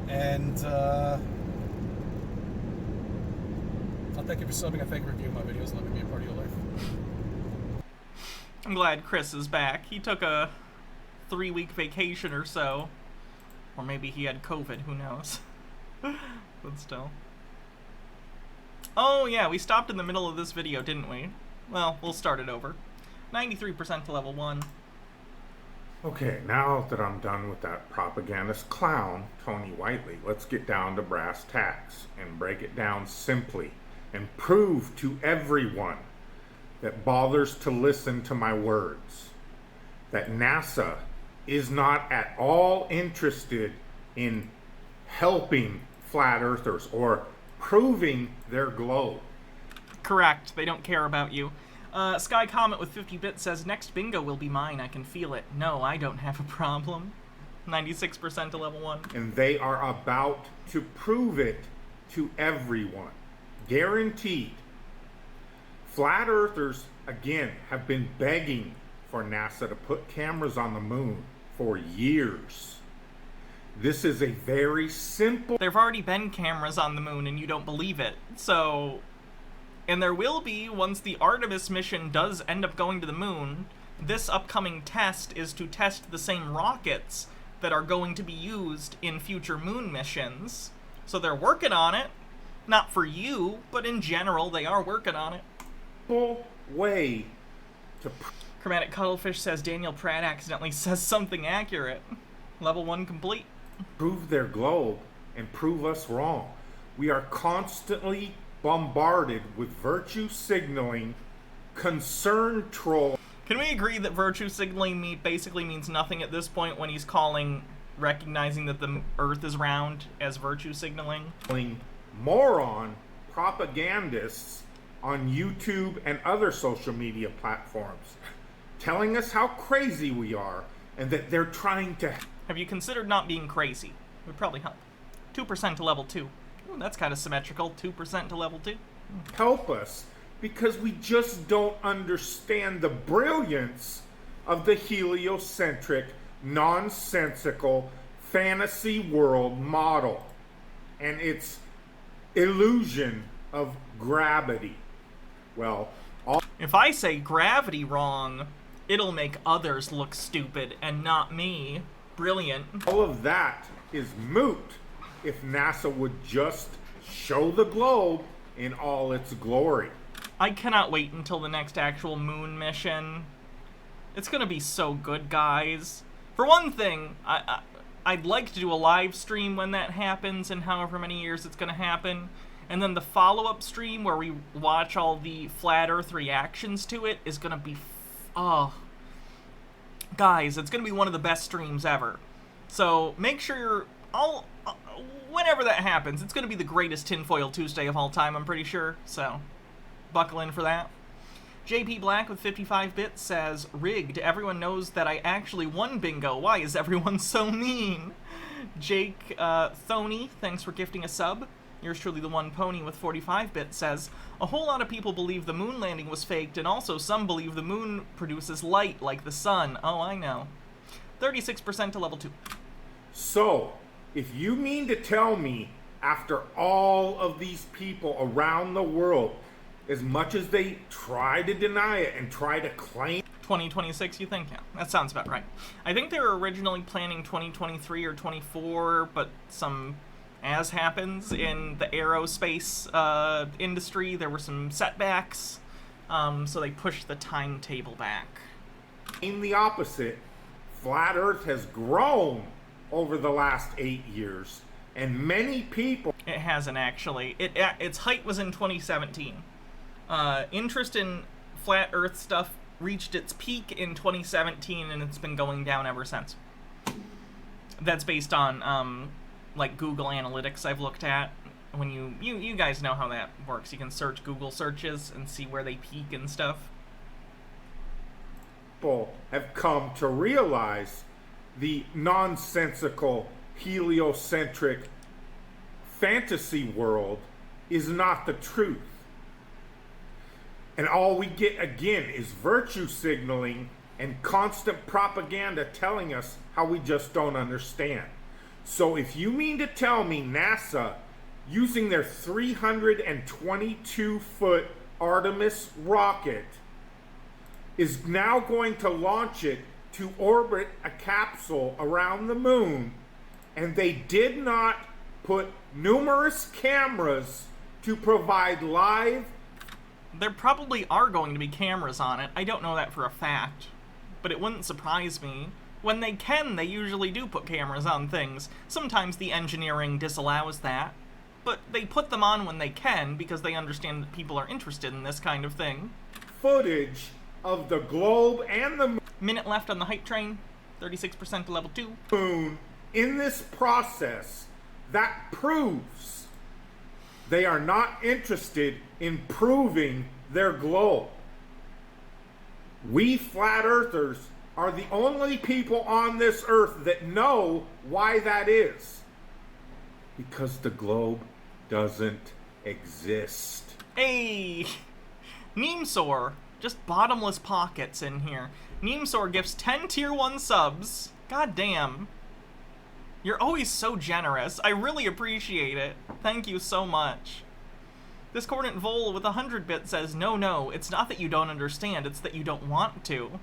and I'll thank you for subbing. I thank you for reviewing my videos. Let me be a part of your life. I'm glad Chris is back. He took a 3-week vacation or so. Or maybe he had COVID, who knows. But still. Oh yeah, we stopped in the middle of this video, didn't we? Well, we'll start it over. 93% to level 1. Okay, now that I'm done with that propagandist clown, Tony Whiteley, let's get down to brass tacks and break it down simply and prove to everyone that bothers to listen to my words. That NASA is not at all interested in helping flat earthers or proving their globe. Correct. They don't care about you. Sky Comet with 50 bits says, next bingo will be mine. I can feel it. No, I don't have a problem. 96% to level 1. And they are about to prove it to everyone. Guaranteed. Flat earthers, again, have been begging for NASA to put cameras on the moon for years. This is a very simple... There've already been cameras on the moon and you don't believe it. So... And there will be once the Artemis mission does end up going to the moon. This upcoming test is to test the same rockets that are going to be used in future moon missions. So they're working on it. Not for you, but in general, they are working on it. Full way to... Chromatic Cuttlefish says Daniel Pratt accidentally says something accurate. Level 1 complete. Prove their globe and prove us wrong. We are constantly bombarded with virtue signaling, concern troll. Can we agree that virtue signaling basically means nothing at this point when he's recognizing that the Earth is round as virtue signaling? Moron propagandists on YouTube and other social media platforms telling us how crazy we are and that they're trying to... Have you considered not being crazy? It would probably help. 2% to level 2. Ooh, that's kind of symmetrical. 2% to level 2. Help us, because we just don't understand the brilliance of the heliocentric, nonsensical, fantasy world model and its illusion of gravity. Well, if I say gravity wrong, it'll make others look stupid and not me. Brilliant. All of that is moot if NASA would just show the globe in all its glory. I cannot wait until the next actual moon mission. It's gonna be so good, guys. For one thing, I'd like to do a live stream when that happens in however many years it's gonna happen. And then the follow-up stream where we watch all the Flat Earth reactions to it is gonna be... Guys, it's gonna be one of the best streams ever. So make sure you're all... whenever that happens, it's gonna be the greatest Tinfoil Tuesday of all time, I'm pretty sure. So, buckle in for that. JP Black with 55 bits says, rigged, everyone knows that I actually won bingo. Why is everyone so mean? Jake Thoney, thanks for gifting a sub. Yours truly, the one pony with 45 bits, says, a whole lot of people believe the moon landing was faked, and also some believe the moon produces light like the sun. Oh, I know. 36% to level 2. So, if you mean to tell me, after all of these people around the world, as much as they try to deny it and try to claim... 2026, you think? Yeah, that sounds about right. I think they were originally planning 2023 or 24, but as happens in the aerospace industry, there were some setbacks, so they pushed the timetable back. In the opposite, Flat Earth has grown over the last 8 years, and many people... It hasn't, actually. Its height was in 2017. Interest in Flat Earth stuff reached its peak in 2017, and it's been going down ever since. That's based on, like, Google Analytics I've looked at. When you guys know how that works. You can search Google searches and see where they peak and stuff. People have come to realize the nonsensical, heliocentric fantasy world is not the truth. And all we get, again, is virtue signaling and constant propaganda telling us how we just don't understand. So if you mean to tell me NASA, using their 322-foot Artemis rocket, is now going to launch it to orbit a capsule around the moon, and they did not put numerous cameras to provide live... There probably are going to be cameras on it. I don't know that for a fact, but it wouldn't surprise me. When they can, they usually do put cameras on things. Sometimes the engineering disallows that, but they put them on when they can because they understand that people are interested in this kind of thing. footage of the globe and the Minute left on the hype train. 36% to level 2. moon in this process that proves they are not interested in proving their globe. We flat earthers are the only people on this earth that know why that is. Because the globe doesn't exist. Hey! Neemsor. Just bottomless pockets in here. Neemsor gifts 10 tier 1 subs. God damn. You're always so generous. I really appreciate it. Thank you so much. Discordant Vol with 100 bits says, no, it's not that you don't understand, it's that you don't want to.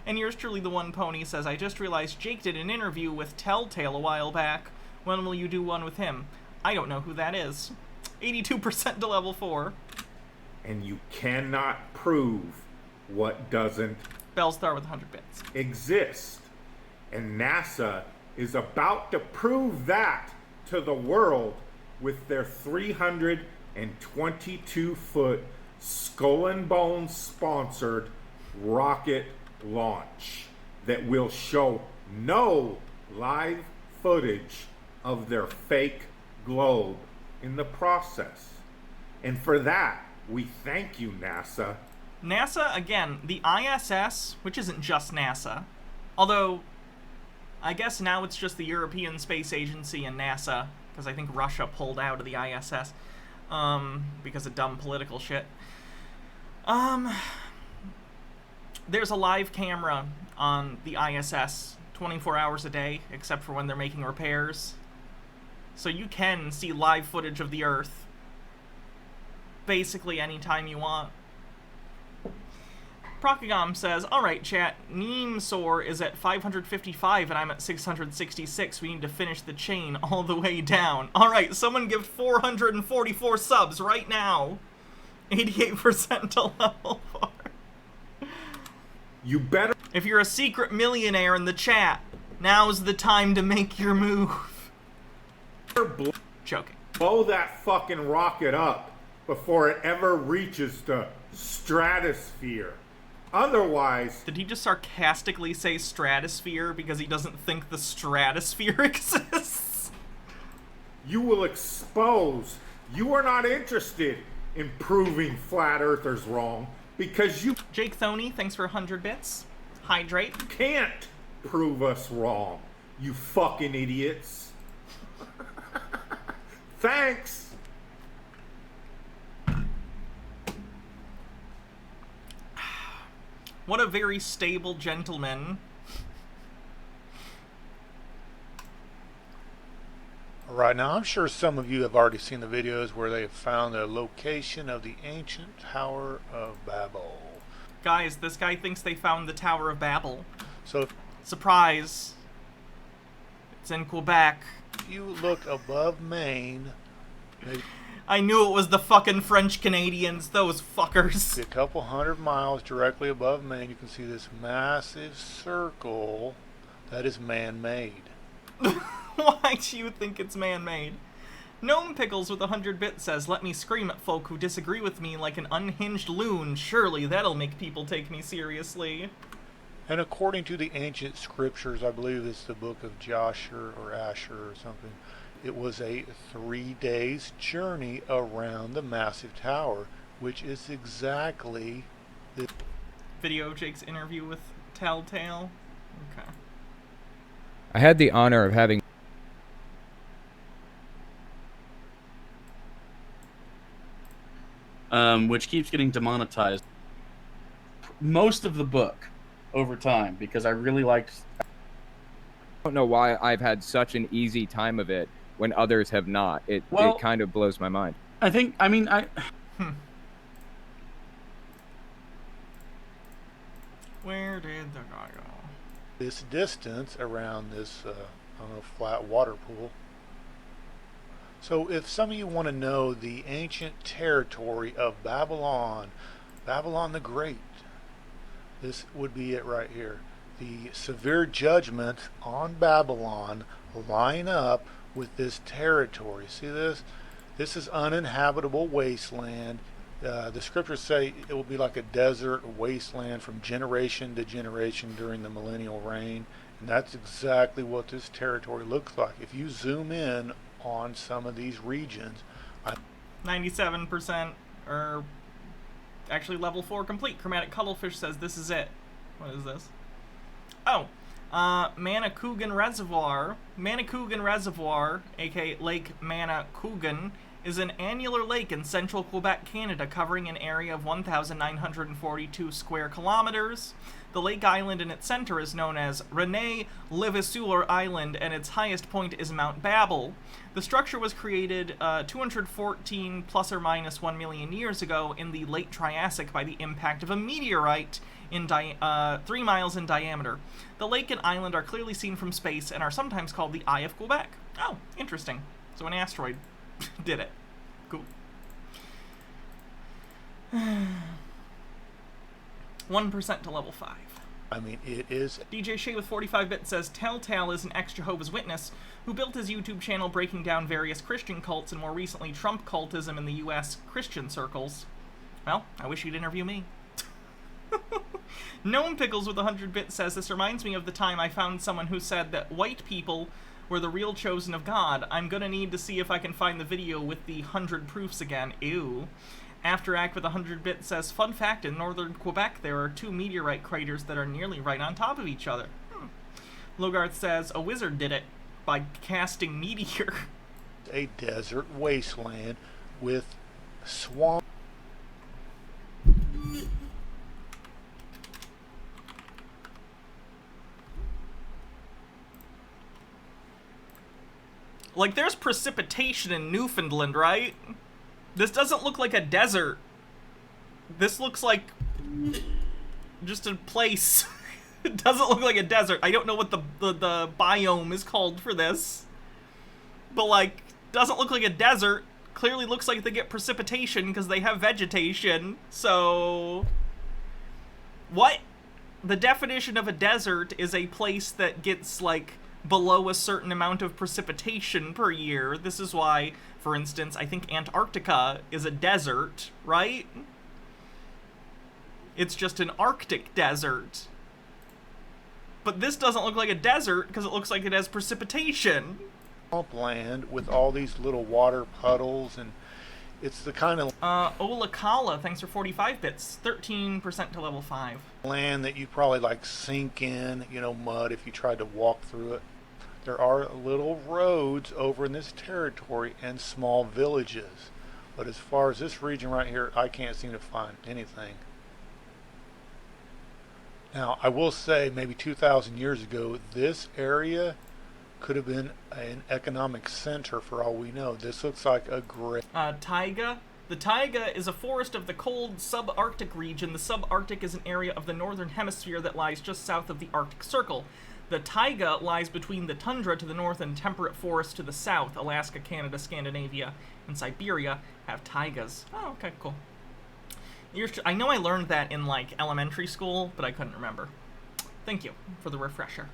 And yours truly, the One Pony, says, I just realized Jake did an interview with Telltale a while back. When will you do one with him? I don't know who that is. 82% to level 4. And you cannot prove what doesn't Bellstar with 100 bits. exist. And NASA is about to prove that to the world with their 322-foot Skull and Bones sponsored rocket launch that will show no live footage of their fake globe in the process. And for that, we thank you, NASA. NASA, again, the ISS, which isn't just NASA, although I guess now it's just the European Space Agency and NASA, because I think Russia pulled out of the ISS because of dumb political shit. There's a live camera on the ISS 24 hours a day, except for when they're making repairs. So you can see live footage of the Earth basically anytime you want. Procagom says, alright chat, Neemsor is at 555 and I'm at 666. We need to finish the chain all the way down. Alright, someone give 444 subs right now. 88% to level 4. You better... If you're a secret millionaire in the chat, now's the time to make your move. Joking. Blow that fucking rocket up before it ever reaches the stratosphere. Otherwise... Did he just sarcastically say stratosphere because he doesn't think the stratosphere exists? You will expose. You are not interested in proving flat earthers wrong because you... Jake Thoney, thanks for 100 bits. Hydrate. Can't prove us wrong, you fucking idiots. Thanks. What a very stable gentleman. Right now, I'm sure some of you have already seen the videos where they have found the location of the ancient Tower of Babel. Guys, this guy thinks they found the Tower of Babel. So, surprise. It's in Quebec. If you look above Maine, I knew it was the fucking French Canadians, those fuckers. A couple 100 miles directly above Maine, you can see this massive circle that is man-made. Why do you think it's man-made? Gnome Pickles with 100 bits says, let me scream at folk who disagree with me like an unhinged loon. Surely that'll make people take me seriously. And according to the ancient scriptures, I believe it's the book of Joshua or Asher or something, it was a 3 days journey around the massive tower, which is exactly the video of Jake's interview with Telltale. Okay. I had the honor of having which keeps getting demonetized most of the book over time because I really liked. I don't know why I've had such an easy time of it when others have not. It kind of blows my mind. I think, I mean, Where did the guy go? This distance around this, I don't know, flat water pool. So if some of you want to know the ancient territory of Babylon, Babylon the Great, this would be it right here. The severe judgment on Babylon line up with this territory. See this? This is uninhabitable wasteland. The scriptures say it will be like a desert wasteland from generation to generation during the millennial reign. And that's exactly what this territory looks like. If you zoom in on some of these regions, 97% are actually level 4 complete. Chromatic Cuttlefish says this is it. What is this? Oh, Manicougan Reservoir. Manicougan Reservoir, aka Lake Manicougan, is an annular lake in central Quebec, Canada, covering an area of 1,942 square kilometers. The lake island in its center is known as René Levasseur Island, and its highest point is Mount Babel. The structure was created 214 plus or minus 1 million years ago in the late Triassic by the impact of a meteorite in 3 miles in diameter. The lake and island are clearly seen from space and are sometimes called the Eye of Quebec. Oh, interesting. So an asteroid did it. Cool. 1% to level 5. I mean, it is. DJ Shea with 45-bit says, Telltale is an ex-Jehovah's Witness who built his YouTube channel breaking down various Christian cults and more recently Trump cultism in the U.S. Christian circles. Well, I wish you'd interview me. Gnome Pickles with 100-bit says, this reminds me of the time I found someone who said that white people were the real chosen of God. I'm gonna need to see if I can find the video with the 100 proofs again. Ew. After Act with 100-bit says, fun fact, in northern Quebec there are 2 meteorite craters that are nearly right on top of each other. Logarth says, a wizard did it by casting meteor. A desert wasteland with swamp. Like, there's precipitation in Newfoundland, right? This doesn't look like a desert. This looks like just a place. It doesn't look like a desert. I don't know what the biome is called for this. But, like, doesn't look like a desert. Clearly looks like they get precipitation because they have vegetation. So, what? The definition of a desert is a place that gets, like, below a certain amount of precipitation per year. This is why, for instance, I think Antarctica is a desert, right? It's just an Arctic desert. But this doesn't look like a desert because it looks like it has precipitation. Land with all these little water puddles, and it's the kind of Olakala, thanks for 45 bits, 13% to level 5. Land that you probably like sink in, you know, mud if you tried to walk through it. There are little roads over in this territory and small villages. But as far as this region right here, I can't seem to find anything. Now, I will say maybe 2,000 years ago, this area could have been an economic center for all we know. This looks like a great... Taiga. The taiga is a forest of the cold subarctic region. The subarctic is an area of the northern hemisphere that lies just south of the Arctic Circle. The taiga lies between the tundra to the north and temperate forests to the south. Alaska, Canada, Scandinavia, and Siberia have taigas. Oh, okay, cool. I know I learned that in, like, elementary school, but I couldn't remember. Thank you for the refresher.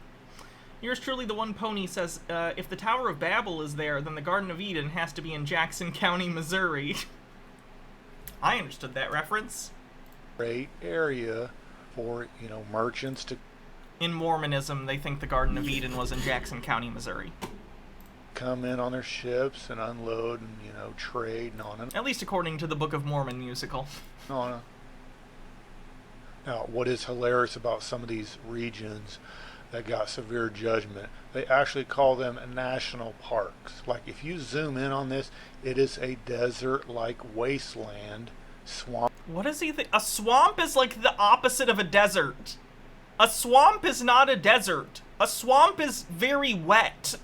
Yours truly, the One Pony, says, if the Tower of Babel is there, then the Garden of Eden has to be in Jackson County, Missouri. I understood that reference. Great area for, you know, merchants to... In Mormonism, they think the Garden of Eden was in Jackson County, Missouri. Come in on their ships and unload and, you know, trade and on and... At least according to the Book of Mormon musical. On. Now, what is hilarious about some of these regions that got severe judgment, they actually call them national parks. Like, if you zoom in on this, it is a desert-like wasteland swamp. What does he think? A swamp is like the opposite of a desert. A swamp is not a desert. A swamp is very wet.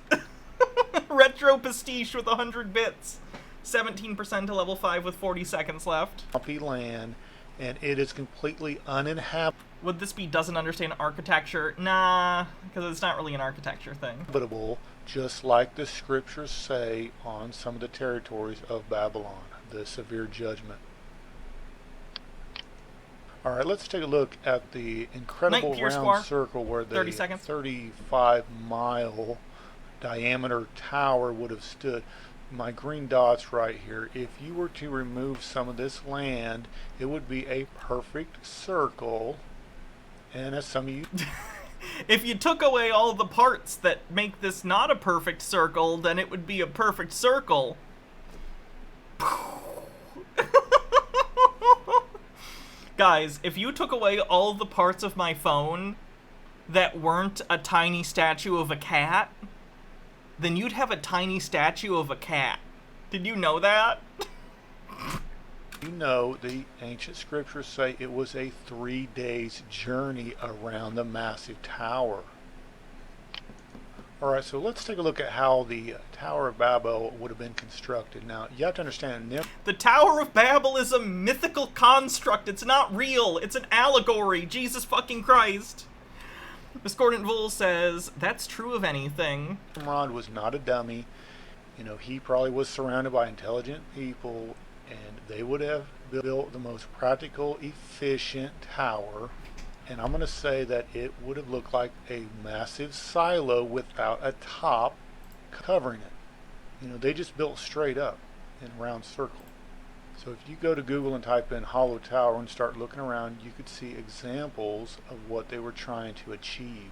Retro Pastiche with 100 bits. 17% to level 5 with 40 seconds left. Swampy land, and it is completely uninhabitable. Would this be doesn't understand architecture? Nah, because it's not really an architecture thing. Habitable, just like the scriptures say on some of the territories of Babylon, the severe judgment. Alright, let's take a look at the incredible round circle where the 35-mile diameter tower would have stood. my green dots right here, if you were to remove some of this land, it would be a perfect circle. And as some of you... If you took away all the parts that make this not a perfect circle, then it would be a perfect circle. Guys, if you took away all the parts of my phone that weren't a tiny statue of a cat, then you'd have a tiny statue of a cat. Did you know that? You know, the ancient scriptures say it was a 3 days journey around the massive tower. Alright, so let's take a look at how the Tower of Babel would have been constructed. Now, you have to understand... The Tower of Babel is a mythical construct. It's not real. It's an allegory. Jesus fucking Christ. Discordant Vul says, that's true of anything. Nimrod was not a dummy. You know, he probably was surrounded by intelligent people, and they would have built the most practical, efficient tower. And I'm going to say that it would have looked like a massive silo without a top covering it. You know, they just built straight up in a round circle. So if you go to Google and type in Hollow Tower and start looking around, you could see examples of what they were trying to achieve.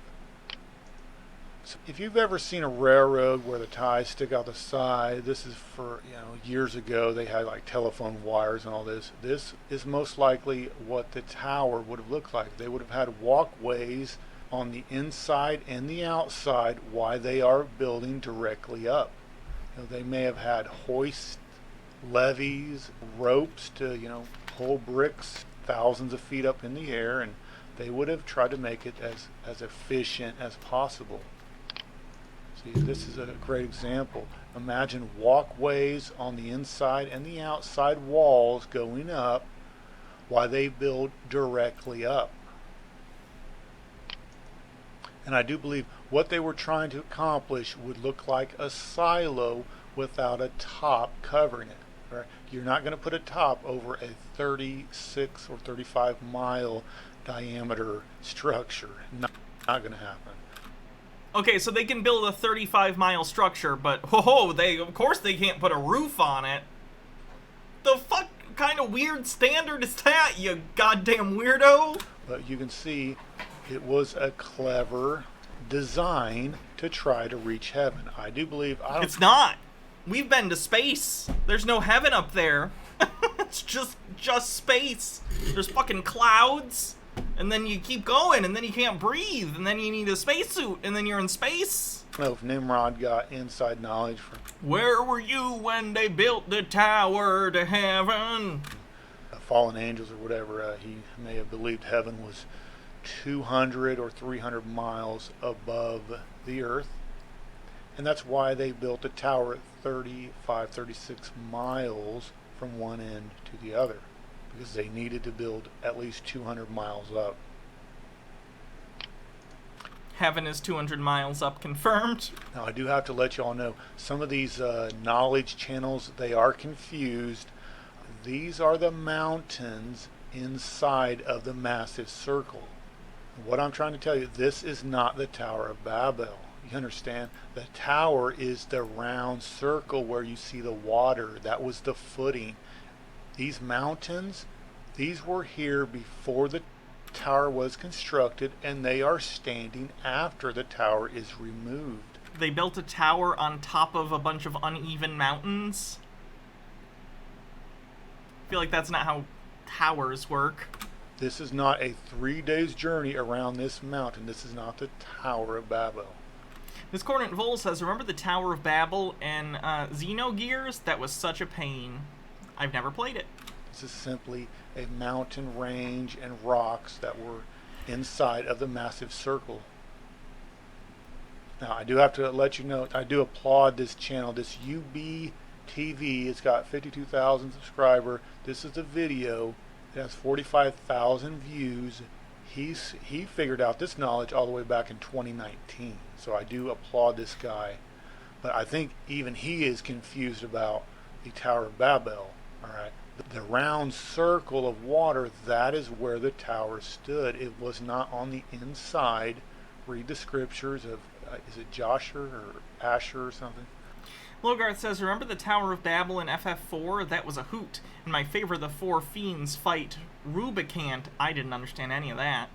So if you've ever seen a railroad where the ties stick out the side, this is for, you know, years ago they had like telephone wires and all this. This is most likely what the tower would have looked like. They would have had walkways on the inside and the outside while they are building directly up. You know, they may have had hoist levees, ropes to, you know, pull bricks thousands of feet up in the air, and they would have tried to make it as efficient as possible. See, this is a great example. Imagine walkways on the inside and the outside walls going up while they build directly up. And I do believe what they were trying to accomplish would look like a silo without a top covering it. Right? You're not going to put a top over a 36 or 35 mile diameter structure. Not going to happen. Okay, so they can build a 35-mile structure, but of course they can't put a roof on it. The fuck kind of weird standard is that, you goddamn weirdo? But you can see it was a clever design to try to reach heaven. I do believe... It's not. We've been to space. There's no heaven up there. It's just space. There's fucking clouds. And then you keep going, and then you can't breathe, and then you need a spacesuit, and then you're in space. I don't know if Nimrod got inside knowledge from... Where were you when they built the tower to heaven? Fallen angels or whatever, he may have believed heaven was 200 or 300 miles above the earth. And that's why they built the tower at 35, 36 miles from one end to the other. Because they needed to build at least 200 miles up. Heaven is 200 miles up, confirmed. Now I do have to let you all know, some of these knowledge channels, they are confused. These are the mountains inside of the massive circle. What I'm trying to tell you, this is not the Tower of Babel. You understand? The tower is the round circle where you see the water. That was the footing. These mountains, these were here before the tower was constructed, and they are standing after the tower is removed. They built a tower on top of a bunch of uneven mountains? I feel like that's not how towers work. This is not a 3 days journey around this mountain. This is not the Tower of Babel. Discordant Vul says, remember the Tower of Babel and Xenogears? That was such a pain. I've never played it. This is simply a mountain range and rocks that were inside of the massive circle. Now, I do have to let you know, I do applaud this channel, this UB TV. It's got 52,000 subscribers. This is a video. It has 45,000 views. He figured out this knowledge all the way back in 2019. So I do applaud this guy. But I think even he is confused about the Tower of Babel. All right. The round circle of water, that is where the tower stood. It was not on the inside. Read the scriptures of, is it Joshua or Asher or something? Logarth says, remember the Tower of Babel in FF4? That was a hoot. In my favor, the four fiends fight Rubicant. I didn't understand any of that.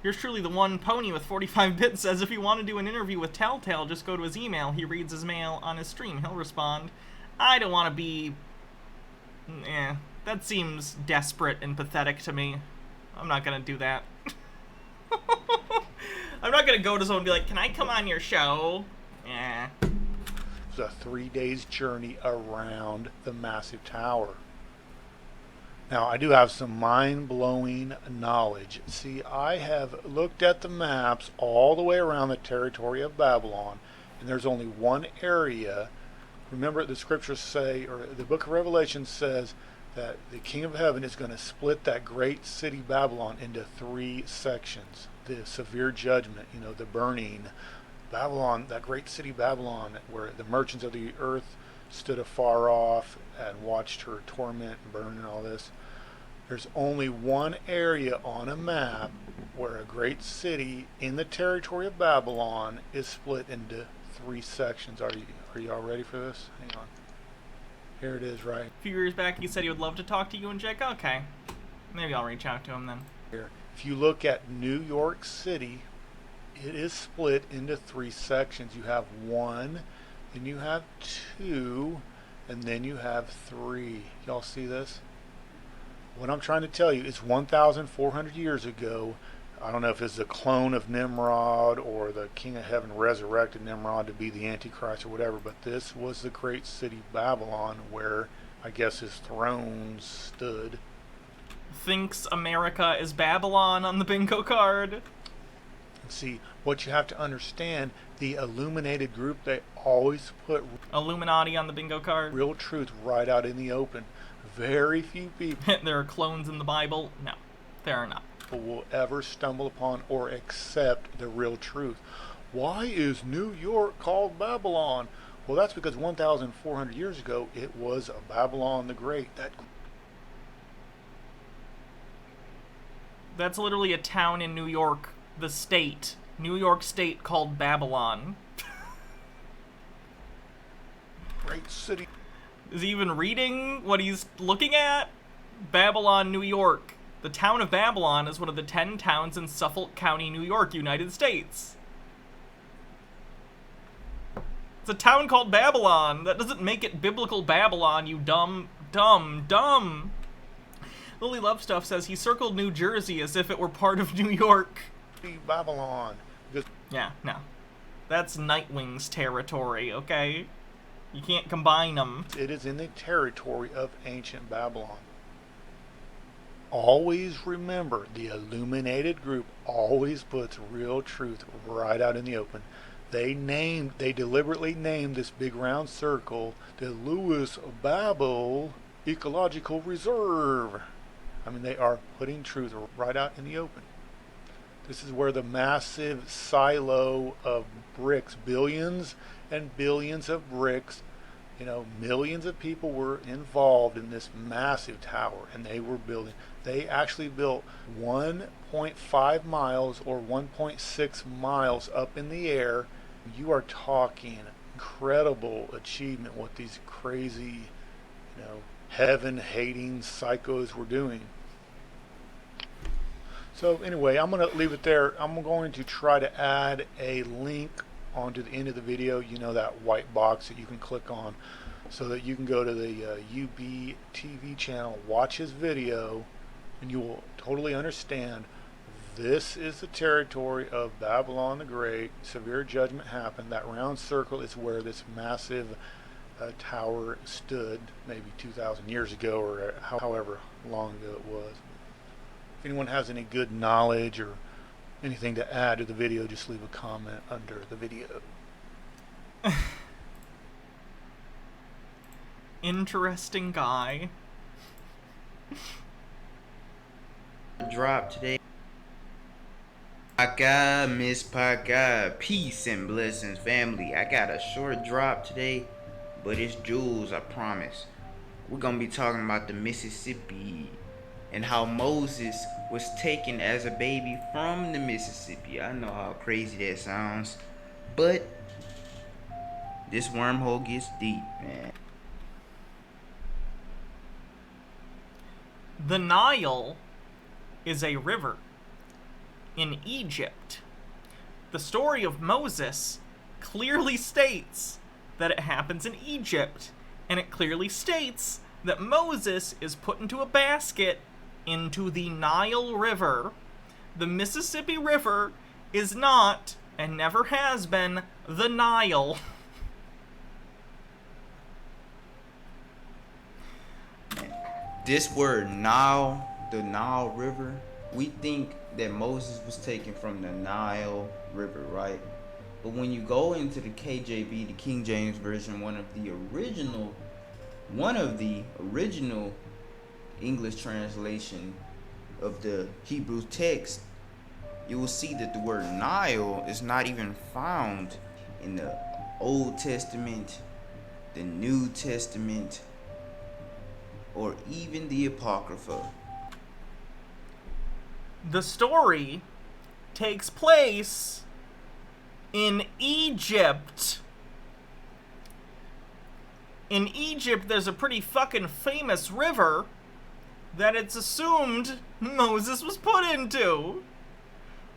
Yours truly, the one pony with 45 bits, says if you want to do an interview with Telltale, just go to his email. He reads his mail on his stream. He'll respond. I don't want to be... that seems desperate and pathetic to me. I'm not going to do that. I'm not going to go to someone and be like, can I come on your show? It's a 3 days journey around the massive tower. Now, I do have some mind-blowing knowledge. See, I have looked at the maps all the way around the territory of Babylon, and there's only one area. Remember, the scriptures say, or the book of Revelation says, that the King of Heaven is going to split that great city Babylon into 3 sections. The severe judgment, the burning. Babylon, that great city Babylon, where the merchants of the earth stood afar off and watched her torment and burn and all this. There's only one area on a map where a great city in the territory of Babylon is split into 3 sections. Are you all ready for this? Hang on. Here it is, right? A few years back, he said he would love to talk to you and Jake. Okay. Maybe I'll reach out to him then. Here. If you look at New York City, it is split into 3 sections. You have 1, then you have 2, and then you have 3. Y'all see this? What I'm trying to tell you is 1,400 years ago, I don't know if it's a clone of Nimrod or the King of Heaven resurrected Nimrod to be the Antichrist or whatever, but this was the great city Babylon where I guess his throne stood. Thinks America is Babylon on the bingo card. See, what you have to understand, the illuminated group, they always put Illuminati on the bingo card. Real truth right out in the open. Very few people there are clones in the Bible. No, there are not. Will ever stumble upon or accept the real truth. Why is New York called Babylon? Well, that's because 1,400 years ago it was Babylon the Great. That's literally a town in New York, the state. New York State called Babylon. Great city. Is he even reading what he's looking at? Babylon, New York. The town of Babylon is one of the 10 towns in Suffolk County, New York, United States. It's a town called Babylon. That doesn't make it biblical Babylon, you dumb. Lily Love Stuff says he circled New Jersey as if it were part of New York. Babylon. Yeah, no. That's Nightwing's territory, okay? You can't combine them. It is in the territory of ancient Babylon. Always remember, the illuminated group always puts real truth right out in the open. They deliberately named this big round circle the Lewis Babel Ecological Reserve. I mean, they are putting truth right out in the open. This is where the massive silo of bricks, billions and billions of bricks, millions of people were involved in this massive tower, and they actually built 1.5 miles or 1.6 miles up in the air. You are talking incredible achievement what these crazy, heaven-hating psychos were doing. So anyway, I'm going to leave it there. I'm going to try to add a link onto the end of the video, that white box that you can click on, so that you can go to the UB TV channel, watch his video, and you will totally understand this is the territory of Babylon the Great. Severe judgment happened. That round circle is where this massive tower stood, maybe 2,000 years ago or however long ago it was. If anyone has any good knowledge or anything to add to the video, just leave a comment under the video. Interesting guy. Drop today. Paka, Miss Paka, peace and blessings, family. I got a short drop today, but it's jewels, I promise. We're gonna be talking about the Mississippi and how Moses was taken as a baby from the Mississippi. I know how crazy that sounds, but This wormhole gets deep, man. The Nile is a river in Egypt. The story of Moses clearly states that it happens in Egypt, and it clearly states that Moses is put into a basket into the Nile River. The Mississippi River is not, and never has been, the Nile. This word Nile, the Nile River, we think that Moses was taken from the Nile River, right? But when you go into the KJV, the King James Version, one of the original English translation of the Hebrew text, you will see that the word Nile is not even found in the Old Testament, the New Testament, or even the Apocrypha. The story takes place in Egypt. In Egypt, there's a pretty fucking famous river that it's assumed Moses was put into.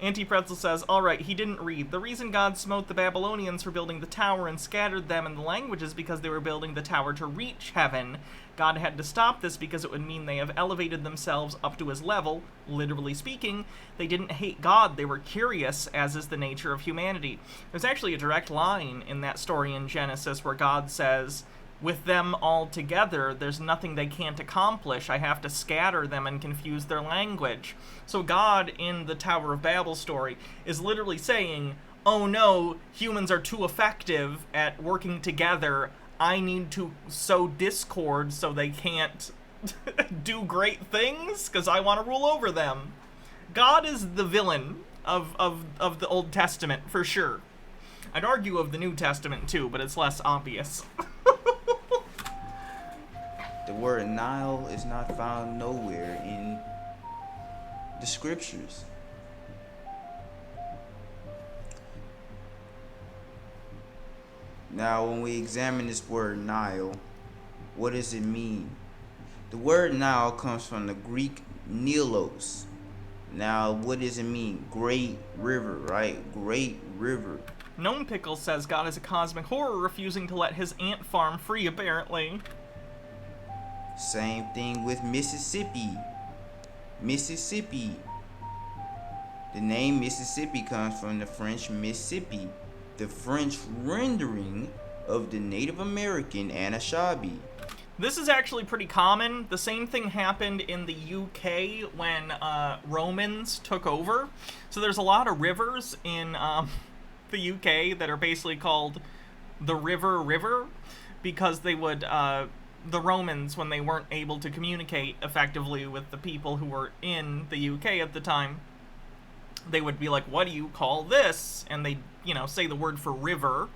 Anti-Pretzel says, alright, he didn't read. The reason God smote the Babylonians for building the tower and scattered them in the languages because they were building the tower to reach heaven. God had to stop this because it would mean they have elevated themselves up to his level. Literally speaking, they didn't hate God, they were curious, as is the nature of humanity. There's actually a direct line in that story in Genesis where God says, with them all together, there's nothing they can't accomplish. I have to scatter them and confuse their language. So God, in the Tower of Babel story, is literally saying, oh no, humans are too effective at working together. I need to sow discord so they can't do great things, because I want to rule over them. God is the villain of the Old Testament, for sure. I'd argue of the New Testament, too, but it's less obvious. The word Nile is not found nowhere in the scriptures. Now, when we examine this word Nile, what does it mean? The word Nile comes from the Greek Nilos. Now, what does it mean? Great river, right? Great river. Gnome Pickle says God is a cosmic horror refusing to let his ant farm free, apparently. Same thing with Mississippi. Mississippi. The name Mississippi comes from the French Mississippi, the French rendering of the Native American Anishinaabe. This is actually pretty common. The same thing happened in the UK when Romans took over. So there's a lot of rivers in the UK that are basically called the River, because they would, the Romans, when they weren't able to communicate effectively with the people who were in the UK at the time, they would be like, what do you call this? And they'd, say the word for river,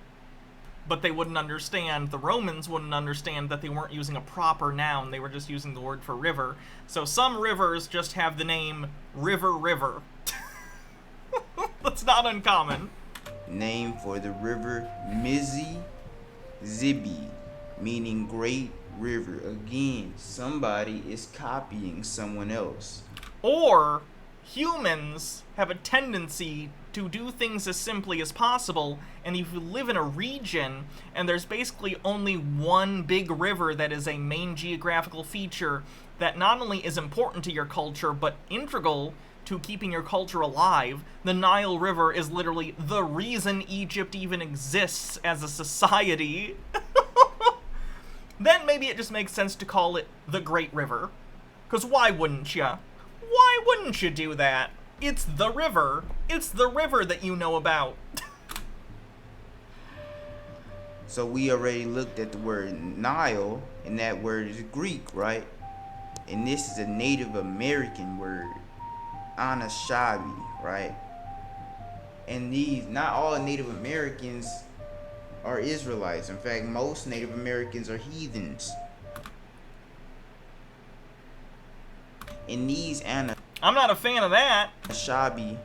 but they wouldn't understand, the Romans wouldn't understand that they weren't using a proper noun, they were just using the word for river. So some rivers just have the name River. That's not uncommon. Name for the river Mississippi, meaning great river. Again, somebody is copying someone else. Or humans have a tendency to do things as simply as possible, and if you live in a region and there's basically only one big river that is a main geographical feature that not only is important to your culture but integral to keeping your culture alive, the Nile River is literally the reason Egypt even exists as a society, then maybe it just makes sense to call it the Great River. Because why wouldn't ya? Why wouldn't you do that? It's the river. It's the river that you know about. So we already looked at the word Nile, and that word is Greek, right? And this is a Native American word, Anishinaabe, right? And these, not all Native Americans are Israelites. In fact, most Native Americans are heathens. And these I'm not a fan of that. Anishinaabe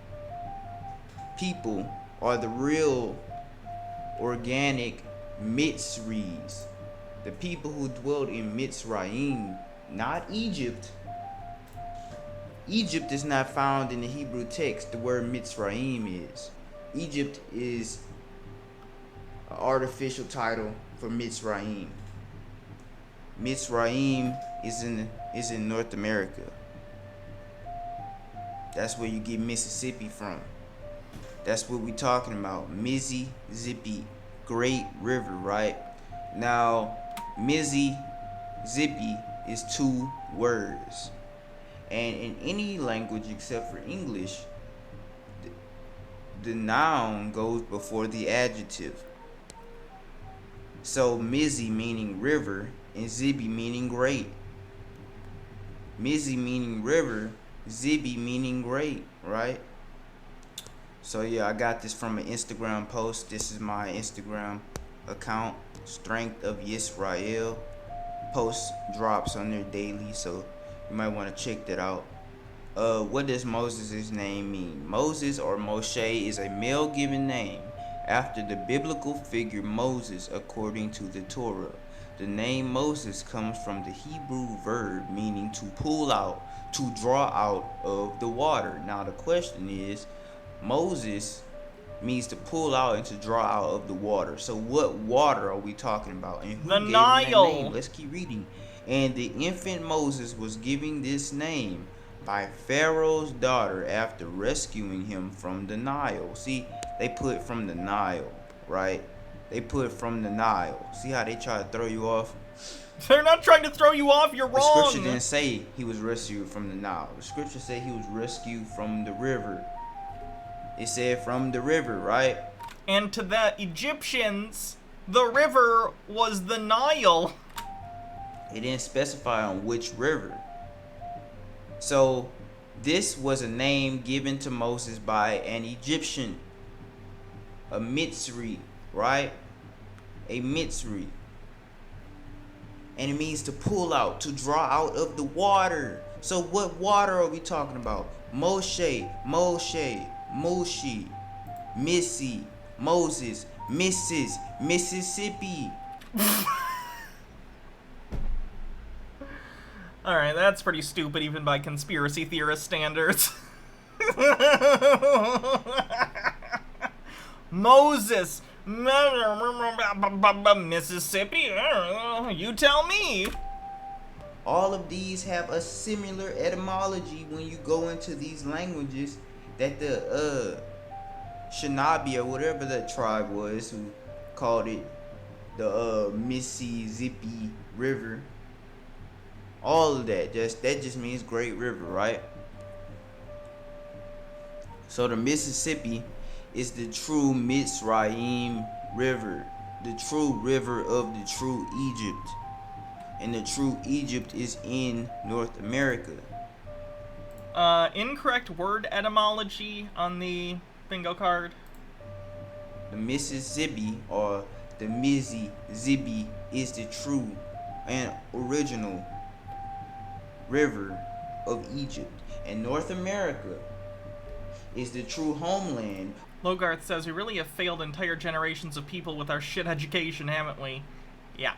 people are the real organic Mitzris. The people who dwelled in Mitzrayim, not Egypt. Egypt is not found in the Hebrew text. The word Mitzrayim is. Egypt is an artificial title for Mitzrayim. Mitzrayim is in North America. That's where you get Mississippi from. That's what we talking about. Mississippi, great river, right? Now, Mississippi is 2 words. And in any language except for English, the noun goes before the adjective. So Mizzy meaning river and Zibby meaning great. Mizzy meaning river, Zibby meaning great, right? So yeah, I got this from an Instagram post. This is my Instagram account, Strength of Yisrael. Post drops on there daily, so you might want to check that out. What does Moses' name mean? Moses or Moshe is a male given name after the biblical figure Moses according to the Torah. The name Moses comes from the Hebrew verb meaning to pull out, to draw out of the water. Now the question is, Moses means to pull out and to draw out of the water. So what water are we talking about? And who the gave Nile. Him that name? Let's keep reading. And the infant Moses was given this name by Pharaoh's daughter after rescuing him from the Nile. See, they put from the Nile, right? They put from the Nile. See how they try to throw you off? They're not trying to throw you off, you're wrong. The scripture didn't say he was rescued from the Nile. The scripture said he was rescued from the river. It said from the river, right? And to the Egyptians, the river was the Nile. It didn't specify on which river. So this was a name given to Moses by an Egyptian, a Mitzri, right? A Mitzri. And it means to pull out, to draw out of the water. So what water are we talking about? Moshe, Moshi, Missy, Moses, Mrs., Mississippi. Alright, that's pretty stupid even by conspiracy theorist standards. Moses, Mississippi, you tell me. All of these have a similar etymology when you go into these languages that the Shinabi or whatever that tribe was who called it the Mississippi River. All of that just means great river, right? So the Mississippi is the true Mitzrayim River, the true river of the true Egypt. And the true Egypt is in North America. Incorrect word etymology on the bingo card. The Mississippi or the Mississippi is the true and original river of Egypt. And North America is the true homeland. Logarth says we really have failed entire generations of people with our shit education, haven't we? Yeah.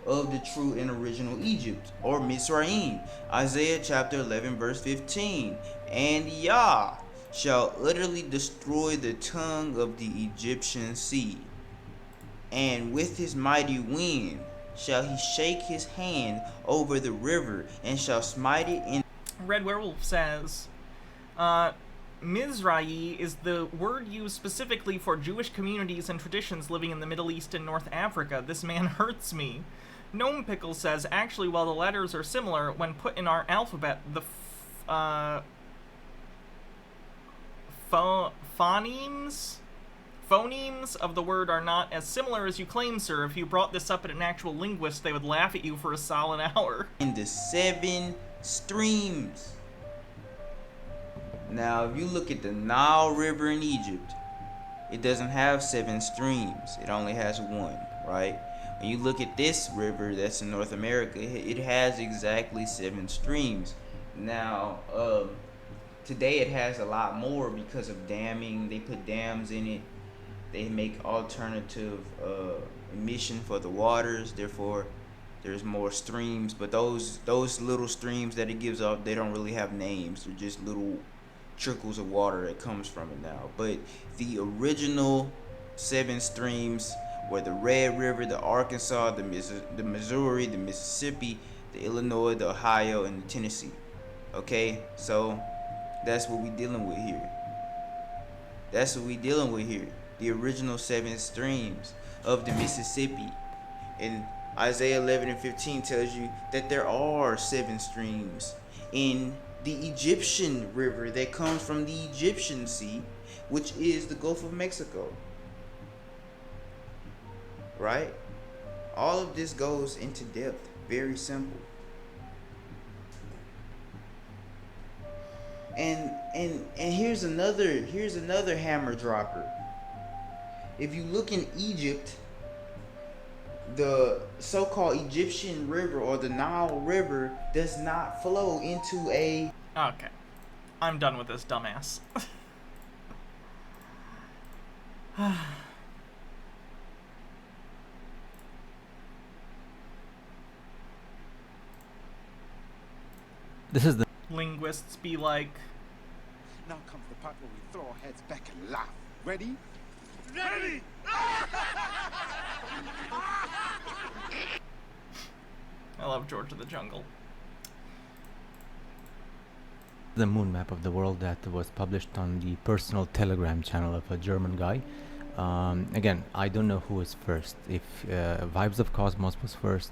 Of the true and original Egypt, or Mitzrayim. Isaiah chapter 11 verse 15. And Yah shall utterly destroy the tongue of the Egyptian sea, and with his mighty wind shall he shake his hand over the river, and shall smite it in. Red Werewolf says, Mizrahi is the word used specifically for Jewish communities and traditions living in the Middle East and North Africa. This man hurts me. Gnome Pickle says, actually, while the letters are similar, when put in our alphabet, the phonemes of the word are not as similar as you claim, sir. If you brought this up at an actual linguist, they would laugh at you for a solid hour. In the 7 streams. Now, if you look at the Nile River in Egypt, it doesn't have 7 streams. It only has 1, right? When you look at this river that's in North America, it has exactly 7 streams. Now, today it has a lot more because of damming. They put dams in it. They make alternative emission for the waters. Therefore, there's more streams. But those little streams that it gives off, they don't really have names. They're just little trickles of water that comes from it now. But the original 7 streams were the Red River, the Arkansas, the Missouri, the Mississippi, the Illinois, the Ohio, and the Tennessee. Okay, so that's what we dealing with here. That's what we dealing with here. The original 7 streams of the Mississippi. And Isaiah 11 and 15 tells you that there are 7 streams in the Egyptian river that comes from the Egyptian Sea, which is the Gulf of Mexico. Right? All of this goes into depth. Very simple. And here's another hammer dropper. If you look in Egypt, the so-called Egyptian river or the Nile River does not flow into a... Okay. I'm done with this dumbass. This is the... Linguists be like... Now comes the part where we throw our heads back and laugh. Ready? Ready! I love George of the Jungle. The moon map of the world that was published on the personal Telegram channel of a German guy. Again, I don't know who is first. If Vibes of Cosmos was first,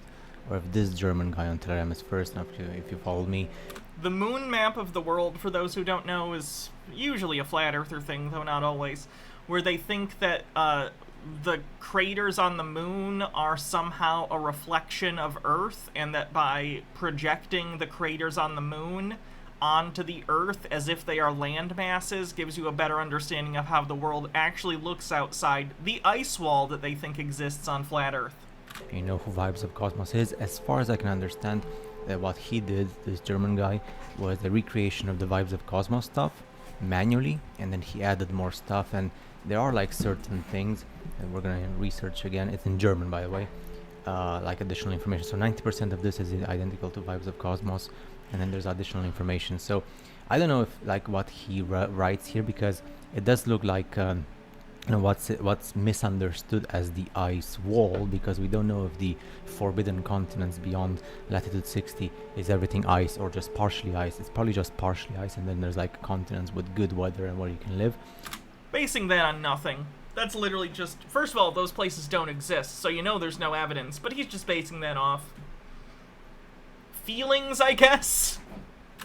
or if this German guy on Telegram is first. If you follow me. The moon map of the world, for those who don't know, is usually a flat earther thing, though not always, where they think that the craters on the moon are somehow a reflection of Earth, and that by projecting the craters on the moon onto the Earth as if they are land masses gives you a better understanding of how the world actually looks outside the ice wall that they think exists on flat Earth. You know who Vibes of Cosmos is? As far as I can understand, what he did, this German guy, was the recreation of the Vibes of Cosmos stuff manually, and then he added more stuff, and there are like certain things that we're gonna research again. It's in German, by the way, like additional information. So 90% of this is identical to Vibes of Cosmos, and then there's additional information. So I don't know if like what he writes here, because it does look like what's misunderstood as the ice wall, because we don't know if the forbidden continents beyond latitude 60 is everything ice or just partially ice. It's probably just partially ice, and then there's like continents with good weather and where you can live. Basing that on nothing. That's literally just... First of all, those places don't exist, so you know there's no evidence, but he's just basing that off feelings, I guess?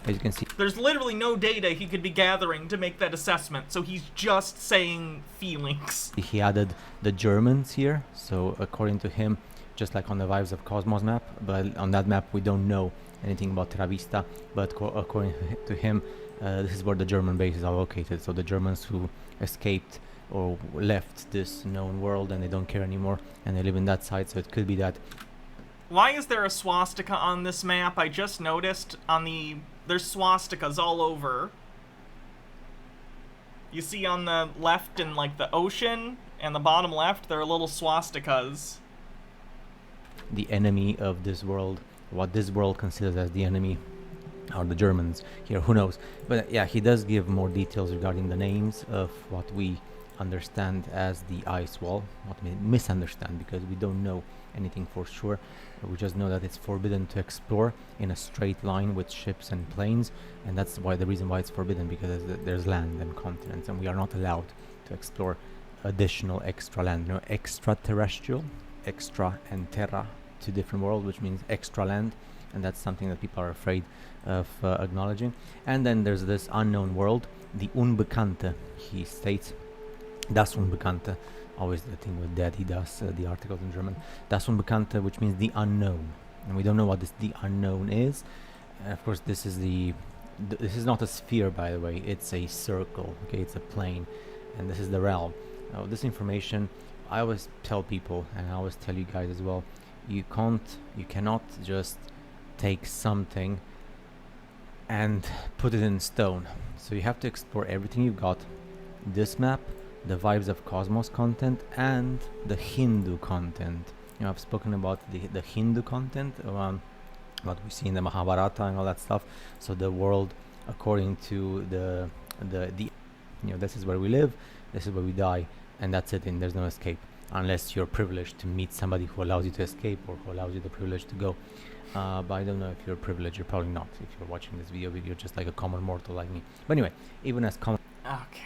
As you can see, there's literally no data he could be gathering to make that assessment, so he's just saying feelings. He added the Germans here, so according to him, just like on the Vibes of Cosmos map, but on that map we don't know anything about Terra Vista, but according to him, this is where the German bases are located. So the Germans who escaped or left this known world and they don't care anymore, and they live in that side, so it could be that. Why is there a swastika on this map? I just noticed on the... There's swastikas all over. You see on the left in like the ocean, and the bottom left, there are little swastikas. The enemy of this world, what this world considers as the enemy, are the Germans here, who knows. But yeah, he does give more details regarding the names of what we understand as the ice wall, what we misunderstand, because we don't know anything for sure. We just know that it's forbidden to explore in a straight line with ships and planes, and that's why the reason why it's forbidden, because there's land and continents, and we are not allowed to explore additional extra land. You know, extraterrestrial, extra and terra, 2 different worlds, which means extra land, and that's something that people are afraid of acknowledging. And then there's this unknown world, the Unbekannte. He states, das Unbekannte. Always the thing with that, he does the articles in German. Das Unbekannte, which means the unknown, and we don't know what the unknown is. And of course, this is this is not a sphere, by the way. It's a circle. Okay, it's a plane, and this is the realm. Now, this information, I always tell people, and I always tell you guys as well. You cannot just take something and put it in stone. So you have to explore everything you've got. This map, the Vibes of Cosmos content and the Hindu content. You know, I've spoken about the Hindu content, what we see in the Mahabharata and all that stuff. So the world according to the you know, this is where we live, this is where we die, and that's it, and there's no escape unless you're privileged to meet somebody who allows you to escape or who allows you the privilege to go. But I don't know if you're privileged. You're probably not. If you're watching this video, you're just like a common mortal like me. But anyway, even as common. Okay.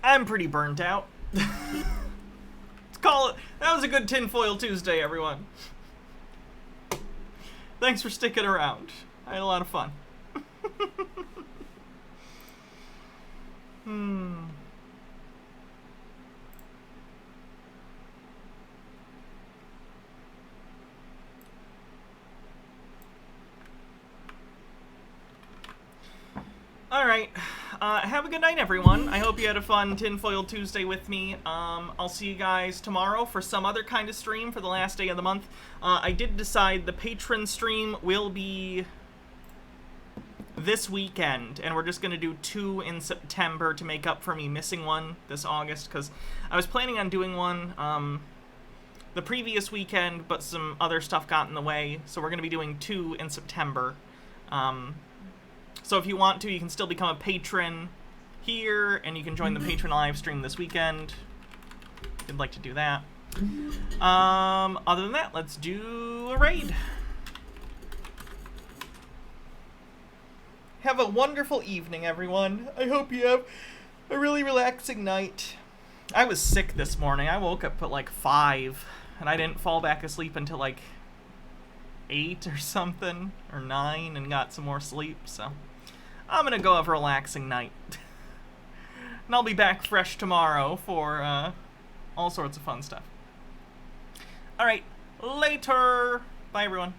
I'm pretty burnt out. Let's call it. That was a good Tinfoil Tuesday, everyone. Thanks for sticking around. I had a lot of fun. Alright, have a good night, everyone. I hope you had a fun Tinfoil Tuesday with me. I'll see you guys tomorrow for some other kind of stream for the last day of the month. I did decide the patron stream will be this weekend, and we're just going to do 2 in September to make up for me missing one this August, because I was planning on doing one the previous weekend, but some other stuff got in the way, so we're going to be doing 2 in September. So if you want to, you can still become a patron here, and you can join the patron live stream this weekend if you'd like to do that. Other than that, let's do a raid. Have a wonderful evening, everyone. I hope you have a really relaxing night. I was sick this morning. I woke up at like 5, and I didn't fall back asleep until like 8 or something, or 9, and got some more sleep, so I'm gonna go have a relaxing night. And I'll be back fresh tomorrow for all sorts of fun stuff. Alright, later! Bye, everyone.